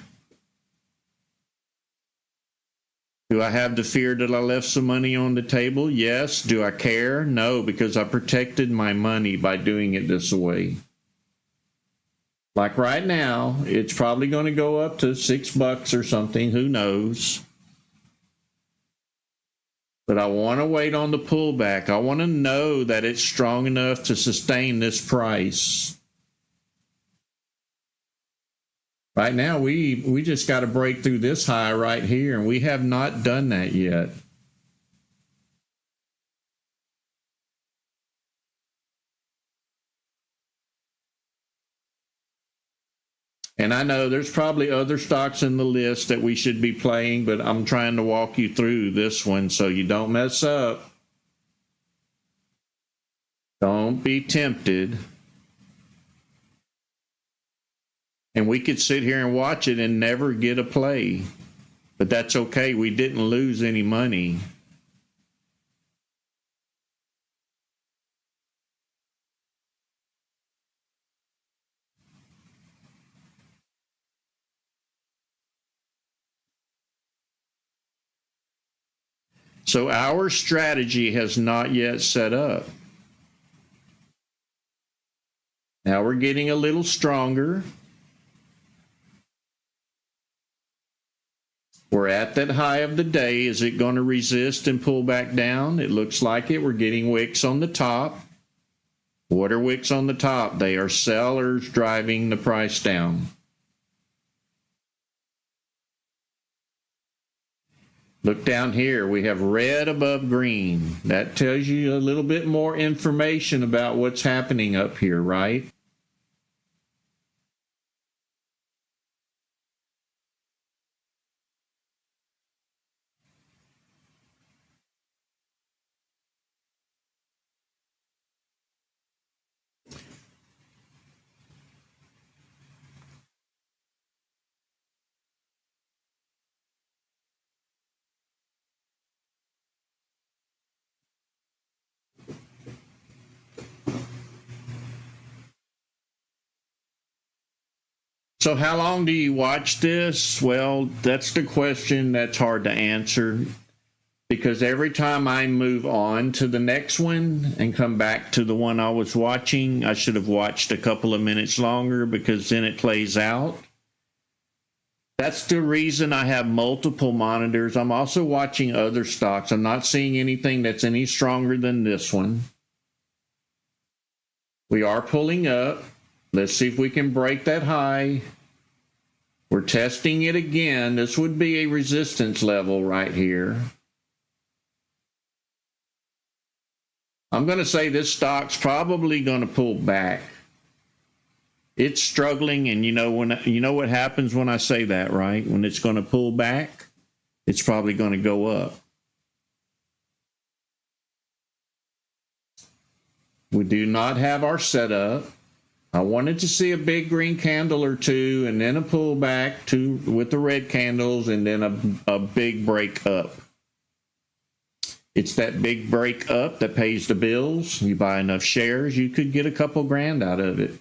Do I have the fear that I left some money on the table? Yes. Do I care? No, because I protected my money by doing it this way. Like right now, it's probably going to go up to $6 or something. Who knows? But I want to wait on the pullback. I want to know that it's strong enough to sustain this price. Right now, we just got to break through this high right here, and we have not done that yet. And I know there's probably other stocks in the list that we should be playing, but I'm trying to walk you through this one so you don't mess up. Don't be tempted. And we could sit here and watch it and never get a play. But that's okay. We didn't lose any money. So our strategy has not yet set up. Now we're getting a little stronger. We're at that high of the day. Is it going to resist and pull back down? It looks like it. We're getting wicks on the top. What are wicks on the top? They are sellers driving the price down. Look down here. We have red above green. That tells you a little bit more information about what's happening up here, right? So how long do you watch this? Well, that's the question that's hard to answer, because every time I move on to the next one and come back to the one I was watching, I should have watched a couple of minutes longer, because then it plays out. That's the reason I have multiple monitors. I'm also watching other stocks. I'm not seeing anything that's any stronger than this one. We are pulling up. Let's see if we can break that high. We're testing it again. This would be a resistance level right here. I'm going to say this stock's probably going to pull back. It's struggling, and you know what happens when I say that, right? When it's going to pull back, it's probably going to go up. We do not have our setup. I wanted to see a big green candle or two, and then a pullback with the red candles, and then a big break up. It's that big break up that pays the bills. You buy enough shares, you could get a couple grand out of it.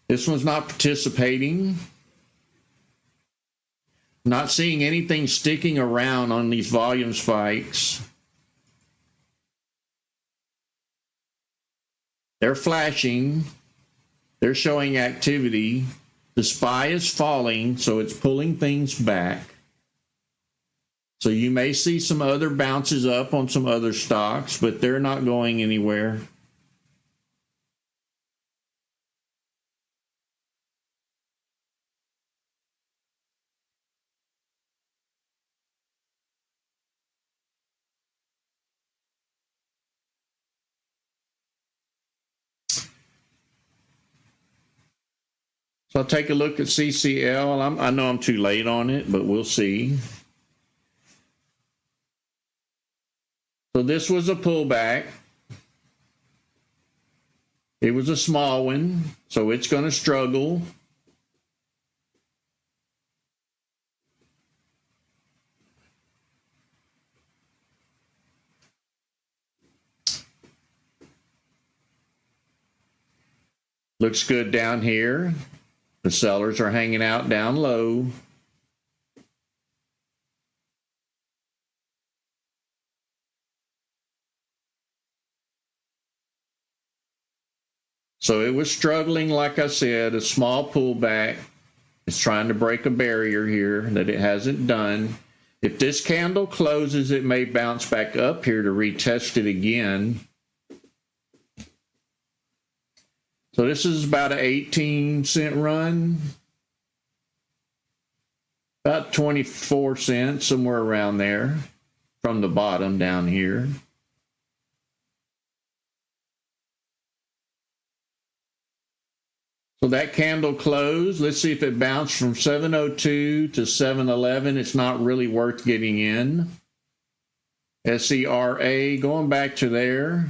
This one's not participating. Not seeing anything sticking around on these volume spikes. They're flashing. They're showing activity. The SPY is falling, so it's pulling things back. So you may see some other bounces up on some other stocks, but they're not going anywhere. So I'll take a look at CCL. I know I'm too late on it, but we'll see. So this was a pullback. It was a small one, so it's going to struggle. Looks good down here. The sellers are hanging out down low. So it was struggling, like I said, a small pullback. It's trying to break a barrier here that it hasn't done. If this candle closes, it may bounce back up here to retest it again. So this is about an 18-cent run. About 24 cents, somewhere around there, from the bottom down here. So that candle closed. Let's see if it bounced from 702 to 711. It's not really worth getting in. SERA, going back to there.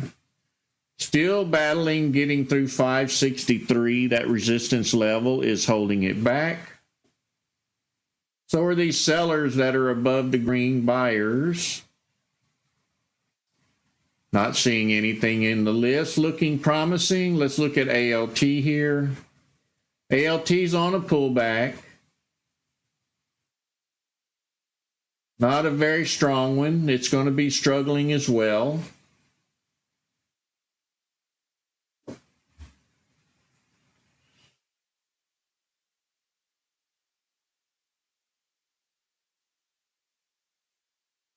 Still battling, getting through 563. That resistance level is holding it back. So are these sellers that are above the green buyers. Not seeing anything in the list looking promising. Let's look at ALT here. ALT's on a pullback. Not a very strong one. It's going to be struggling as well.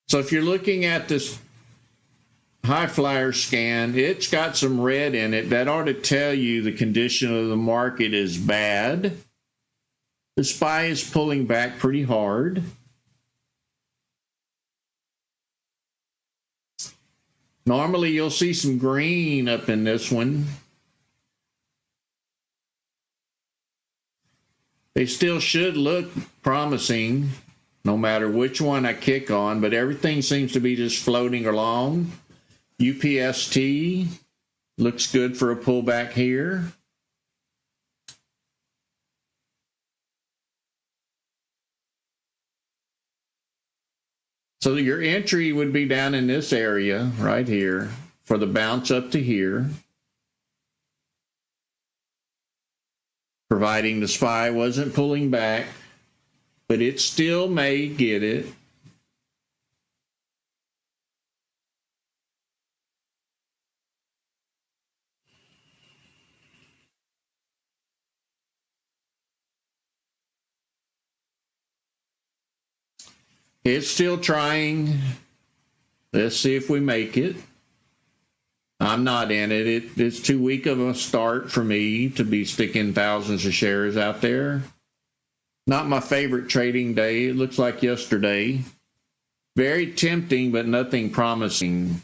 So if you're looking at this high flyer scan, it's got some red in it. That ought to tell you the condition of the market is bad. The SPY is pulling back pretty hard. Normally you'll see some green up in this one. They still should look promising no matter which one I kick on, but everything seems to be just floating along. UPST looks good for a pullback here. So your entry would be down in this area right here for the bounce up to here, providing the SPY wasn't pulling back, but it still may get it. It's still trying. Let's see if we make it. I'm not in it. It's too weak of a start for me to be sticking thousands of shares out there. Not my favorite trading day. It looks like yesterday. Very tempting, but nothing promising.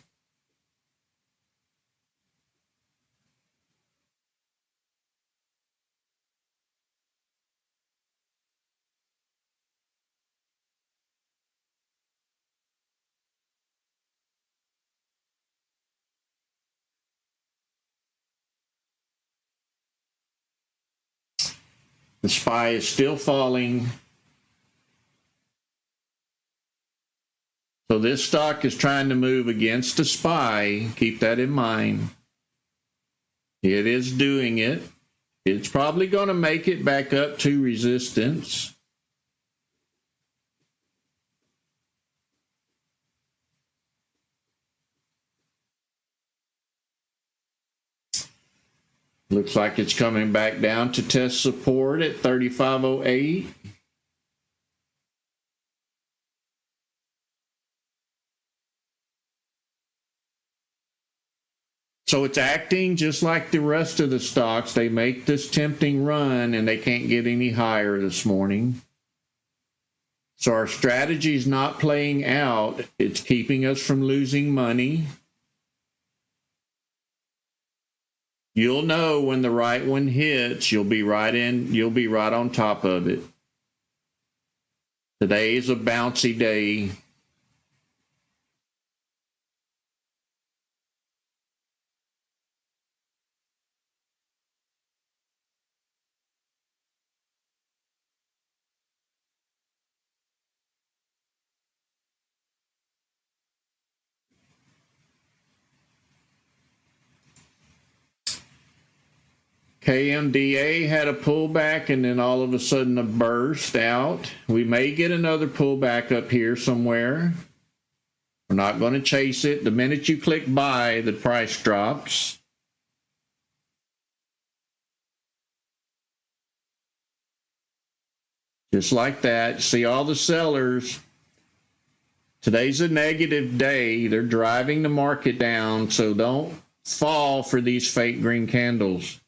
The SPY is still falling. So this stock is trying to move against the SPY. Keep that in mind. It is doing it. It's probably going to make it back up to resistance. Looks like it's coming back down to test support at 3508. So it's acting just like the rest of the stocks. They make this tempting run and they can't get any higher this morning. So our strategy is not playing out. It's keeping us from losing money. You'll know when the right one hits. You'll be right on top of it. Today is a bouncy day. KMDA had a pullback and then all of a sudden a burst out. We may get another pullback up here somewhere. We're not going to chase it. The minute you click buy, the price drops. Just like that. See all the sellers. Today's a negative day. They're driving the market down, so don't fall for these fake green candles.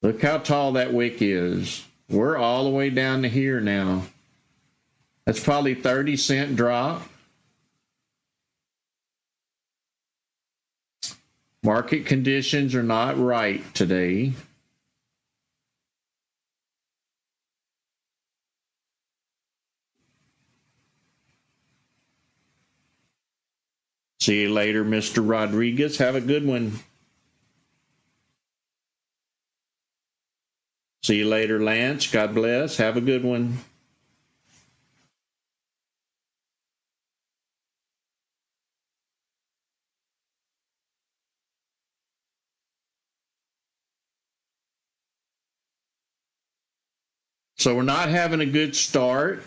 Look how tall that wick is. We're all the way down to here now. That's probably 30-cent drop. Market conditions are not right today. See you later, Mr. Rodriguez. Have a good one. See you later, Lance. God bless. Have a good one. So we're not having a good start.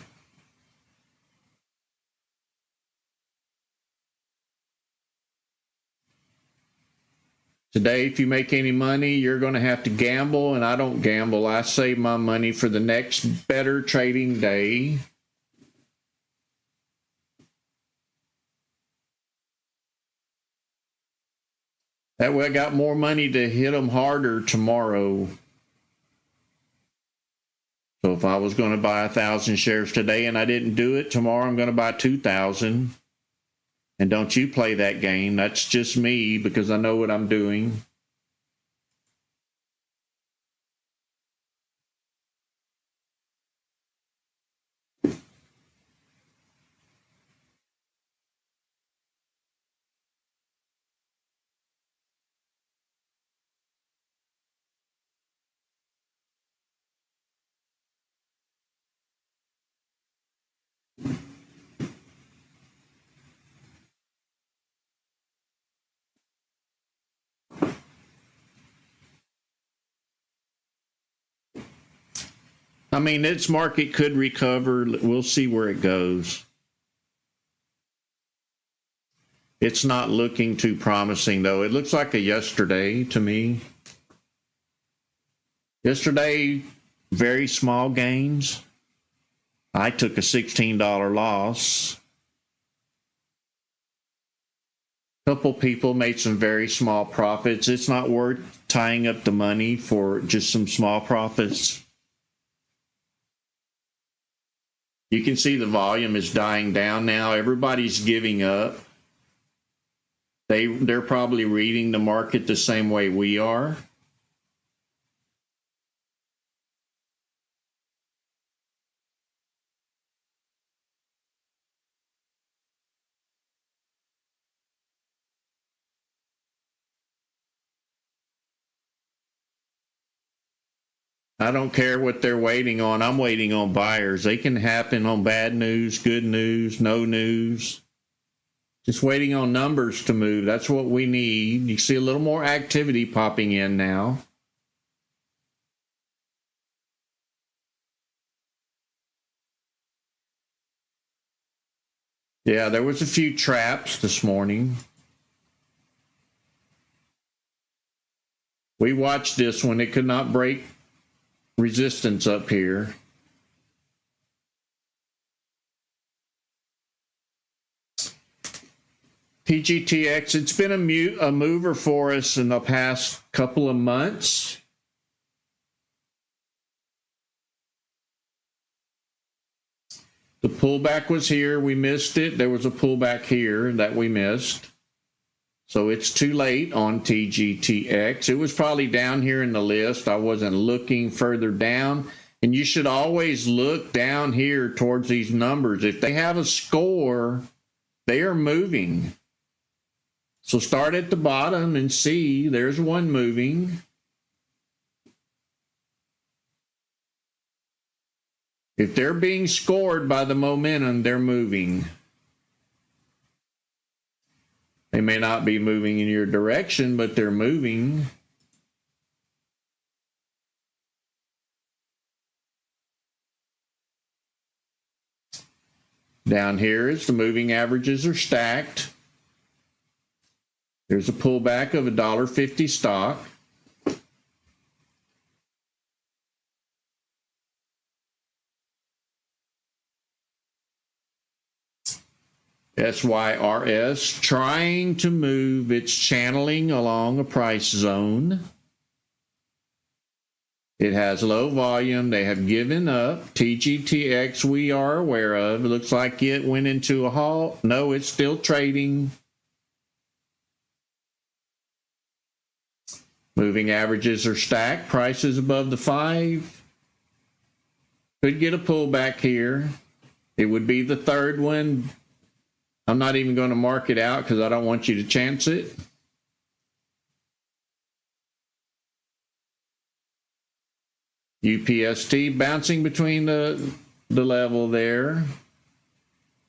Today, if you make any money, you're going to have to gamble, and I don't gamble. I save my money for the next better trading day. That way I got more money to hit them harder tomorrow. So if I was going to buy 1,000 shares today and I didn't do it, tomorrow I'm going to buy 2,000. And don't you play that game. That's just me because I know what I'm doing. I mean, this market could recover. We'll see where it goes. It's not looking too promising, though. It looks like a yesterday to me. Yesterday, very small gains. I took a $16 loss. A couple people made some very small profits. It's not worth tying up the money for just some small profits. You can see the volume is dying down now. Everybody's giving up. They're probably reading the market the same way we are. I don't care what they're waiting on. I'm waiting on buyers. They can happen on bad news, good news, no news. Just waiting on numbers to move. That's what we need. You see a little more activity popping in now. Yeah, there was a few traps this morning. We watched this one. It could not break resistance up here. PGTX, it's been a mover for us in the past couple of months. The pullback was here. We missed it. There was a pullback here that we missed. So it's too late on TGTX. It was probably down here in the list. I wasn't looking further down. And you should always look down here towards these numbers. If they have a score, they are moving. So start at the bottom and see there's one moving. If they're being scored by the momentum, they're moving. They may not be moving in your direction, but they're moving. Down here is the moving averages are stacked. There's a pullback of $1.50 stock. SYRS trying to move its channeling along a price zone. It has low volume. They have given up. TGTX we are aware of. It looks like it went into a halt. No, it's still trading. Moving averages are stacked. Prices above the 5. Could get a pullback here. It would be the third one. I'm not even going to mark it out because I don't want you to chance it. UPST bouncing between the level there.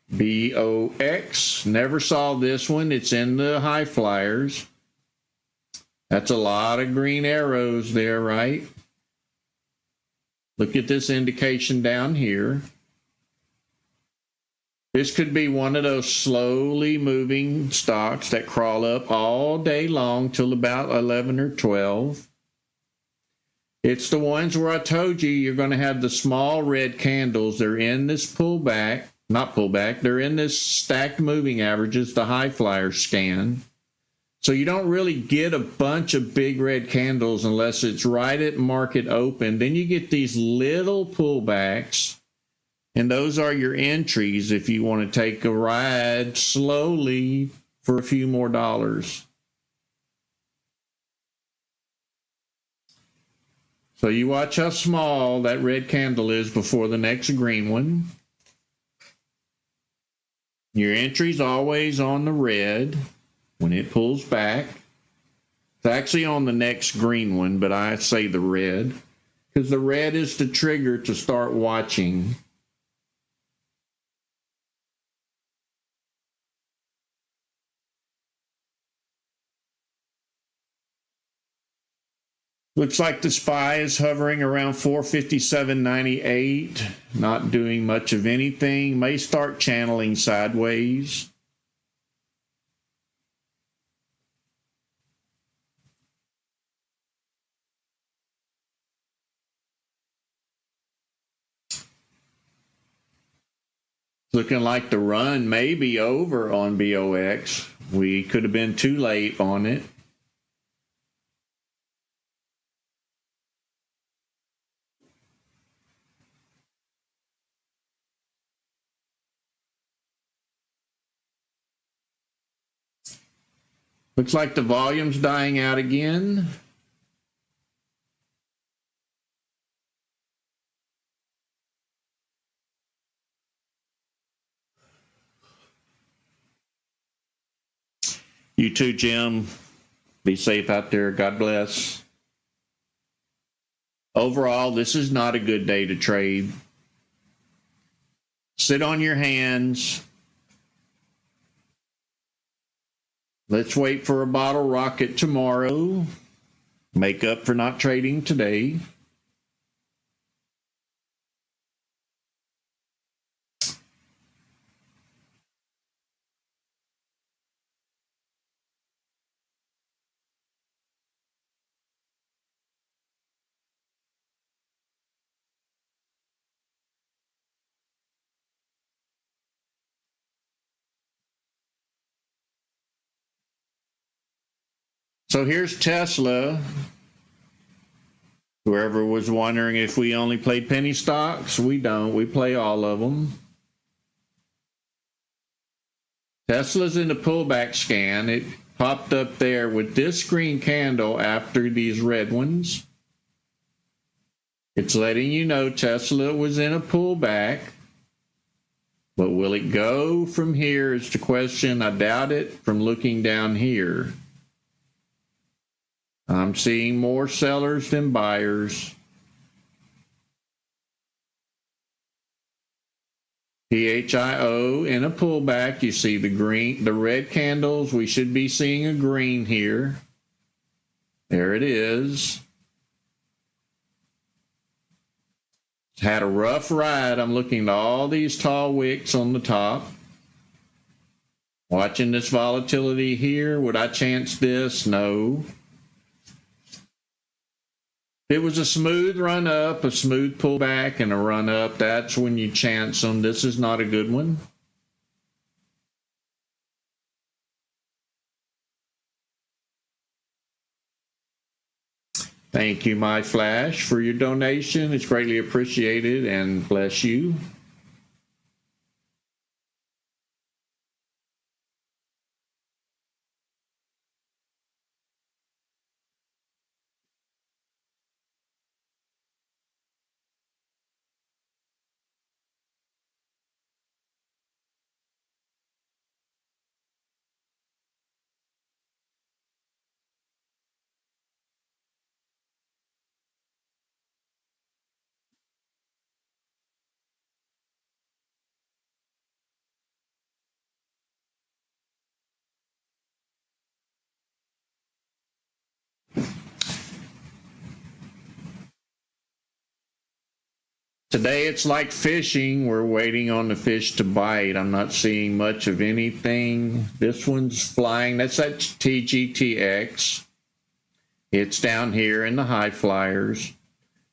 BOX, never saw this one. It's in the high flyers. That's a lot of green arrows there, right? Look at this indication down here. This could be one of those slowly moving stocks that crawl up all day long till about 11 or 12. It's the ones where I told you you're going to have the small red candles. They're in this pullback, not pullback, they're in this stacked moving averages, the high flyer scan. So you don't really get a bunch of big red candles unless it's right at market open. Then you get these little pullbacks. And those are your entries if you want to take a ride slowly for a few more dollars. So you watch how small that red candle is before the next green one. Your entry's always on the red when it pulls back. It's actually on the next green one, but I say the red because the red is the trigger to start watching. Looks like the SPY is hovering around 457.98, not doing much of anything. May start channeling sideways. Looking like the run may be over on BOX. We could have been too late on it. Looks like the volume's dying out again. You too, Jim. Be safe out there. God bless. Overall, this is not a good day to trade. Sit on your hands. Let's wait for a bottle rocket tomorrow. Make up for not trading today. So here's Tesla. Whoever was wondering if we only played penny stocks, we don't. We play all of them. Tesla's in the pullback scan. popped up there with this green candle after these red ones. It's letting you know Tesla was in a pullback. But will it go from here is the question. I doubt it from looking down here. I'm seeing more sellers than buyers. PHIO in a pullback. You see the red candles. We should be seeing a green here. There it is. Had a rough ride. I'm looking at all these tall wicks on the top. Watching this volatility here. Would I chance this? No. If it was a smooth run up, a smooth pullback, and a run up, that's when you chance them. This is not a good one. Thank you, My Flash, for your donation. It's greatly appreciated, and bless you. Today it's like fishing. We're waiting on the fish to bite. I'm not seeing much of anything. This one's flying. That's that TGTX. It's down here in the high flyers.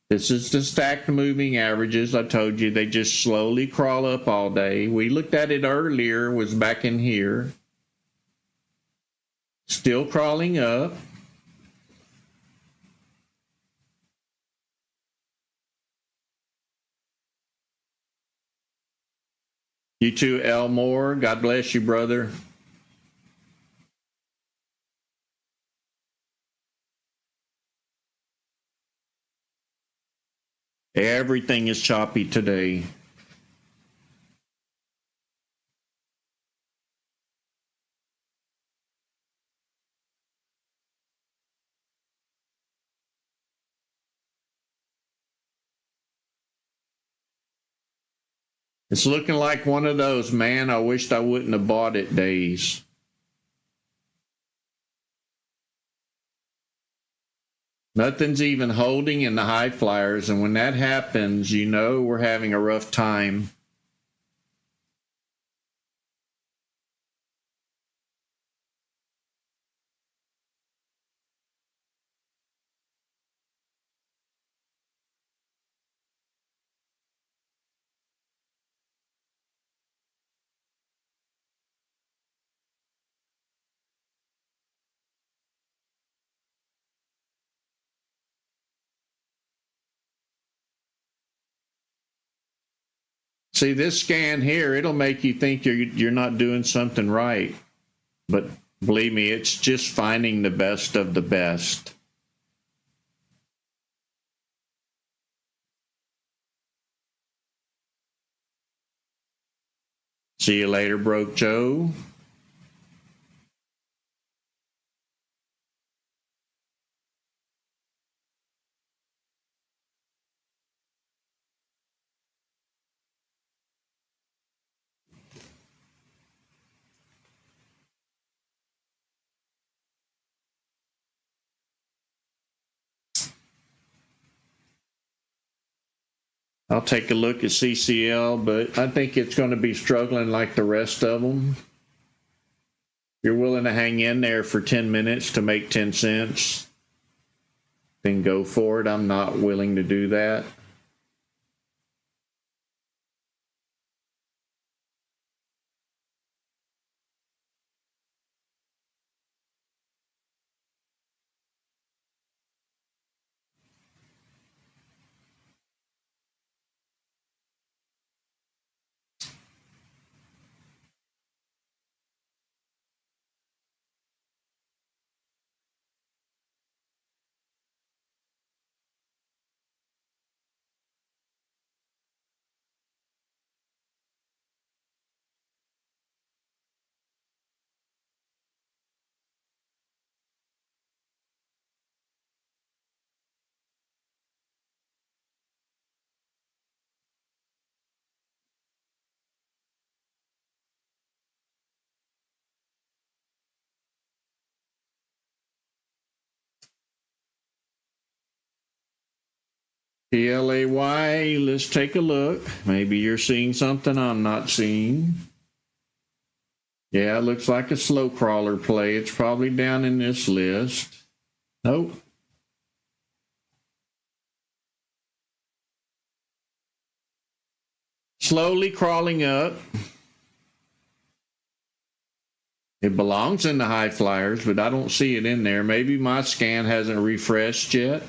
This is the stacked moving averages. I told you they just slowly crawl up all day. We looked at it earlier, was back in here. Still crawling up. You too, Elmore. God bless you, brother. Everything is choppy today. It's looking like one of those, man, I wished I wouldn't have bought it days. Nothing's even holding in the high flyers, and when that happens, you know we're having a rough time. See, this scan here, it'll make you think you're not doing something right. But believe me, it's just finding the best of the best. See you later, Broke Joe. I'll take a look at CCL, but I think it's going to be struggling like the rest of them. You're willing to hang in there for 10 minutes to make 10 cents, then go for it. I'm not willing to do that. PLAY, let's take a look. Maybe you're seeing something I'm not seeing. Yeah, it looks like a slow crawler play. It's probably down in this list. Nope. Slowly crawling up. It belongs in the high flyers, but I don't see it in there. Maybe my scan hasn't refreshed yet.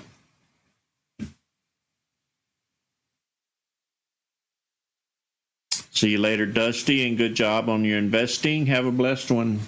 See you later, Dusty, and good job on your investing. Have a blessed one.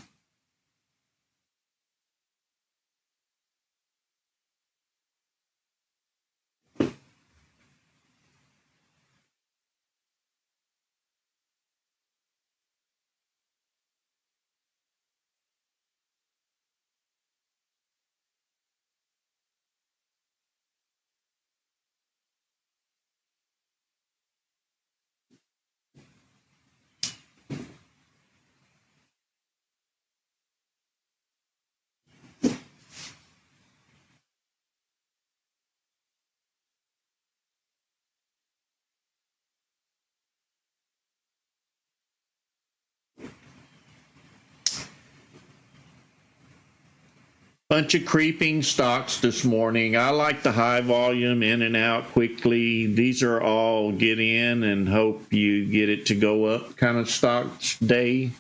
Bunch of creeping stocks this morning. I like the high volume, in and out quickly. These are all get in and hope you get it to go up kind of stocks day.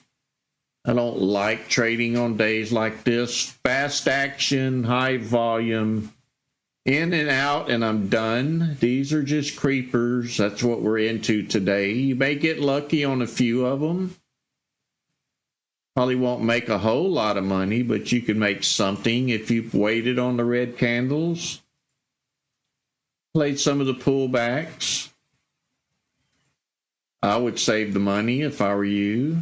I don't like trading on days like this. Fast action, high volume, in and out, and I'm done. These are just creepers. That's what we're into today. You may get lucky on a few of them. Probably won't make a whole lot of money, but you can make something if you've waited on the red candles. Played some of the pullbacks. I would save the money if I were you.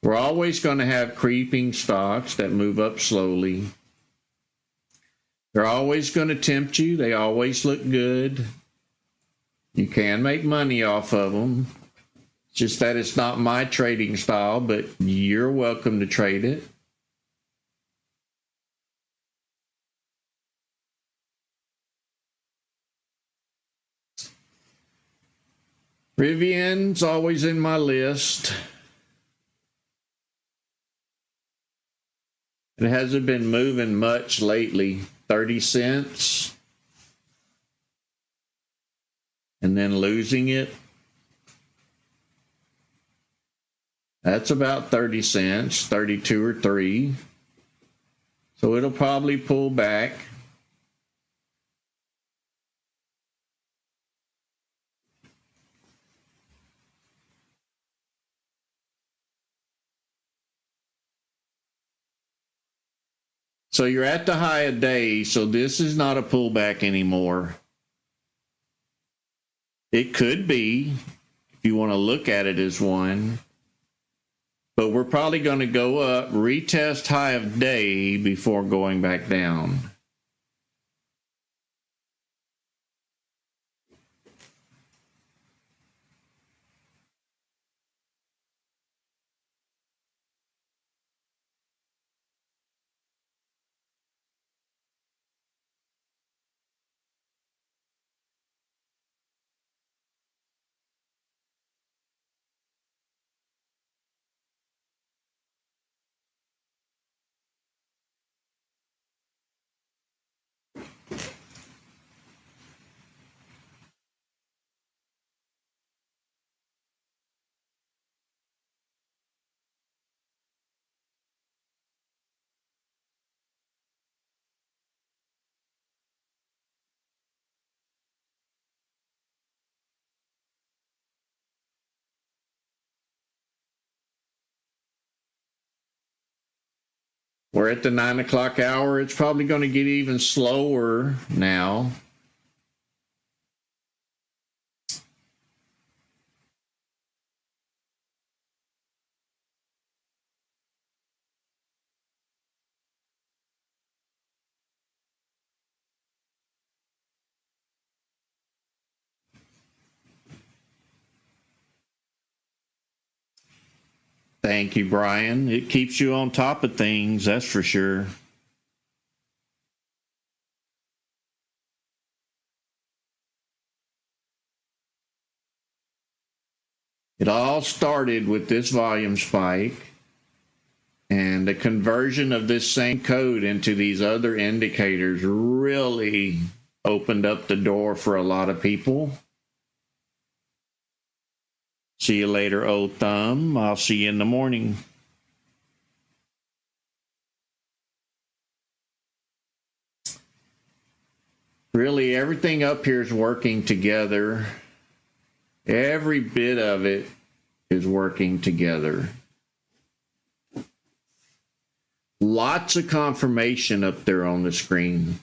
We're always going to have creeping stocks that move up slowly. They're always going to tempt you. They always look good. You can make money off of them. Just that it's not my trading style, but you're welcome to trade it. Rivian's always in my list. It hasn't been moving much lately. 30 cents. And then losing it. That's about 30 cents, 32 or 3. So it'll probably pull back. So you're at the high of day, so this is not a pullback anymore. It could be, if you want to look at it as one. But we're probably going to go up, retest high of day before going back down. We're at the 9 o'clock hour. It's probably going to get even slower now. Thank you, Brian. It keeps you on top of things, that's for sure. It all started with this volume spike, and the conversion of this same code into these other indicators really opened up the door for a lot of people. See you later, old thumb. I'll see you in the morning. Really, everything up here is working together. Every bit of it is working together. Lots of confirmation up there on the screen.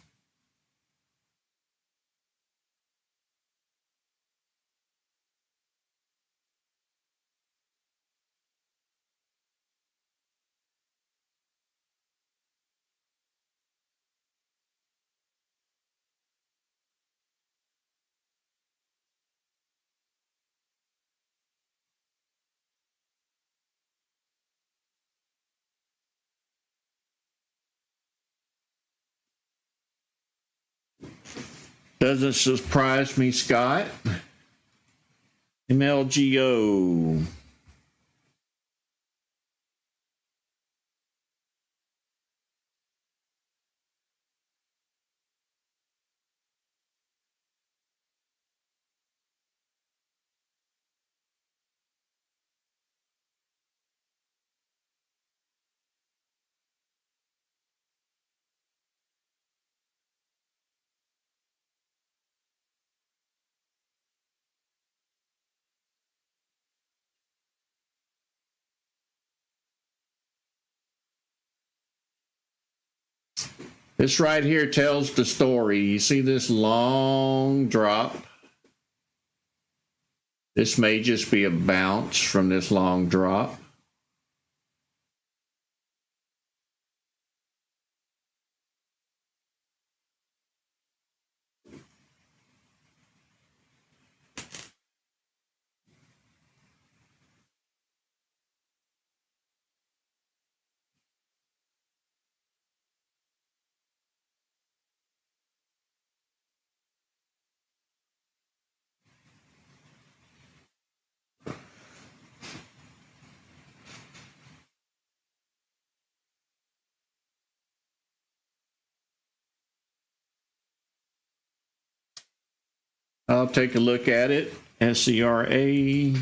Doesn't surprise me, Scott. MLGO. This right here tells the story. You see this long drop? This may just be a bounce from this long drop. I'll take a look at it. SCRA.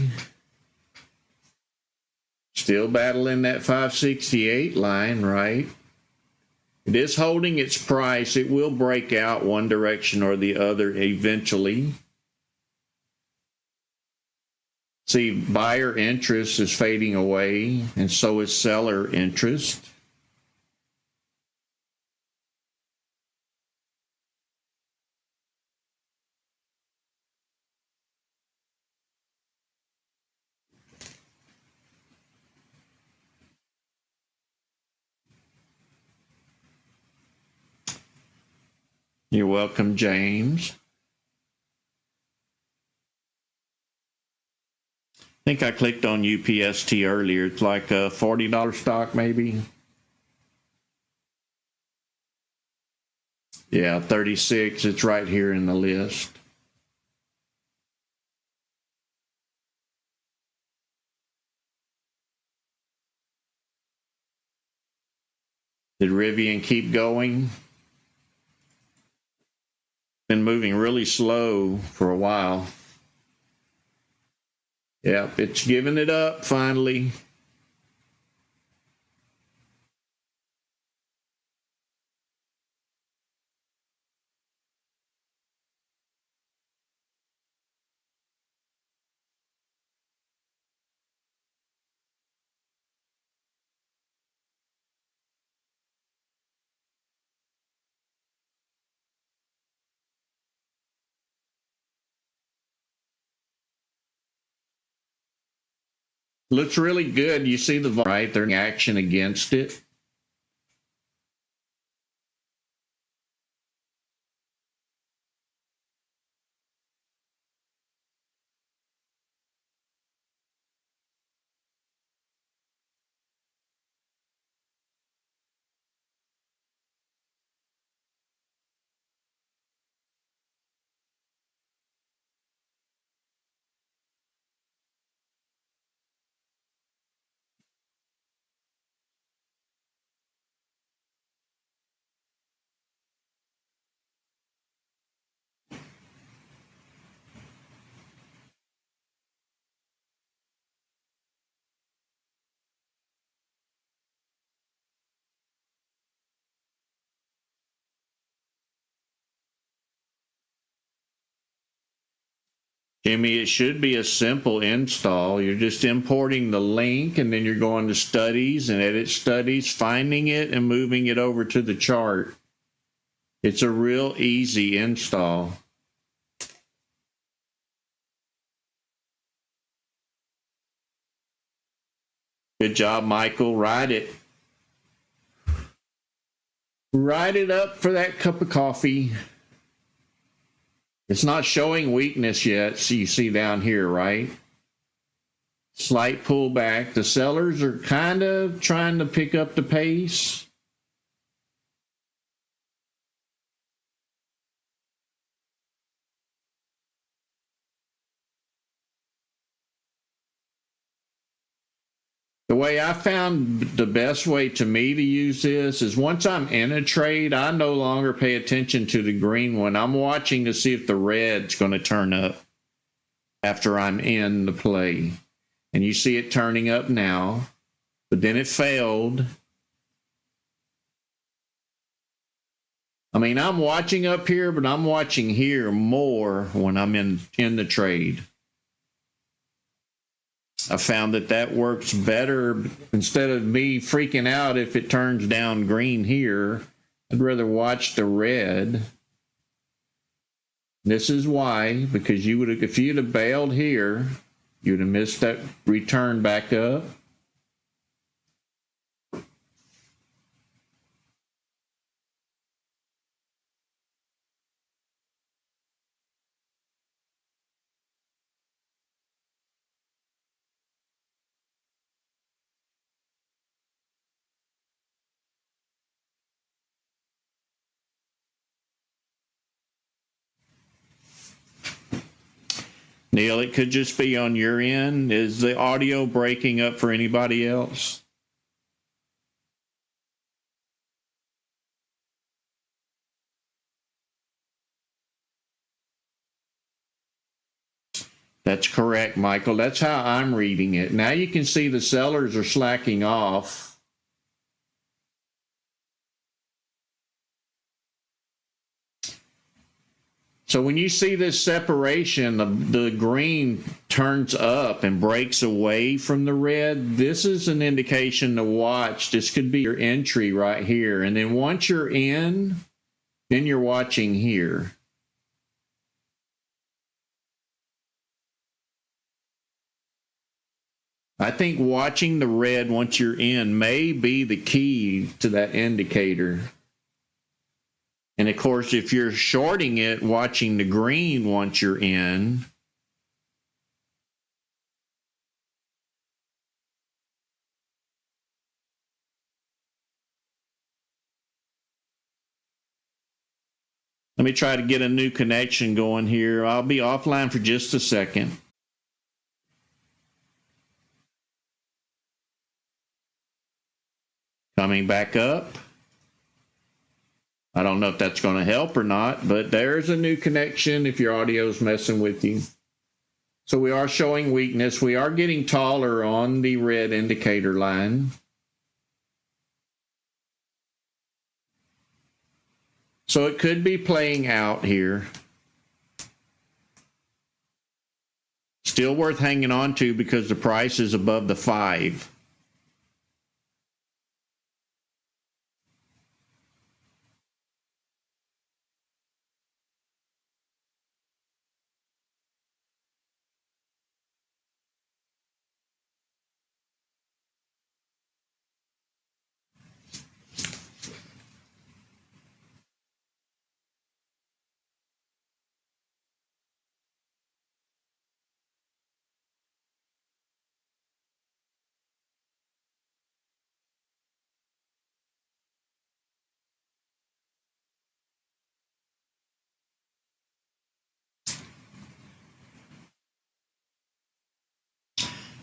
Still battling that 568 line, right? It is holding its price. It will break out one direction or the other eventually. See, buyer interest is fading away, and so is seller interest. You're welcome, James. I think I clicked on UPST earlier. It's like a $40 stock, maybe. Yeah, 36. It's right here in the list. Did Rivian keep going? Been moving really slow for a while. Yep, it's giving it up finally. Looks really good. You see the right? They're in action against it. Jimmy, it should be a simple install. You're just importing the link and then you're going to studies and edit studies, finding it and moving it over to the chart. It's a real easy install. Good job, Michael. Write it. Write it up for that cup of coffee. It's not showing weakness yet, so you see down here, right? Slight pullback. The sellers are kind of trying to pick up the pace. The way I found the best way to me to use this is once I'm in a trade, I no longer pay attention to the green one. I'm watching to see if the red's going to turn up after I'm in the play. And you see it turning up now, but then it failed. I mean, I'm watching up here, but I'm watching here more when I'm in the trade. I found that works better. Instead of me freaking out if it turns down green here, I'd rather watch the red. This is why, because you would have, if you'd have bailed here, you'd have missed that return back up. Neil, it could just be on your end. Is the audio breaking up for anybody else? That's correct, Michael. That's how I'm reading it. Now you can see the sellers are slacking off. So when you see this separation, the green turns up and breaks away from the red, this is an indication to watch. This could be your entry right here. And then once you're in, then you're watching here. I think watching the red once you're in may be the key to that indicator. And of course, if you're shorting it, watching the green once you're in. Let me try to get a new connection going here. I'll be offline for just a second. Coming back up. I don't know if that's going to help or not, but there's a new connection if your audio's messing with you. So we are showing weakness. We are getting taller on the red indicator line. So it could be playing out here. Still worth hanging on to because the price is above the 5.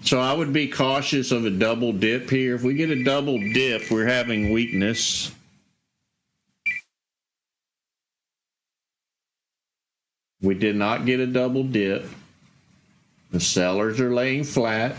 So I would be cautious of a double dip here. If we get a double dip, we're having weakness. We did not get a double dip. The sellers are laying flat.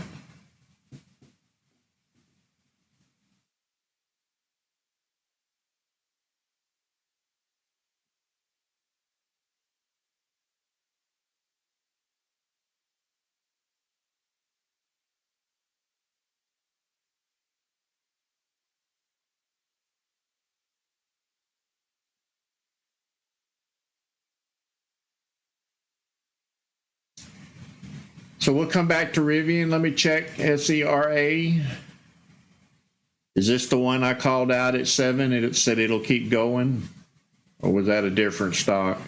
So we'll come back to Rivian. Let me check SERA. Is this the one I called out at 7? It said it'll keep going? Or was that a different stock?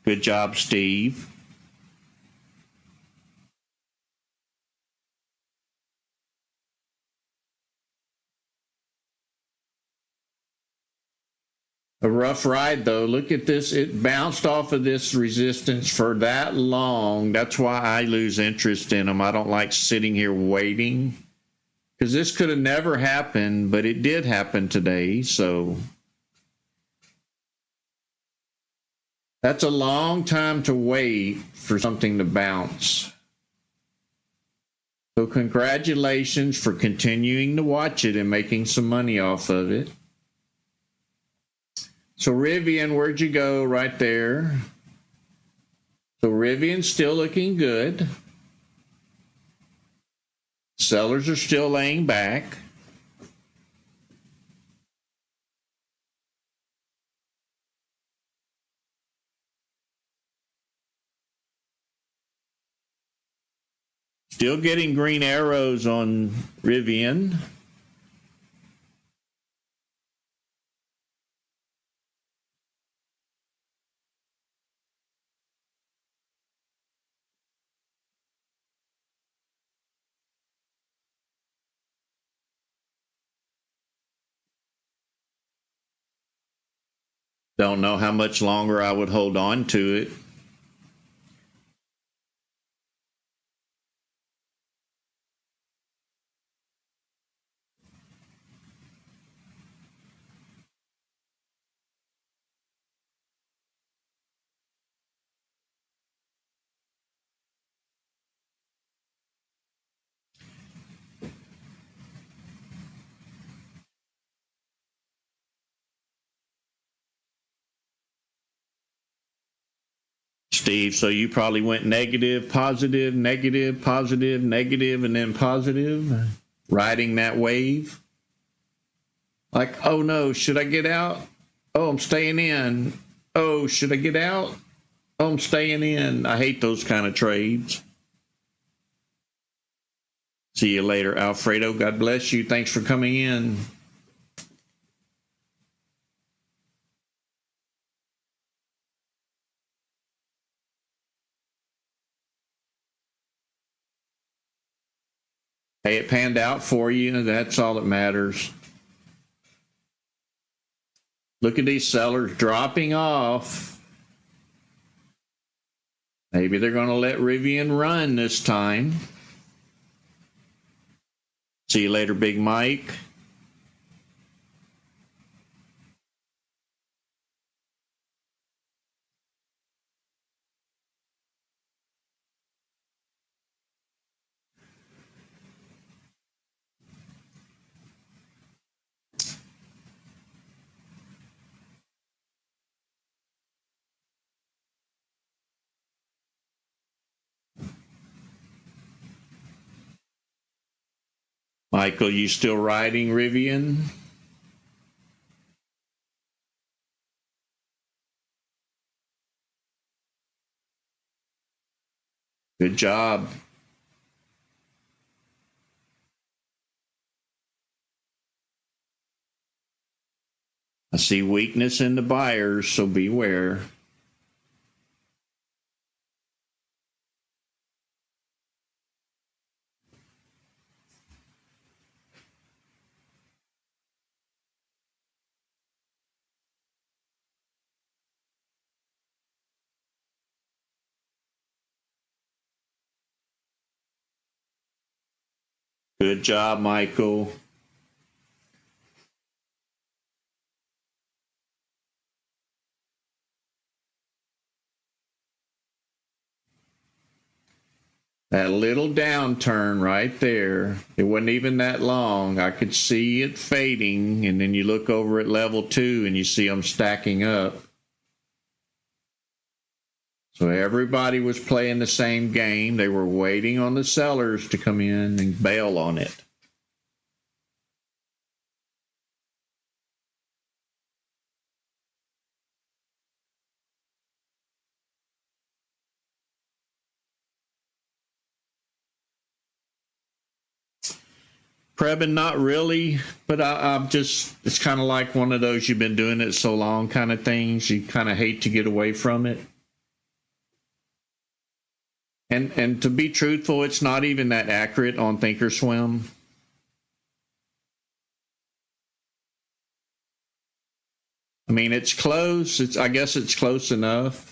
Good job, Steve. A rough ride, though. Look at this. It bounced off of this resistance for that long. That's why I lose interest in them. I don't like sitting here waiting, because this could have never happened, but it did happen today. So that's a long time to wait for something to bounce. So congratulations for continuing to watch it and making some money off of it. So Rivian, where'd you go? Right there. So Rivian's still looking good. Sellers are still laying back. Still getting green arrows on Rivian. Don't know how much longer I would hold on to it. Steve, so you probably went negative, positive, negative, positive, negative, and then positive, riding that wave. Like, oh no, should I get out? Oh, I'm staying in. Oh, should I get out? Oh, I'm staying in. I hate those kind of trades. See you later, Alfredo. God bless you. Thanks for coming in. Hey, it panned out for you. That's all that matters. Look at these sellers dropping off. Maybe they're going to let Rivian run this time. See you later, Big Mike. Michael, you still riding Rivian? Good job. I see weakness in the buyers, so beware. Good job, Michael. That little downturn right there, it wasn't even that long. I could see it fading, and then you look over at level 2 and you see them stacking up. So everybody was playing the same game. They were waiting on the sellers to come in and bail on it. Prepping, not really, but I'm just, it's kind of like one of those you've been doing it so long kind of things. You kind of hate to get away from it. And to be truthful, it's not even that accurate on ThinkorSwim. I mean, it's close. I guess it's close enough.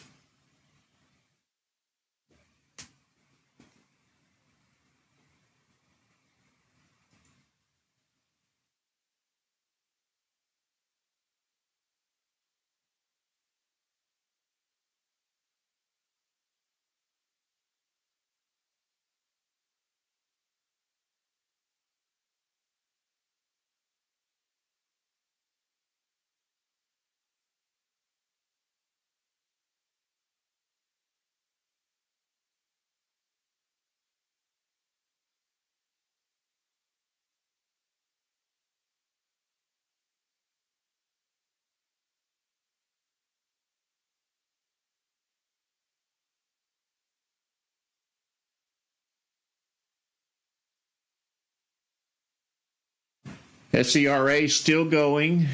SERA still going.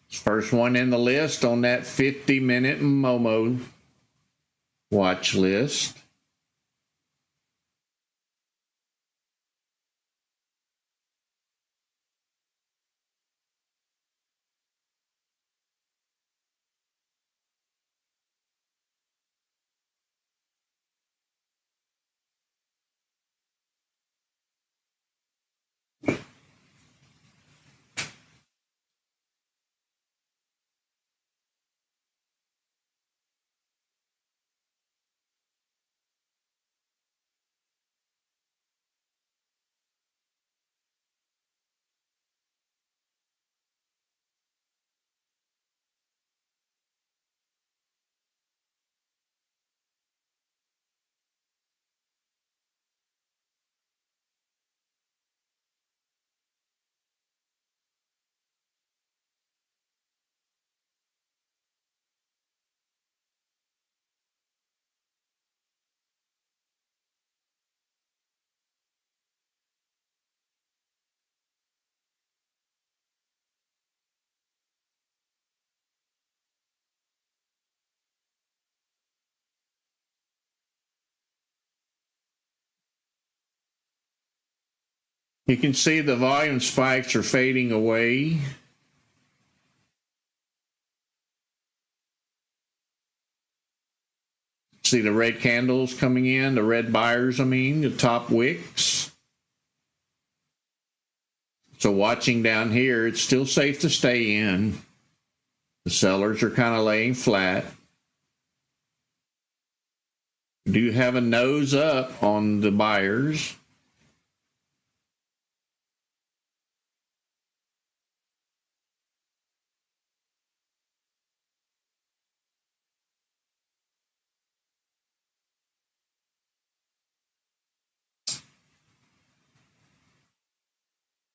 First one in the list on that 50-minute Momo watch list. You can see the volume spikes are fading away. See the red candles coming in, the red buyers, the top wicks. So watching down here, it's still safe to stay in. The sellers are kind of laying flat. Do have a nose up on the buyers.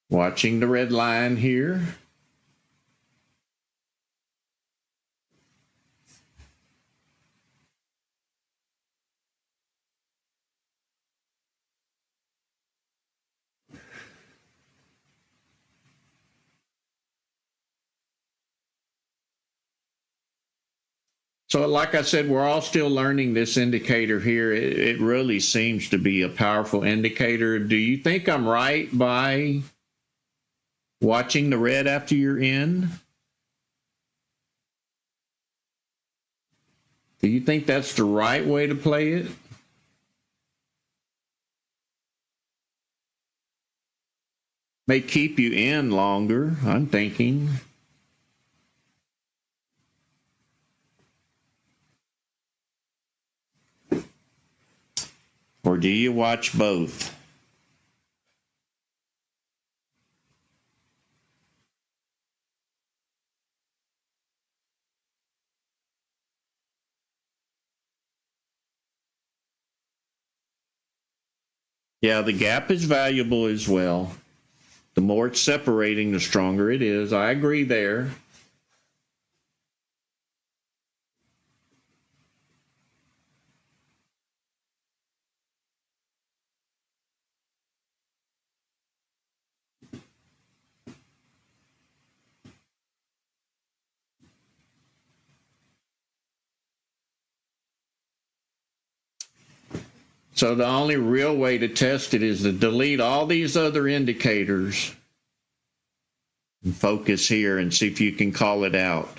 Watching the red line here. So like I said, we're all still learning this indicator here. It really seems to be a powerful indicator. Do you think I'm right by watching the red after you're in? Do you think that's the right way to play it? May keep you in longer, I'm thinking. Or do you watch both? Yeah, the gap is valuable as well. The more it's separating, the stronger it is. I agree there. So the only real way to test it is to delete all these other indicators and focus here and see if you can call it out.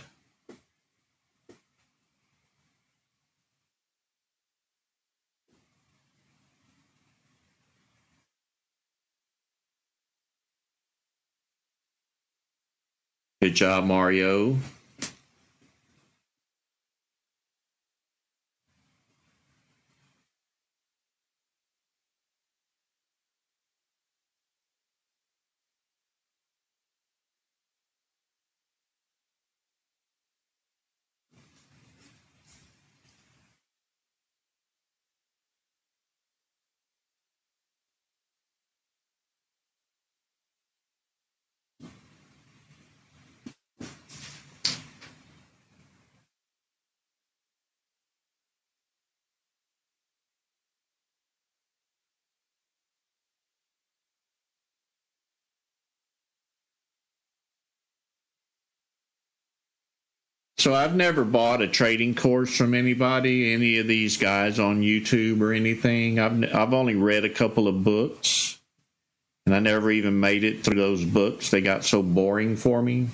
Good job, Mario. So I've never bought a trading course from anybody, any of these guys on YouTube or anything. I've only read a couple of books, and I never even made it through those books. They got so boring for me.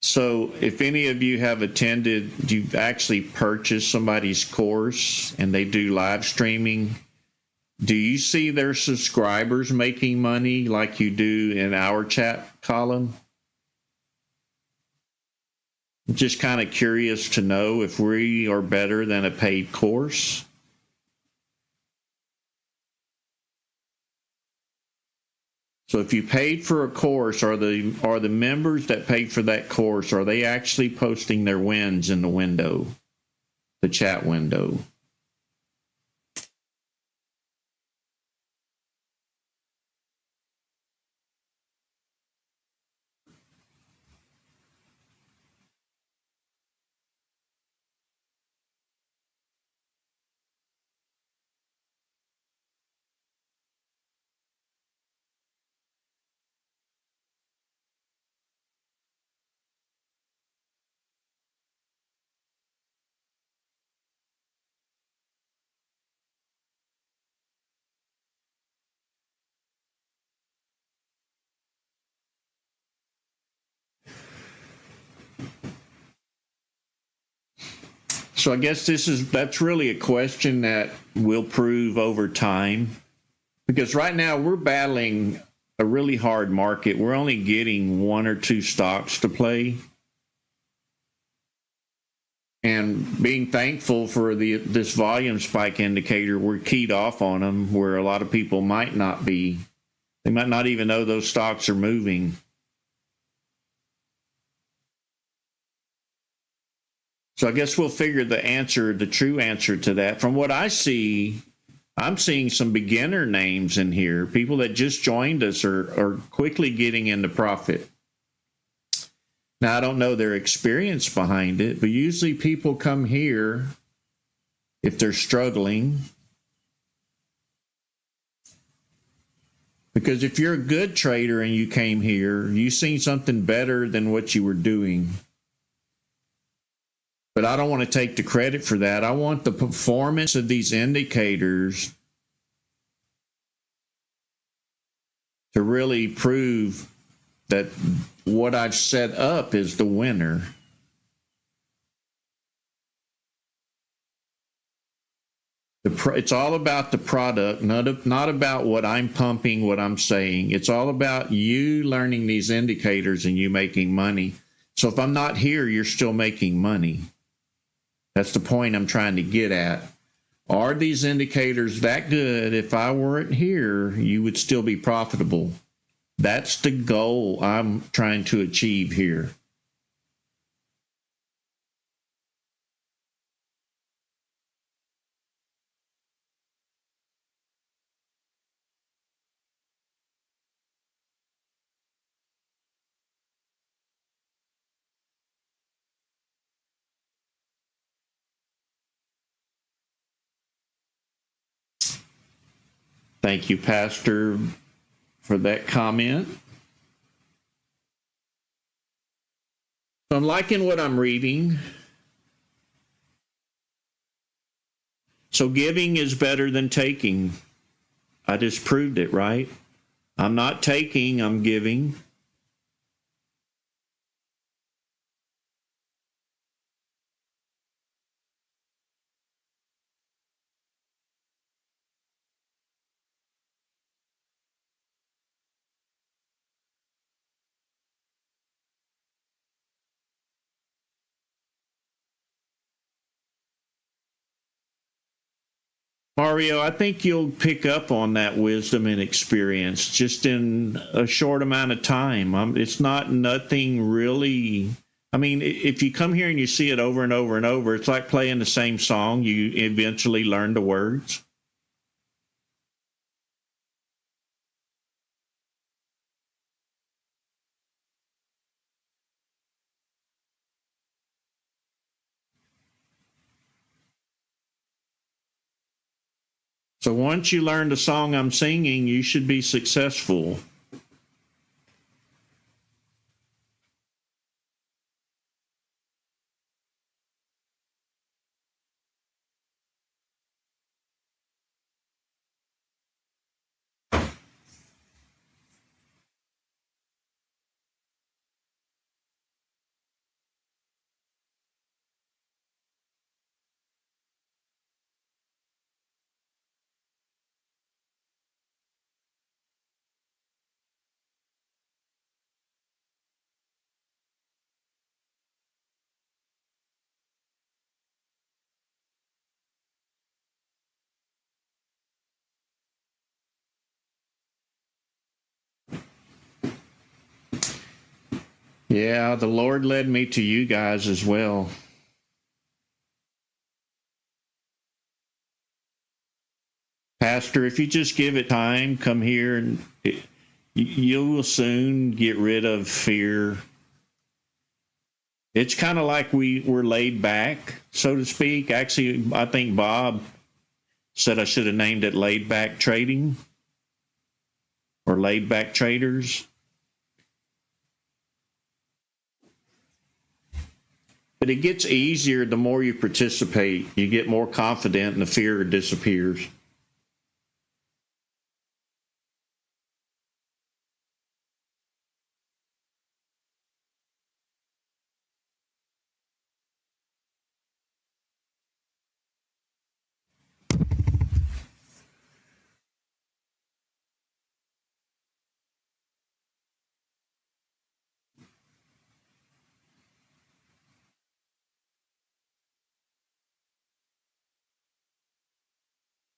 So if any of you have attended, you've actually purchased somebody's course and they do live streaming, do you see their subscribers making money like you do in our chat column? I'm just kind of curious to know if we are better than a paid course. So if you paid for a course, are the members that paid for that course, are they actually posting their wins in the window, the chat window? So I guess that's really a question that will prove over time, because right now we're battling a really hard market. We're only getting one or two stocks to play, and being thankful for this volume spike indicator, we're keyed off on them where a lot of people might not be. They might not even know those stocks are moving. So I guess we'll figure the true answer to that. From what I see, I'm seeing some beginner names in here. People that just joined us are quickly getting into profit. Now, I don't know their experience behind it, but usually people come here if they're struggling. Because if you're a good trader and you came here, you've seen something better than what you were doing. But I don't want to take the credit for that. I want the performance of these indicators to really prove that what I've set up is the winner. It's all about the product, not about what I'm pumping, what I'm saying. It's all about you learning these indicators and you making money. So if I'm not here, you're still making money. That's the point I'm trying to get at. Are these indicators that good? If I weren't here, you would still be profitable. That's the goal I'm trying to achieve here. Thank you, Pastor, for that comment. I'm liking what I'm reading. So giving is better than taking. I just proved it, right? I'm not taking, I'm giving. Mario, I think you'll pick up on that wisdom and experience just in a short amount of time. It's not nothing really. I mean, if you come here and you see it over and over and over, it's like playing the same song. You eventually learn the words. So once you learn the song I'm singing, you should be successful. Yeah, the Lord led me to you guys as well. Pastor, if you just give it time, come here and you will soon get rid of fear. It's kind of like we're laid back, so to speak. Actually, I think Bob said I should have named it laid back trading or laid back traders. But it gets easier the more you participate. You get more confident and the fear disappears.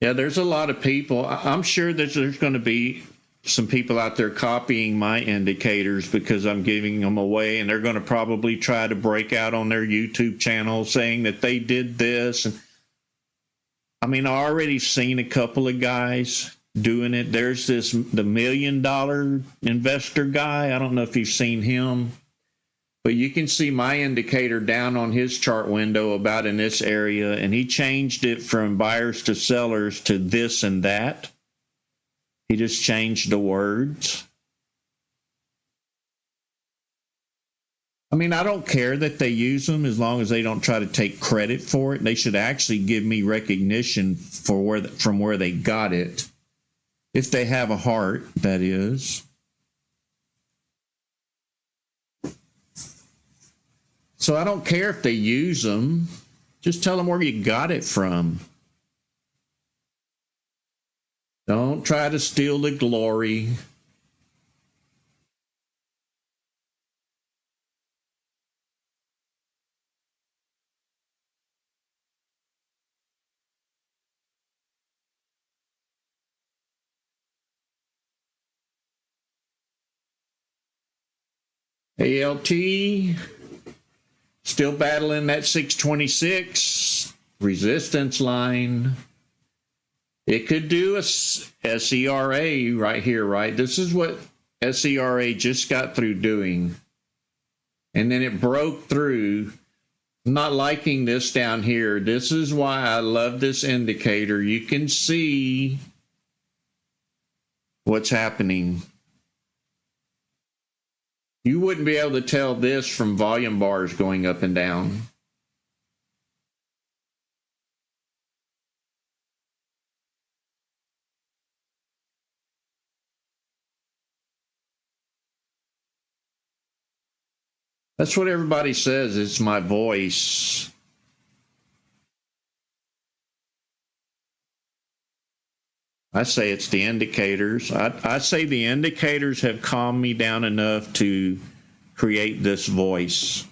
Yeah, there's a lot of people. I'm sure that there's going to be some people out there copying my indicators because I'm giving them away, and they're going to probably try to break out on their YouTube channel saying that they did this. And I mean, I already seen a couple of guys doing it. There's the $1 million investor guy. I don't know if you've seen him. But you can see my indicator down on his chart window about in this area, and he changed it from buyers to sellers to this and that. He just changed the words. I mean, I don't care that they use them as long as they don't try to take credit for it. They should actually give me recognition for from where they got it. If they have a heart, that is. So I don't care if they use them. Just tell them where you got it from. Don't try to steal the glory. ALT, still battling that 626 resistance line. It could do a SERA right here, right? This is what SERA just got through doing. And then it broke through. I'm not liking this down here. This is why I love this indicator. You can see what's happening. You wouldn't be able to tell this from volume bars going up and down. That's what everybody says. It's my voice. I say it's the indicators. I say the indicators have calmed me down enough to create this voice.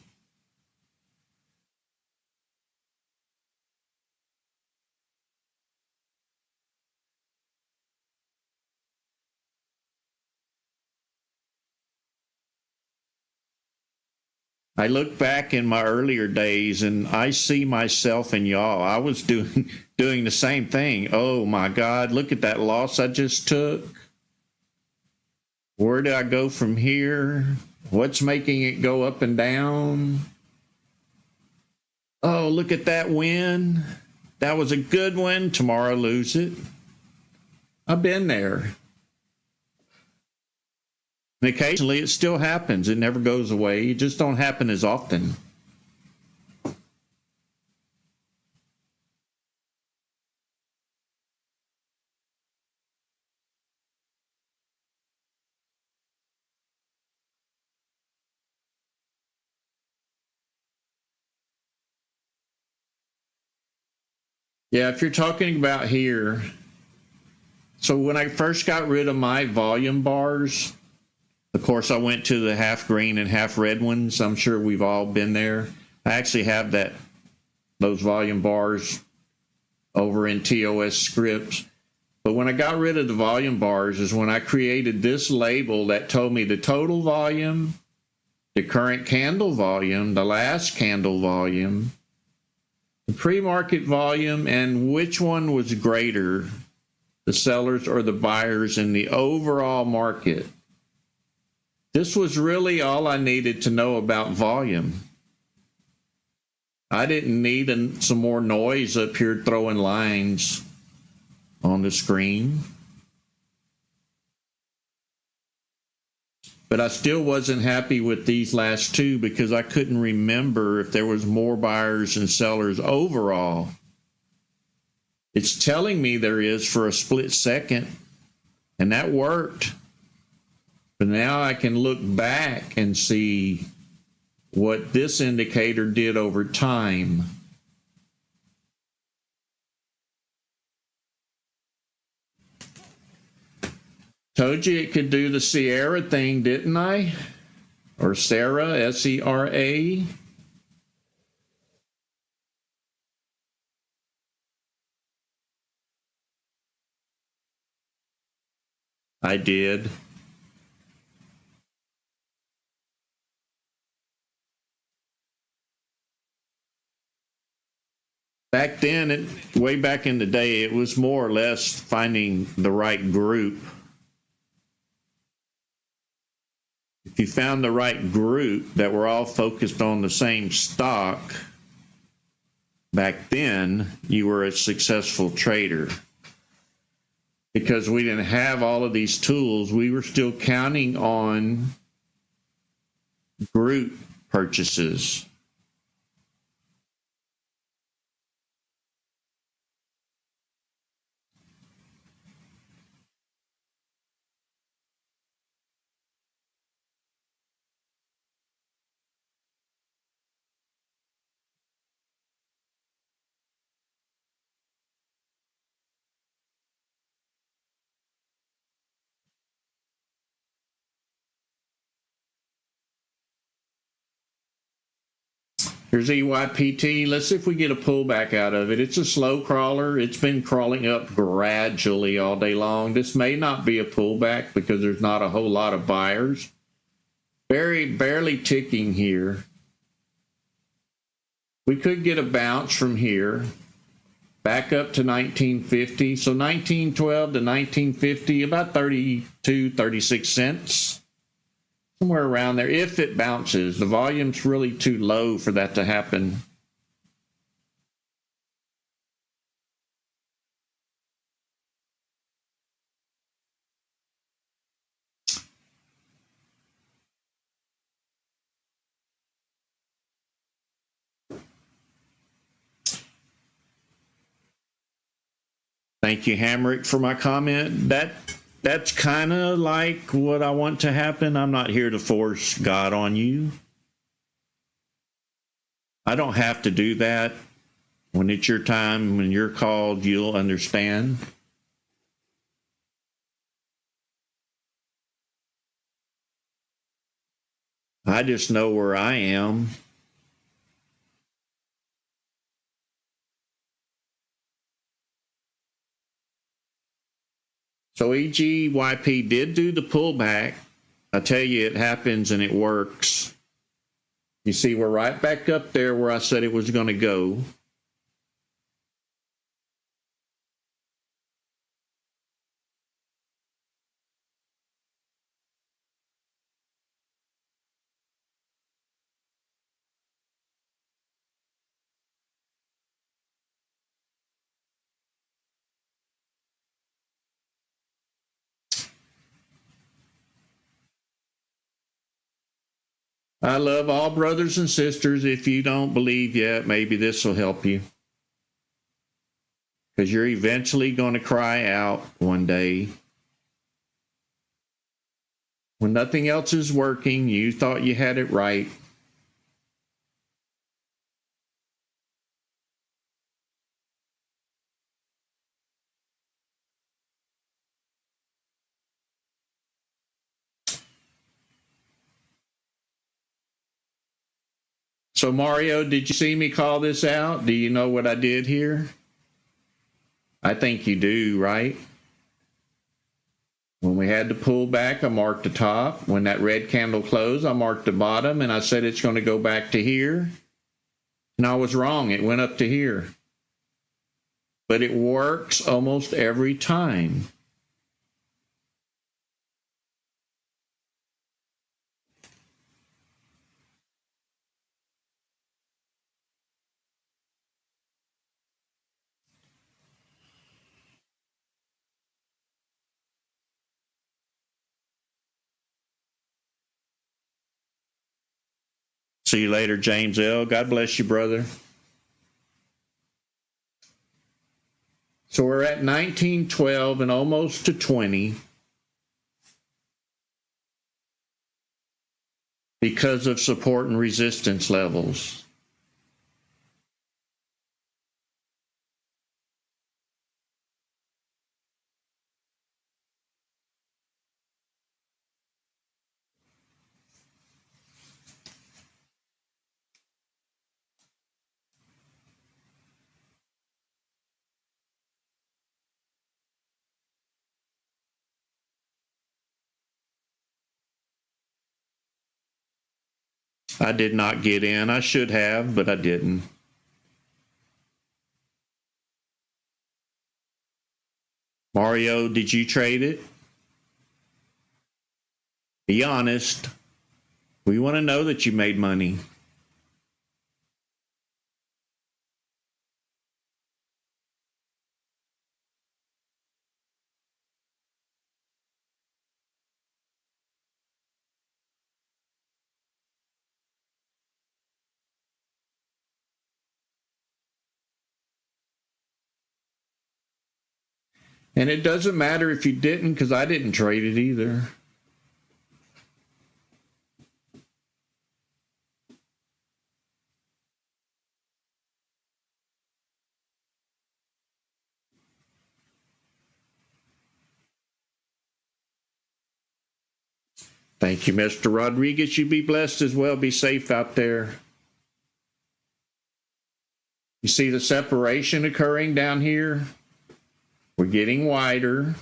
I look back in my earlier days and I see myself in y'all. I was doing the same thing. Oh my God, look at that loss I just took. Where do I go from here? What's making it go up and down? Oh, look at that win. That was a good one. Tomorrow lose it. I've been there. And occasionally it still happens. It never goes away. It just don't happen as often. Yeah, if you're talking about here, so when I first got rid of my volume bars, of course, I went to the half green and half red ones. I'm sure we've all been there. I actually have those volume bars over in TOS scripts. But when I got rid of the volume bars is when I created this label that told me the total volume, the current candle volume, the last candle volume, the pre-market volume, and which one was greater, the sellers or the buyers in the overall market. This was really all I needed to know about volume. I didn't need some more noise up here throwing lines on the screen. But I still wasn't happy with these last two because I couldn't remember if there was more buyers and sellers overall. It's telling me there is for a split second, and that worked. But now I can look back and see what this indicator did over time. Told you it could do the Sierra thing, didn't I? Or Sarah, S-E-R-A. I did. Back then, way back in the day, it was more or less finding the right group. If you found the right group that were all focused on the same stock, back then, you were a successful trader. Because we didn't have all of these tools, we were still counting on group purchases. Here's EYPT. Let's see if we get a pullback out of it. It's a slow crawler. It's been crawling up gradually all day long. This may not be a pullback because there's not a whole lot of buyers. Barely ticking here. We could get a bounce from here back up to 1950. So 1912 to 1950, about 32, 36 cents. Somewhere around there, if it bounces. The volume's really too low for that to happen. Thank you, Hamrick, for my comment. That's kind of like what I want to happen. I'm not here to force God on you. I don't have to do that. When it's your time, when you're called, you'll understand. I just know where I am. So EGYP did do the pullback. I tell you, it happens and it works. You see, we're right back up there where I said it was going to go. I love all brothers and sisters. If you don't believe yet, maybe this will help you. Because you're eventually going to cry out one day. When nothing else is working, you thought you had it right. So, Mario, did you see me call this out? Do you know what I did here? I think you do, right? When we had to pull back, I marked the top. When that red candle closed, I marked the bottom, and I said it's going to go back to here. And I was wrong. It went up to here. But it works almost every time. See you later, James L. God bless you, brother. So we're at 1912 and almost to 20 because of support and resistance levels. I did not get in. I should have, but I didn't. Mario, did you trade it? Be honest. We want to know that you made money. And it doesn't matter if you didn't, because I didn't trade it either. Thank you, Mr. Rodriguez. You be blessed as well. Be safe out there. You see the separation occurring down here? We're getting wider.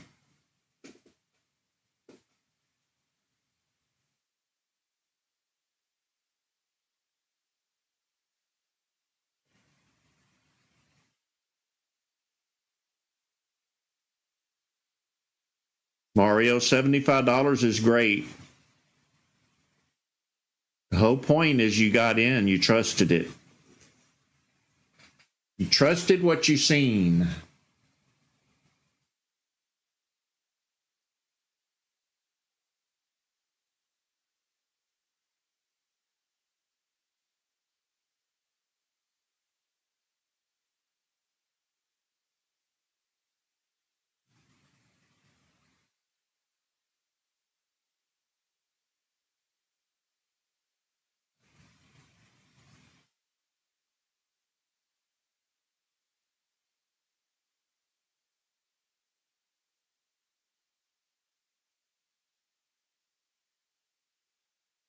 Mario, $75 is great. The whole point is you got in, you trusted it. You trusted what you seen.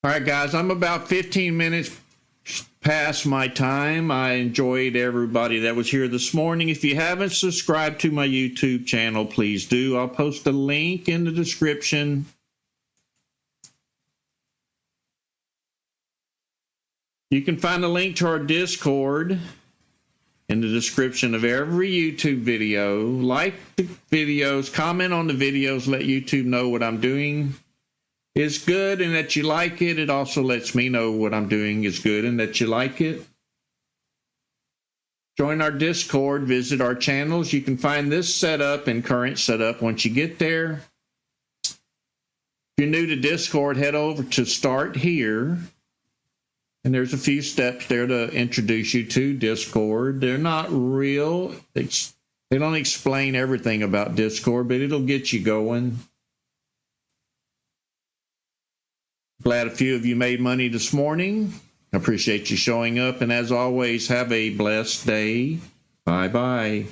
All right, guys, I'm about 15 minutes past my time. I enjoyed everybody that was here this morning. If you haven't subscribed to my YouTube channel, please do. I'll post a link in the description. You can find a link to our Discord in the description of every YouTube video. Like the videos, comment on the videos, let YouTube know what I'm doing is good and that you like it. It also lets me know what I'm doing is good and that you like it. Join our Discord, visit our channels. You can find this setup and current setup once you get there. If you're new to Discord, head over to Start Here. And there's a few steps there to introduce you to Discord. They're not real. They don't explain everything about Discord, but it'll get you going. Glad a few of you made money this morning. I appreciate you showing up. And as always, have a blessed day. Bye-bye.